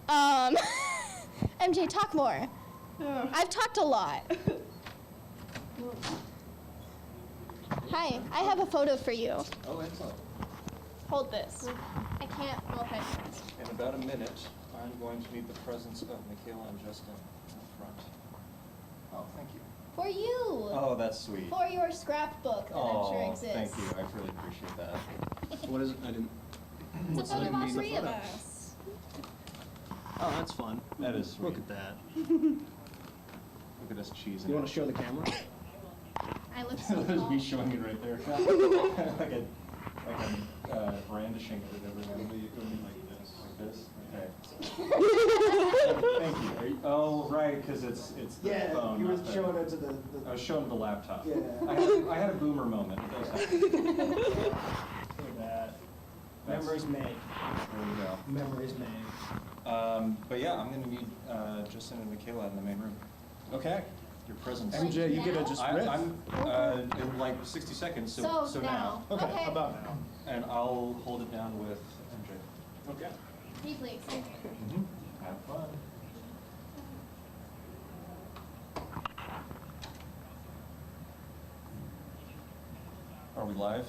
Speaker 4: MJ, talk more. I've talked a lot. Hi, I have a photo for you.
Speaker 11: Oh, excellent.
Speaker 4: Hold this. I can't multitask.
Speaker 11: In about a minute, I'm going to need the presence of Michaela and Justin in front. Oh, thank you.
Speaker 4: For you.
Speaker 11: Oh, that's sweet.
Speaker 4: For your scrapbook that I'm sure exists.
Speaker 11: Thank you. I really appreciate that.
Speaker 14: What is it? I didn't.
Speaker 4: It's a photo of all
Speaker 14: mean the
Speaker 4: three of
Speaker 14: photo.
Speaker 4: us.
Speaker 14: Oh, that's fun.
Speaker 11: That is sweet.
Speaker 14: Look at that.
Speaker 11: Look at us cheesing.
Speaker 14: You want to show the camera?
Speaker 4: I look so
Speaker 11: There's
Speaker 4: cool.
Speaker 11: me showing it right there. like a brandishing of it everywhere. It'll be like this. Like this? Okay. Thank you. Oh, right, because it's the phone.
Speaker 14: you were
Speaker 11: not the-
Speaker 14: showing it to the.
Speaker 11: I was showing the laptop.
Speaker 14: Yeah.
Speaker 11: I had a boomer moment. It does happen.
Speaker 14: Look at that. Memories made.
Speaker 11: There we go.
Speaker 14: Memories made.
Speaker 11: But yeah, I'm going to need Justin and Michaela in the main room.
Speaker 14: Okay.
Speaker 11: Your presence.
Speaker 14: MJ, you get to just riff.
Speaker 11: I'm in like 60 seconds, so now.
Speaker 14: Okay, how about now?
Speaker 11: And I'll hold it down with MJ.
Speaker 14: Okay.
Speaker 4: Deeply excited.
Speaker 11: Have fun. Are we live?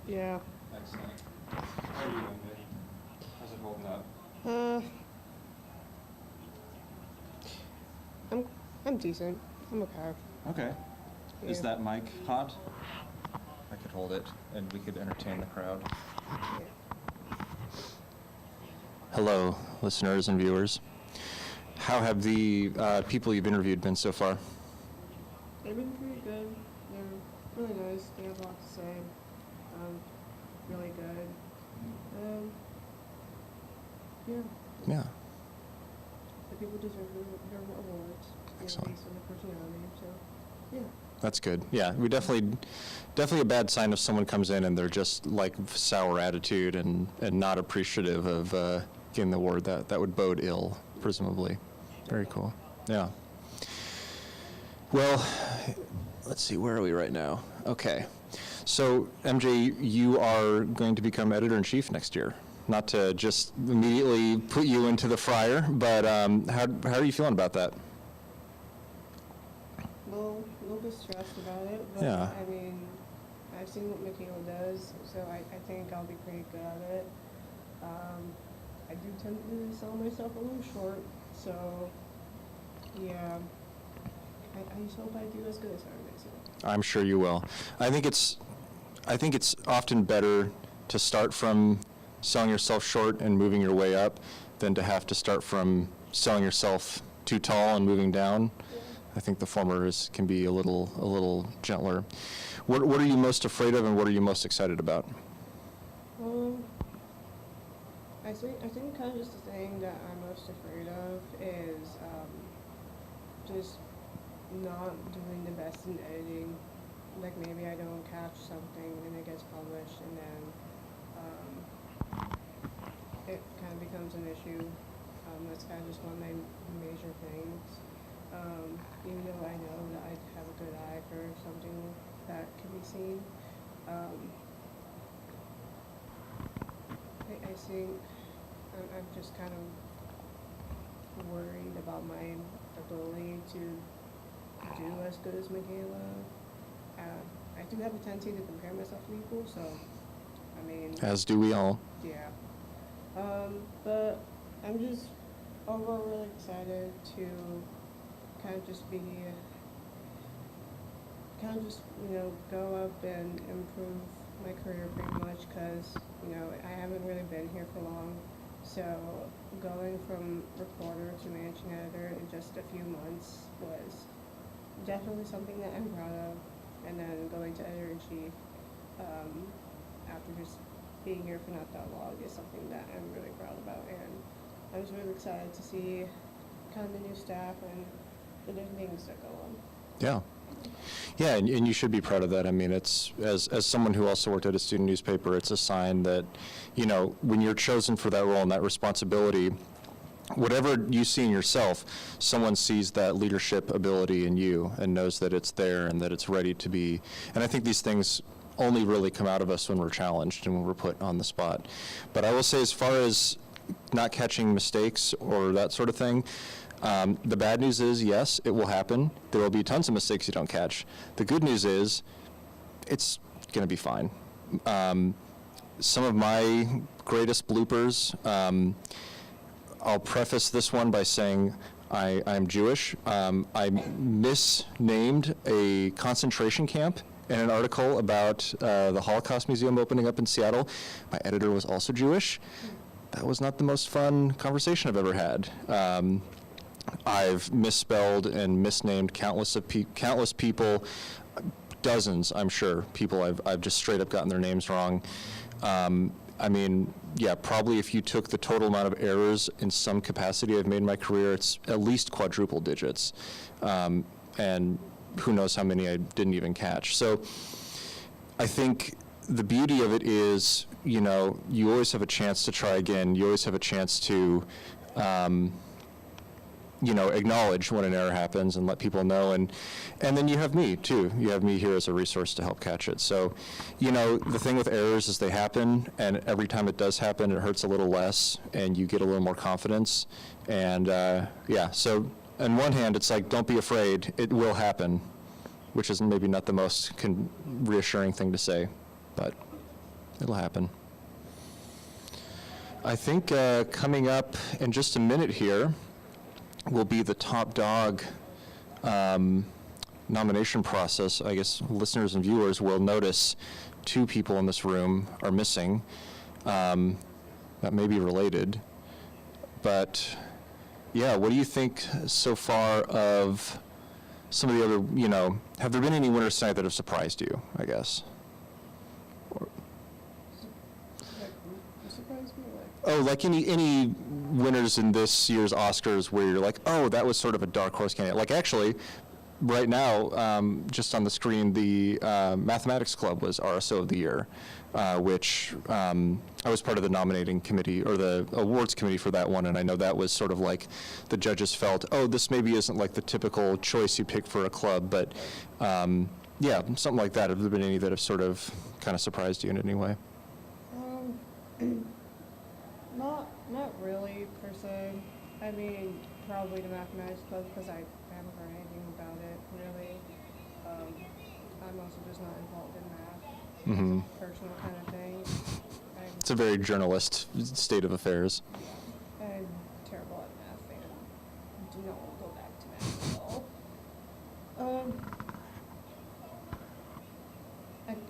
Speaker 5: Yeah.
Speaker 11: Excellent. How are you doing, Vic? How's it holding up?
Speaker 5: I'm decent. I'm okay.
Speaker 11: Okay. Is
Speaker 5: Yeah.
Speaker 11: that mic hot? I could hold it, and we could entertain the crowd.
Speaker 2: Hello, listeners and viewers. How have the people you've interviewed been so far?
Speaker 5: They've been pretty good. They're really nice. They have a lot to say. Really good. Yeah.
Speaker 2: Yeah.
Speaker 5: The people deserve their awards.
Speaker 2: Excellent.
Speaker 5: Based on their personality. So, yeah.
Speaker 2: That's good. Yeah, we definitely a bad sign if someone comes in and they're just like sour attitude and not appreciative of getting the award. That would bode ill, presumably. Very cool. Yeah. Well, let's see, where are we right now? Okay. So, MJ, you are going to become editor-in-chief next year. Not to just immediately put you into the fryer, but how are you feeling about that?
Speaker 5: Well, a little bit stressed about it, but
Speaker 2: Yeah.
Speaker 5: I mean, I've seen what Michaela does, so I think I'll be pretty good at it. I do tend to sell myself a little short, so yeah. I just hope I do as good as everybody else.
Speaker 2: I'm sure you will. I think it's often better to start from selling yourself short and moving your way up than to have to start from selling yourself too tall and moving down. I think the former can be a little gentler. What are you most afraid of, and what are you most excited about?
Speaker 5: I think kind of just the thing that I'm most afraid of is just not doing the best in editing. Like maybe I don't catch something and it gets published, and then it kind of becomes an issue. That's kind of just one of my major things. Even though I know that I have a good eye for something that can be seen, I think I'm just kind of worried about my ability to do as good as Michaela. I do have a tendency to compare myself to people, so I mean.
Speaker 2: As do we all.
Speaker 5: Yeah. But I'm just overall really excited to kind of just go up and improve my career pretty much, because, I haven't really been here for long. So going from reporter to managing editor in just a few months was definitely something that I'm proud of. And then going to editor-in-chief after just being here for not that long is something that I'm really proud about. And I was really excited to see kind of the new staff and the new things that go on.
Speaker 2: Yeah. Yeah, and you should be proud of that. I mean, it's, as someone who also worked at a student newspaper, it's a sign that, when you're chosen for that role and that responsibility,
Speaker 15: whatever you see in yourself, someone sees that leadership ability in you and knows that it's there and that it's ready to be. And I think these things only really come out of us when we're challenged and when we're put on the spot. But I will say, as far as not catching mistakes or that sort of thing, the bad news is, yes, it will happen. There will be tons of mistakes you don't catch. The good news is, it's going to be fine. Some of my greatest bloopers, I'll preface this one by saying I'm Jewish. I misnamed a concentration camp in an article about the Holocaust Museum opening up in Seattle. My editor was also Jewish. That was not the most fun conversation I've ever had. I've misspelled and misnamed countless people, dozens, I'm sure, people I've just straight up gotten their names wrong. I mean, yeah, probably if you took the total amount of errors in some capacity I've made in my career, it's at least quadruple digits. And who knows how many I didn't even catch. So I think the beauty of it is, you know, you always have a chance to try again. You always have a chance to, you know, acknowledge when an error happens and let people know. And then you have me, too. You have me here as a resource to help catch it. So, you know, the thing with errors is they happen, and every time it does happen, it hurts a little less, and you get a little more confidence. And, yeah, so on one hand, it's like, don't be afraid. It will happen, which is maybe not the most reassuring thing to say, but it'll happen. I think coming up in just a minute here will be the top dog nomination process. I guess listeners and viewers will notice 2 people in this room are missing. That may be related. But yeah, what do you think so far of some of the other, you know, have there been any winners tonight that have surprised you, I guess? Oh, like any winners in this year's Oscars where you're like, oh, that was sort of a dark horse candidate. Like, actually, right now, just on the screen, the Mathematics Club was RSO of the Year, which I was part of the nominating committee, or the awards committee for that one, and I know that was sort of like the judges felt, oh, this maybe isn't like the typical choice you pick for a club, but yeah, something like that. Have there been any that have sort of kind of surprised you in any way?
Speaker 5: Not really, per se. I mean, probably the Mathematics Club, because I haven't heard anything about it, really. I'm also just not involved in math.
Speaker 15: Mm-hmm.
Speaker 5: It's a personal kind of thing.
Speaker 15: It's a very journalist state of affairs.
Speaker 5: I'm terrible at math, and do not want to go back to math at all.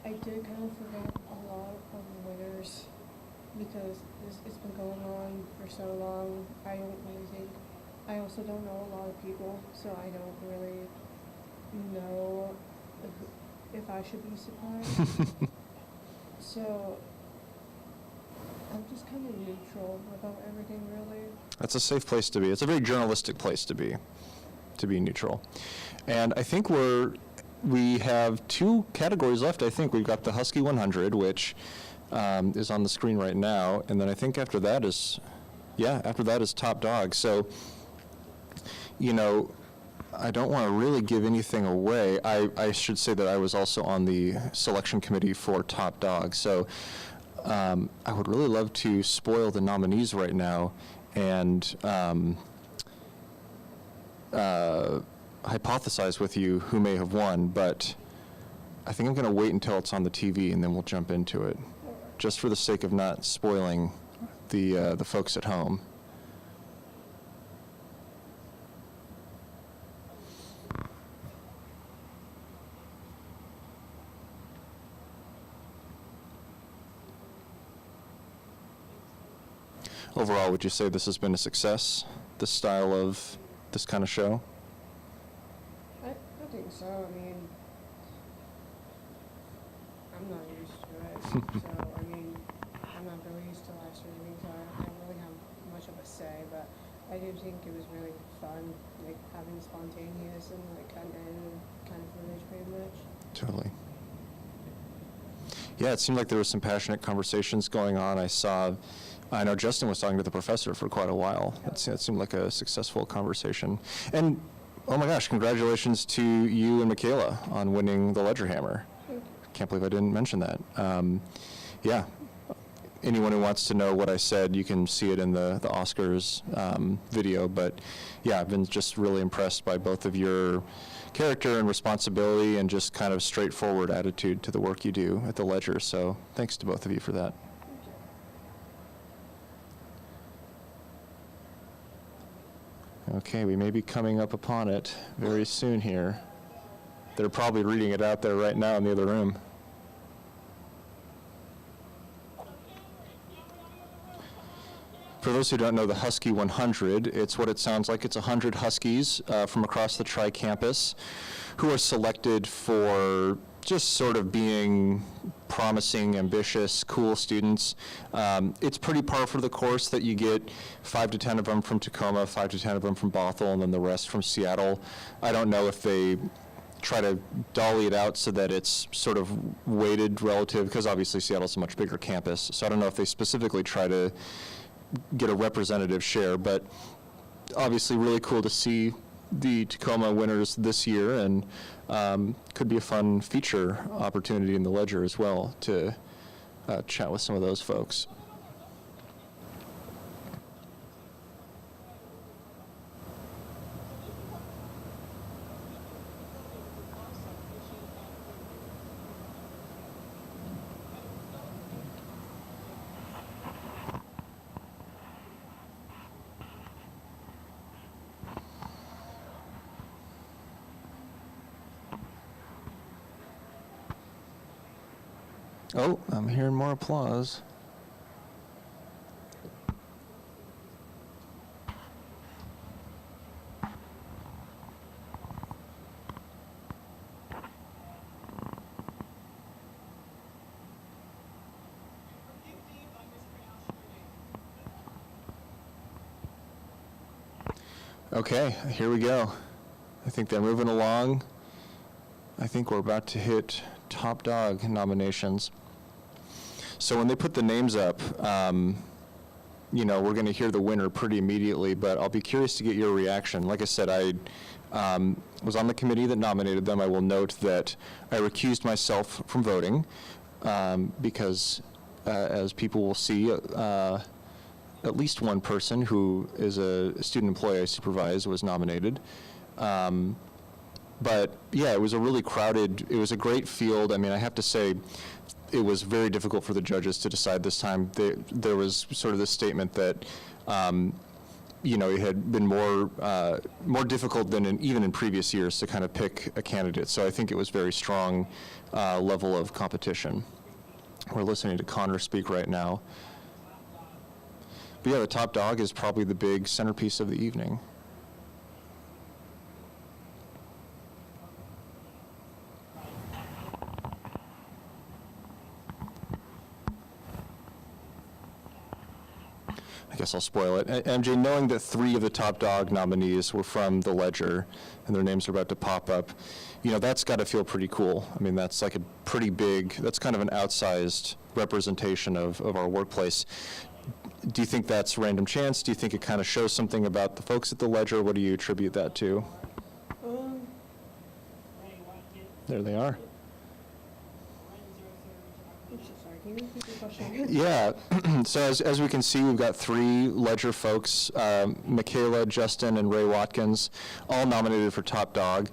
Speaker 5: I did kind of forget a lot of the winners, because it's been going on for so long. I don't really think, I also don't know a lot of people, so I don't really know if I should be surprised. So I'm just kind of neutral about everything, really.
Speaker 15: That's a safe place to be. It's a very journalistic place to be neutral. And I think we have 2 categories left. I think we've got the Husky 100, which is on the screen right now, and then I think after that is top dog. So, you know, I don't want to really give anything away. I should say that I was also on the selection committee for top dog. So I would really love to spoil the nominees right now and hypothesize with you who may have won, but I think I'm going to wait until it's on the TV and then we'll jump into it, just for the sake of not spoiling the folks at home. Overall, would you say this has been a success, this style of this kind of show?
Speaker 5: I think so. I mean, I'm not used to it, so I mean, I'm not really used to live streaming, so I don't really have much of a say, but I do think it was really fun, like having spontaneous and like kind of footage pretty much.
Speaker 15: Totally. Yeah, it seemed like there were some passionate conversations going on. I saw I know Justin was talking to the professor for quite a while. That seemed like a successful conversation. And, oh my gosh, congratulations to you and Michaela on winning the Ledger Hammer. Can't believe I didn't mention that. Yeah, anyone who wants to know what I said, you can see it in the Oscars video. But yeah, I've been just really impressed by both of your character and responsibility and just kind of straightforward attitude to the work you do at the Ledger. So thanks to both of you for that. Okay, we may be coming up upon it very soon here. They're probably reading it out there right now in the other room. For those who don't know the Husky 100, it's what it sounds like. It's 100 Huskies from across the tri-campus who are selected for just sort of being promising, ambitious, cool students. It's pretty par for the course that you get 5 to 10 of them from Tacoma, 5 to 10 of them from Bothell, and then the rest from Seattle. I don't know if they try to dolly it out so that it's sort of weighted relative, because obviously Seattle's a much bigger campus. So I don't know if they specifically try to get a representative share, but obviously really cool to see the Tacoma winners this year, and could be a fun feature opportunity in the Ledger as well to chat with some of those folks. Oh, I'm hearing more applause. Okay, here we go. I think they're moving along. I think we're about to hit top dog nominations. So when they put the names up, you know, we're going to hear the winner pretty immediately, but I'll be curious to get your reaction. Like I said, I was on the committee that nominated them. I will note that I recused myself from voting because, as people will see, at least one person who is a student employee I supervise was nominated. But yeah, it was a really crowded, it was a great field. I mean, I have to say, it was very difficult for the judges to decide this time. There was sort of this statement that, you know, it had been more difficult than even in previous years to kind of pick a candidate. So I think it was very strong level of competition. We're listening to Connor speak right now. But yeah, the top dog is probably the big centerpiece of the evening. I guess I'll spoil it. MJ, knowing that 3 of the top dog nominees were from the Ledger and their names are about to pop up, you know, that's got to feel pretty cool. I mean, that's like a pretty big, that's kind of an outsized representation of our workplace. Do you think that's random chance? Do you think it kind of shows something about the folks at the Ledger? What do you attribute that to? There they are. Yeah, so as we can see, we've got 3 Ledger folks, Michaela, Justin, and Ray Watkins, all nominated for top dog.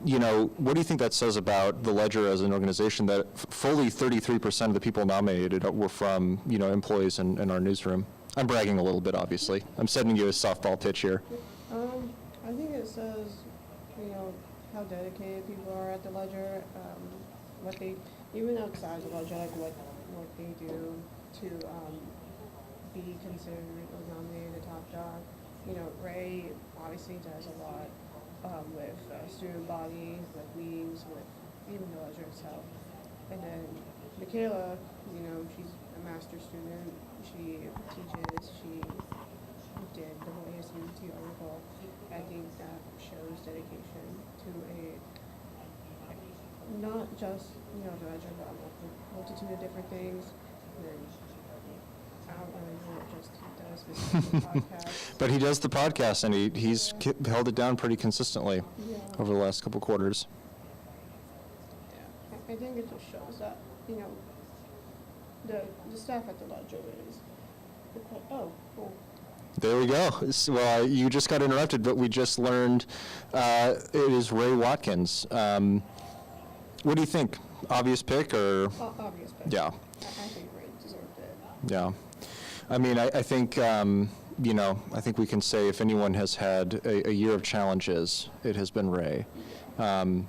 Speaker 15: You know, what do you think that says about the Ledger as an organization that fully 33% of the people nominated were from, you know, employees in our newsroom? I'm bragging a little bit, obviously. I'm setting you a softball pitch here.
Speaker 5: I think it says, you know, how dedicated people are at the Ledger, what they, even outside the Ledger, like what they do to be considered or nominated a top dog. You know, Ray obviously does a lot with student bodies, with meetings, with even the Ledger itself. And then Michaela, you know, she's a master's student. She teaches. She did the whole ASUWT article. I think that shows dedication to not just, you know, the Ledger, but a multitude of different things. And then just he does his podcast.
Speaker 15: But he does the podcast, and he's held it down pretty consistently over the last couple quarters.
Speaker 5: I think it just shows that, the staff at the Ledger is quite, oh, cool.
Speaker 15: There we go. Well, you just got interrupted, but we just learned it is Ray Watkins. What do you think? Obvious pick or?
Speaker 5: Obvious pick.
Speaker 15: Yeah.
Speaker 5: I think Ray deserved it.
Speaker 15: Yeah. I mean, I think, I think we can say if anyone has had a year of challenges, it has been Ray. And,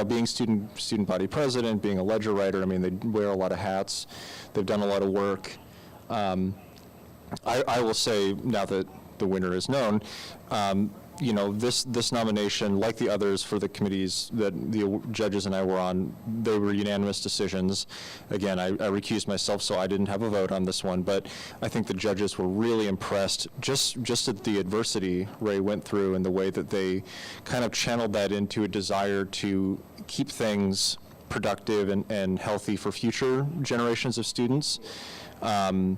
Speaker 15: being student body president, being a ledger writer, I mean, they wear a lot of hats. They've done a lot of work. I will say, now that the winner is known, this nomination, like the others for the committees that the judges and I were on, they were unanimous decisions. Again, I recused myself, so I didn't have a vote on this one, but I think the judges were really impressed just at the adversity Ray went through and the way that they kind of channeled that into a desire to keep things productive and healthy for future generations of students. Not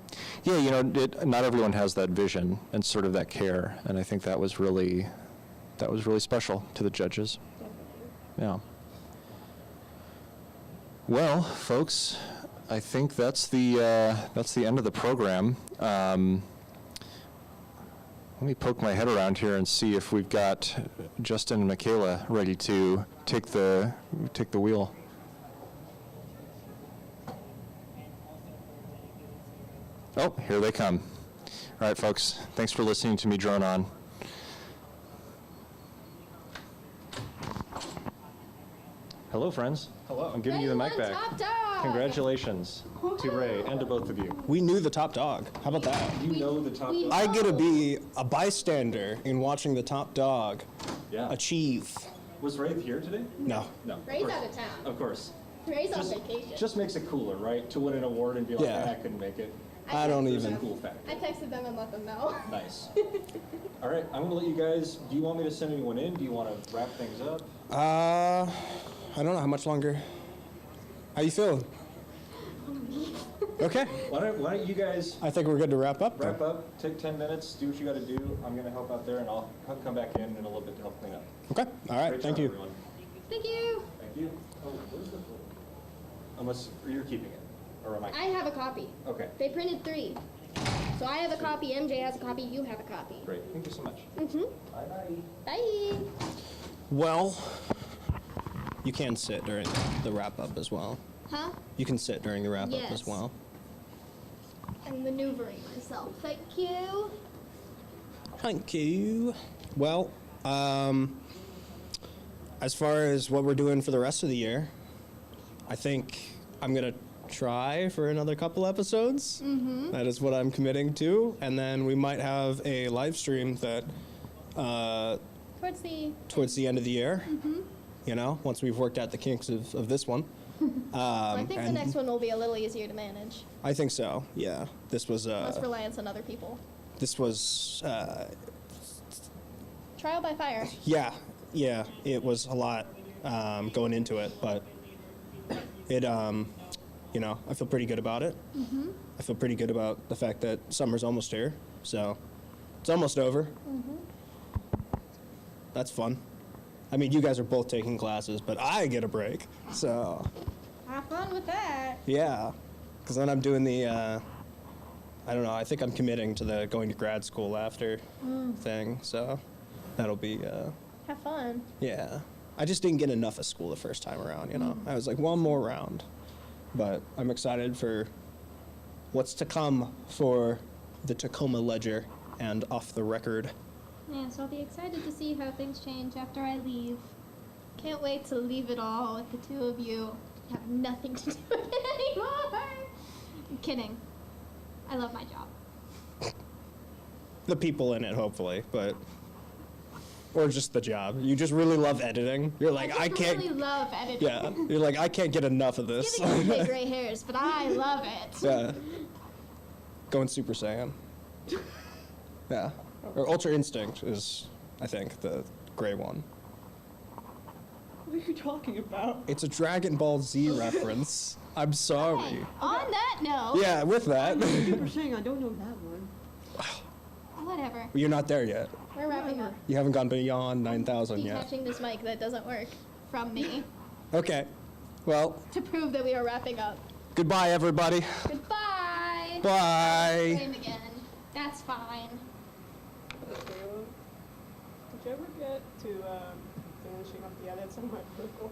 Speaker 15: everyone has that vision and sort of that care, and I think that was really special to the judges. Yeah. Well, folks, I think that's the end of the program. Let me poke my head around here and see if we've got Justin and Michaela ready to take the wheel. Oh, here they come. All right, folks, thanks for listening to me drone on. Hello, friends.
Speaker 2: Hello.
Speaker 15: I'm giving you the mic back.
Speaker 4: Top dog.
Speaker 15: Congratulations to Ray and to both of you.
Speaker 2: We knew the top dog. How about that?
Speaker 11: You know the top dog.
Speaker 2: I get to be a bystander in watching the top dog
Speaker 11: Yeah.
Speaker 2: achieve.
Speaker 11: Was Ray here today?
Speaker 2: No.
Speaker 11: No.
Speaker 4: Ray's
Speaker 11: of course.
Speaker 4: out of town.
Speaker 11: Of course.
Speaker 4: Ray's on vacation.
Speaker 11: Just makes it cooler, right? To win an award and be like,
Speaker 2: Yeah.
Speaker 11: I couldn't make it.
Speaker 2: I don't
Speaker 11: There's
Speaker 2: even.
Speaker 11: a cool factor.
Speaker 4: I texted them and let them know.
Speaker 11: Nice. All right, I'm gonna let you guys, do you want me to send anyone in? Do you want to wrap things up?
Speaker 2: I don't know how much longer. How you feeling? Okay.
Speaker 11: Why don't you guys
Speaker 2: I think we're good to wrap up.
Speaker 11: wrap up, take 10 minutes, do what you gotta do. I'm gonna help out there and I'll come back in a little bit to help clean up.
Speaker 2: Okay. All right.
Speaker 11: Great
Speaker 2: Thank
Speaker 11: job,
Speaker 2: you.
Speaker 11: everyone.
Speaker 4: Thank you.
Speaker 11: Thank you. Oh, where's the folder? Unless you're keeping it, or am I?
Speaker 4: I have a copy.
Speaker 11: Okay,
Speaker 4: They printed 3. So I have a copy, MJ has a copy, you have a copy.
Speaker 11: great. Thank you so much.
Speaker 4: Mm-hmm.
Speaker 11: Bye-bye.
Speaker 4: Bye.
Speaker 2: Well, you can sit during the wrap up as well.
Speaker 4: Huh?
Speaker 2: You can sit during the wrap up
Speaker 4: Yes.
Speaker 2: as well.
Speaker 4: I'm maneuvering myself. Thank you.
Speaker 2: Thank you. Well, as far as what we're doing for the rest of the year, I think I'm going to try for another couple episodes.
Speaker 4: Mm-hmm.
Speaker 2: That is what I'm committing to. And then we might have a live stream that towards the end of the year, once we've worked out the kinks of this one.
Speaker 4: I think the
Speaker 2: and
Speaker 4: next one will be a little easier to manage.
Speaker 2: I think so, yeah. This was,
Speaker 4: Less reliance on other people.
Speaker 2: this was,
Speaker 4: Trial by fire.
Speaker 2: yeah, it was a lot going into it, but it, I feel pretty good about it.
Speaker 4: Mm-hmm.
Speaker 2: I feel pretty good about the fact that summer's almost here, so it's almost over.
Speaker 4: Mm-hmm.
Speaker 2: That's fun. I mean, you guys are both taking classes, but I get a break, so
Speaker 4: Have fun with that.
Speaker 2: yeah. Because then I'm doing the, I don't know, I think I'm committing to the going to grad school after thing, so that'll be,
Speaker 4: Have fun.
Speaker 2: yeah. I just didn't get enough of school the first time around, I was like, one more round. But I'm excited for what's to come for the Tacoma Ledger and Off the Record.
Speaker 4: Yeah, so I'll be excited to see how things change after I leave. Can't wait to leave it all with the two of you. Have nothing to do with it anymore. I'm kidding. I love my job.
Speaker 2: The people in it, hopefully, but or just the job. You just really love editing. You're like, I can't.
Speaker 4: really love editing.
Speaker 2: Yeah, you're like, I can't get enough of this.
Speaker 4: Giving me gray hairs, but I love it.
Speaker 2: Yeah. Going Super Saiyan. Yeah. Or Ultra Instinct is, I think, the gray one.
Speaker 5: What are you talking about?
Speaker 2: It's a Dragon Ball Z reference. I'm sorry.
Speaker 4: Hey, on that note.
Speaker 2: Yeah, with that.
Speaker 5: Super saying I don't know that one.
Speaker 4: Whatever.
Speaker 2: You're not there yet.
Speaker 4: We're wrapping up.
Speaker 2: You haven't gone beyond 9,000 yet.
Speaker 4: Detaching this mic that doesn't work from me
Speaker 2: Okay. Well,
Speaker 4: to prove that we are wrapping up.
Speaker 2: goodbye, everybody.
Speaker 4: Goodbye.
Speaker 2: Bye.
Speaker 4: Same again. That's fine.
Speaker 5: Did you ever get to finishing up the edits on my vocal?